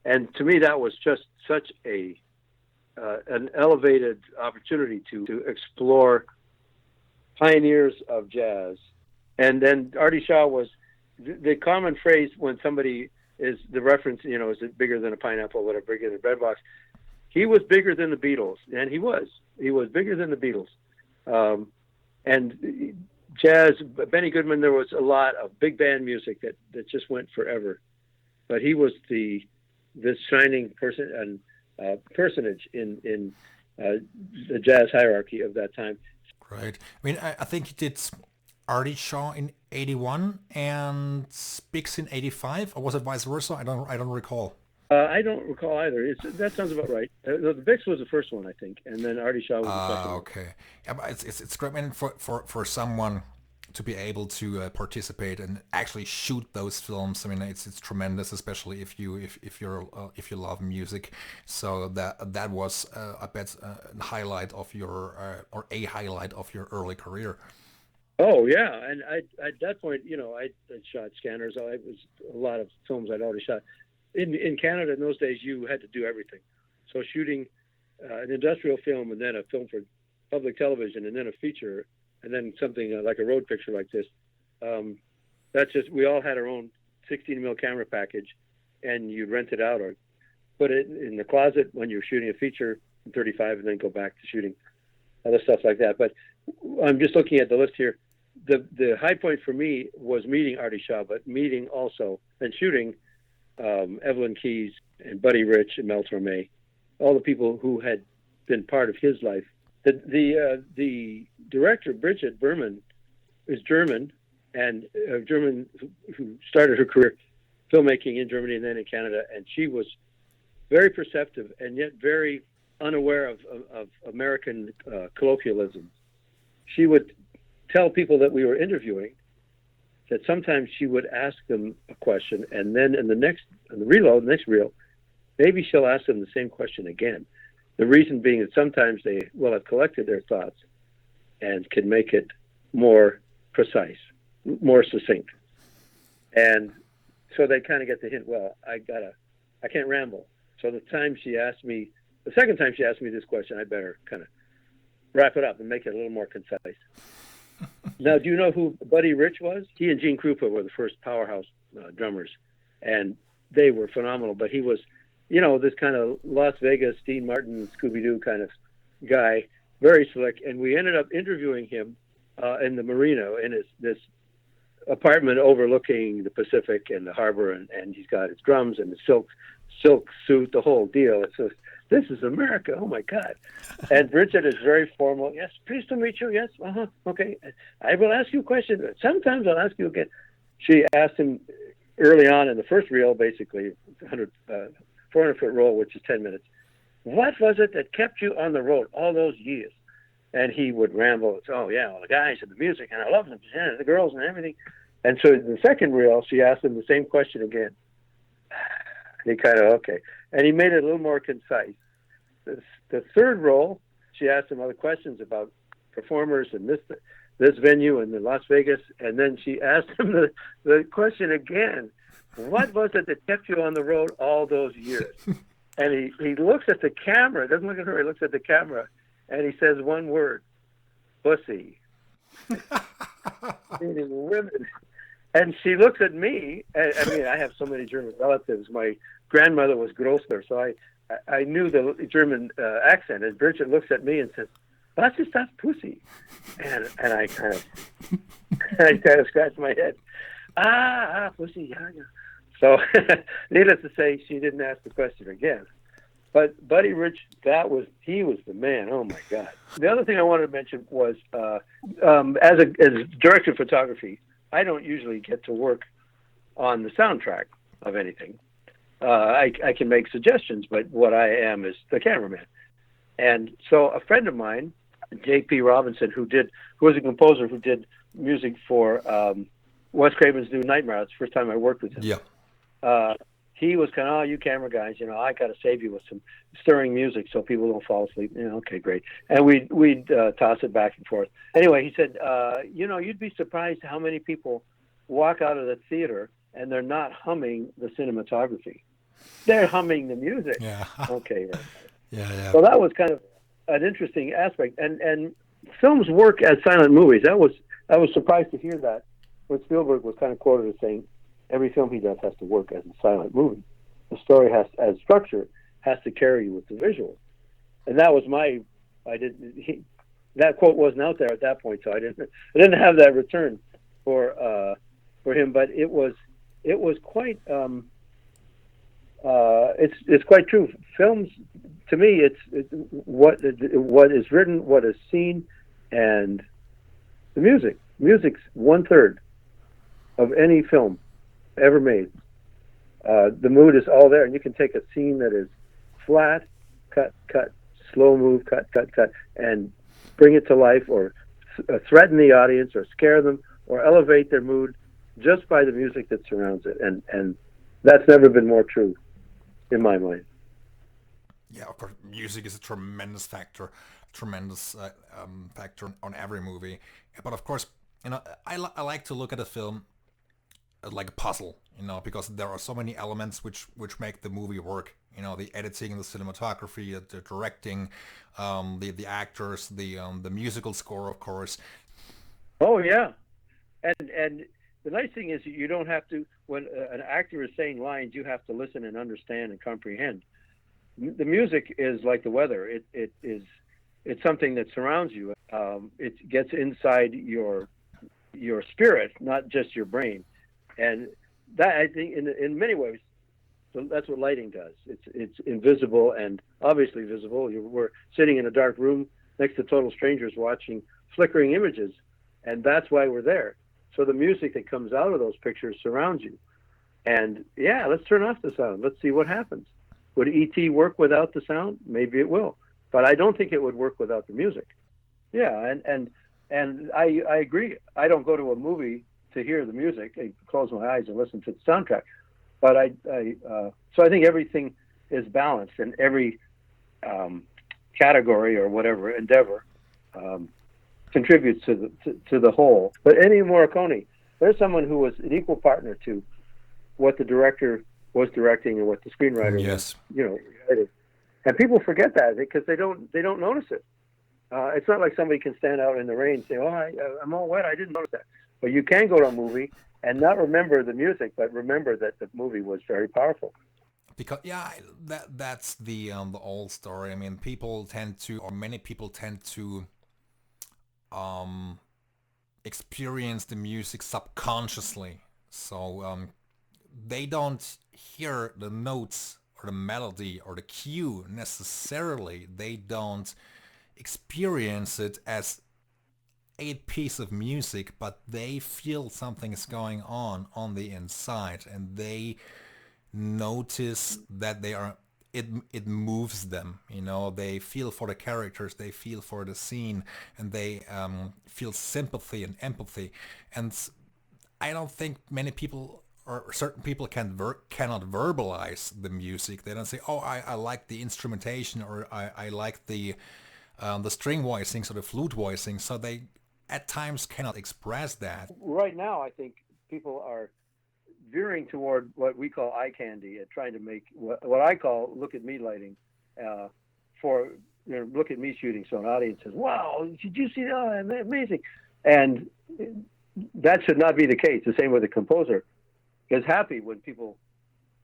And to me, that was just such an elevated opportunity to explore pioneers of jazz. And then Artie Shaw was the common phrase when somebody is the reference, is it bigger than a pineapple, whatever, bigger than a bread box. He was bigger than the Beatles, and he was bigger than the Beatles. And jazz, Benny Goodman, there was a lot of big band music that just went forever. But he was this shining personage in the jazz hierarchy of that time. Right. I mean, I think he did Artie Shaw in 81 and Bix in 85, or was it vice versa? I don't recall. I don't recall either. That sounds about right. The Bix was the first one, I think, and then Artie Shaw was the second one. Okay. Yeah, but it's great, man, for someone to be able to participate and actually shoot those films. I mean, it's tremendous, especially if you love music. So that was I bet a highlight of your or a highlight of your early career. Oh yeah, and at that point, I shot scanners. I was a lot of films I'd already shot. In Canada in those days, you had to do everything. So shooting an industrial film and then a film for public television and then a feature and then something like a road picture like this. That's just, we all had our own 16mm camera package, and you'd rent it out or put it in the closet when you're shooting a feature in 35 and then go back to shooting other stuff like that. But I'm just looking at the list here. The high point for me was meeting Artie Shaw, but meeting also and shooting Evelyn Keyes and Buddy Rich and Mel Torme, all the people who had been part of his life. The director, Bridget Berman, is German, and German who started her career filmmaking in Germany and then in Canada, and she was very perceptive and yet very unaware of American colloquialisms. She would tell people that we were interviewing that sometimes she would ask them a question, and then in the next reel, maybe she'll ask them the same question again. The reason being that sometimes they will have collected their thoughts and can make it more precise, more succinct. And so they kind of get the hint, well, I can't ramble. So the second time she asked me this question, I better kind of wrap it up and make it a little more concise. Now, do you know who Buddy Rich was? He and Gene Krupa were the first powerhouse drummers, and they were phenomenal. But he was, this kind of Las Vegas, Dean Martin, Scooby-Doo kind of guy, very slick. And we ended up interviewing him in the marina in this apartment overlooking the Pacific and the harbor, and he's got his drums and the silk suit, the whole deal. So this is America. Oh my God. And Bridget is very formal. Yes, pleased to meet you. Yes. Okay. I will ask you a question. Sometimes I'll ask you again. She asked him early on in the first reel, basically 400-foot roll, which is 10 minutes. What was it that kept you on the road all those years? And he would ramble. Oh yeah, well, the guys and the music, and I love them, and the girls and everything. And so the second reel, she asked him the same question again. He kind of, okay. And he made it a little more concise. The third role, she asked him other questions about performers and this venue in Las Vegas. And then she asked him the question again. What was it that kept you on the road all those years? And he looks at the camera, doesn't look at her, he looks at the camera, and he says one word, pussy. Meaning women. And she looks at me. I mean, I have so many German relatives. My grandmother was Grosser, so I knew the German accent. And Bridget looks at me and says, "Was ist das pussy?" And I kind of scratched my head. Pussy, yeah. So, needless to say, she didn't ask the question again. But Buddy Rich, he was the man. Oh my God. The other thing I wanted to mention was, as director of photography, I don't usually get to work on the soundtrack of anything. I can make suggestions, but what I am is the cameraman. And so a friend of mine, J.P. Robinson, who was a composer who did music for Wes Craven's New Nightmare. That's the first time I worked with him. Yeah. He was kind of, you camera guys, I got to save you with some stirring music so people don't fall asleep. Okay, great. And we'd toss it back and forth. Anyway, he said, you'd be surprised how many people walk out of the theater and they're not humming the cinematography. They're humming the music. Yeah. Okay. Right. Yeah. So that was kind of an interesting aspect. And films work as silent movies. I was surprised to hear that. when Spielberg was kind of quoted as saying, every film he does has to work as a silent movie. The story has, as structure, has to carry you with the visual. And that was that quote wasn't out there at that point, so I didn't have that return for him. But it was quite it's quite true. Films, to me, it's what is written, what is seen, and the music. Music's 1/3 of any film ever made. The mood is all there, and you can take a scene that is flat, cut, slow move, cut, and bring it to life, or threaten the audience, or scare them, or elevate their mood just by the music that surrounds it. And that's never been more true in my mind. Yeah, of course, music is a tremendous factor on every movie. But of course, I like to look at a film like a puzzle, because there are so many elements which make the movie work. The editing, the cinematography, the directing, the actors, the musical score, of course. Oh yeah, and the nice thing is you don't have to. When an actor is saying lines, you have to listen and understand and comprehend. The music is like the weather. It's something that surrounds you. It gets inside your spirit, not just your brain. And that, I think, in many ways, that's what lighting does. It's invisible and obviously visible. We're sitting in a dark room next to total strangers watching flickering images, and that's why we're there. So the music that comes out of those pictures surrounds you. And yeah, let's turn off the sound. Let's see what happens. Would E.T. work without the sound? Maybe it will, but I don't think it would work without the music. Yeah, and I agree. I don't go to a movie to hear the music. I close my eyes and listen to the soundtrack. But so I think everything is balanced, and every category or whatever endeavor contributes to the whole. But Ennio Morricone, there's someone who was an equal partner to what the director was directing and what the screenwriter was, writing. And people forget that because they don't notice it. It's not like somebody can stand out in the rain and say, "Oh, I'm all wet. I didn't notice that." But you can go to a movie and not remember the music, but remember that the movie was very powerful. Because that's the old story. I mean, many people tend to experience the music subconsciously. So they don't hear the notes or the melody or the cue necessarily. They don't experience it as a piece of music, but they feel something is going on the inside, and they notice that it moves them. They feel for the characters, they feel for the scene, and they feel sympathy and empathy. And I don't think many people or certain people cannot verbalize the music. They don't say, "Oh, I like the instrumentation," or I like the string voicings or the flute voicing. So they at times cannot express that. Right now, I think people are veering toward what we call eye candy and trying to make what I call look at me lighting for look at me shooting. So an audience says, "Wow, did you see that? Amazing!" And that should not be the case. The same with the composer is happy when people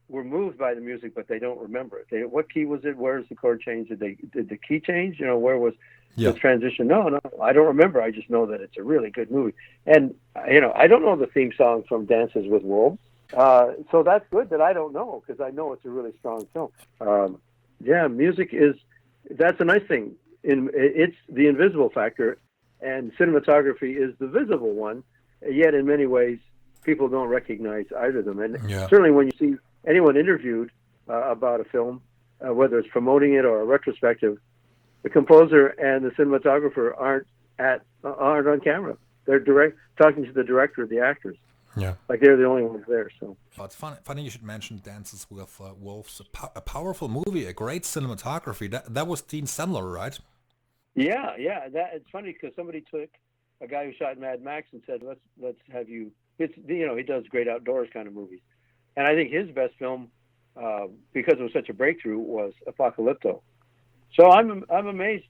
were moved by the music, but they don't remember it. What key was it? Where's the chord change? Did the key change? Where was the transition? No, I don't remember. I just know that it's a really good movie. And I don't know the theme song from Dances with Wolves, so that's good that I don't know, because I know it's a really strong film. Music that's a nice thing. It's the invisible factor, and cinematography is the visible one. Yet in many ways, people don't recognize either of them. And certainly when you see anyone interviewed about a film, whether it's promoting it or a retrospective, the composer and the cinematographer aren't on camera. They're talking to the director of the actors. Yeah, like they're the only ones there. So it's funny you should mention Dances with Wolves. A powerful movie, a great cinematography. That was Dean Sandler, right? Yeah. It's funny because somebody took a guy who shot Mad Max and said, "Let's have you." He does great outdoors kind of movies, and I think his best film, because it was such a breakthrough, was Apocalypto. So I'm amazed.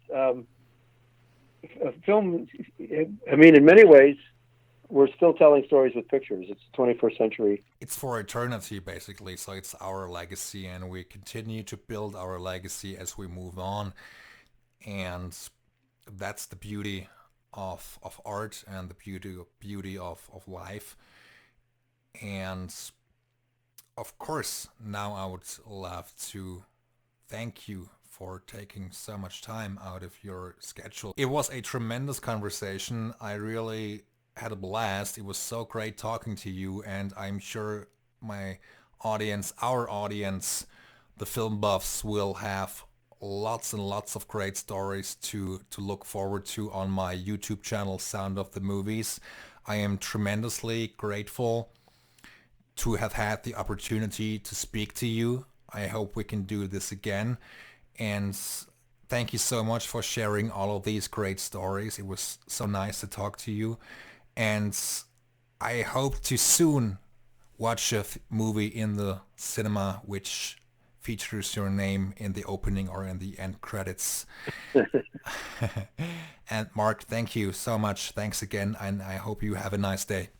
Film, I mean, in many ways, we're still telling stories with pictures. It's the 21st century. It's for eternity, basically. So it's our legacy, and we continue to build our legacy as we move on. And that's the beauty of art and the beauty of life. And of course, now I would love to thank you for taking so much time out of your schedule. It was a tremendous conversation. I really had a blast. It was so great talking to you, and I'm sure my audience, our audience, the film buffs will have lots and lots of great stories to look forward to on my YouTube channel, Sound of the Movies. I am tremendously grateful to have had the opportunity to speak to you. I hope we can do this again. And thank you so much for sharing all of these great stories. It was so nice to talk to you. And I hope to soon watch a movie in the cinema which features your name in the opening or in the end credits. And Mark, thank you so much. Thanks again, and I hope you have a nice day.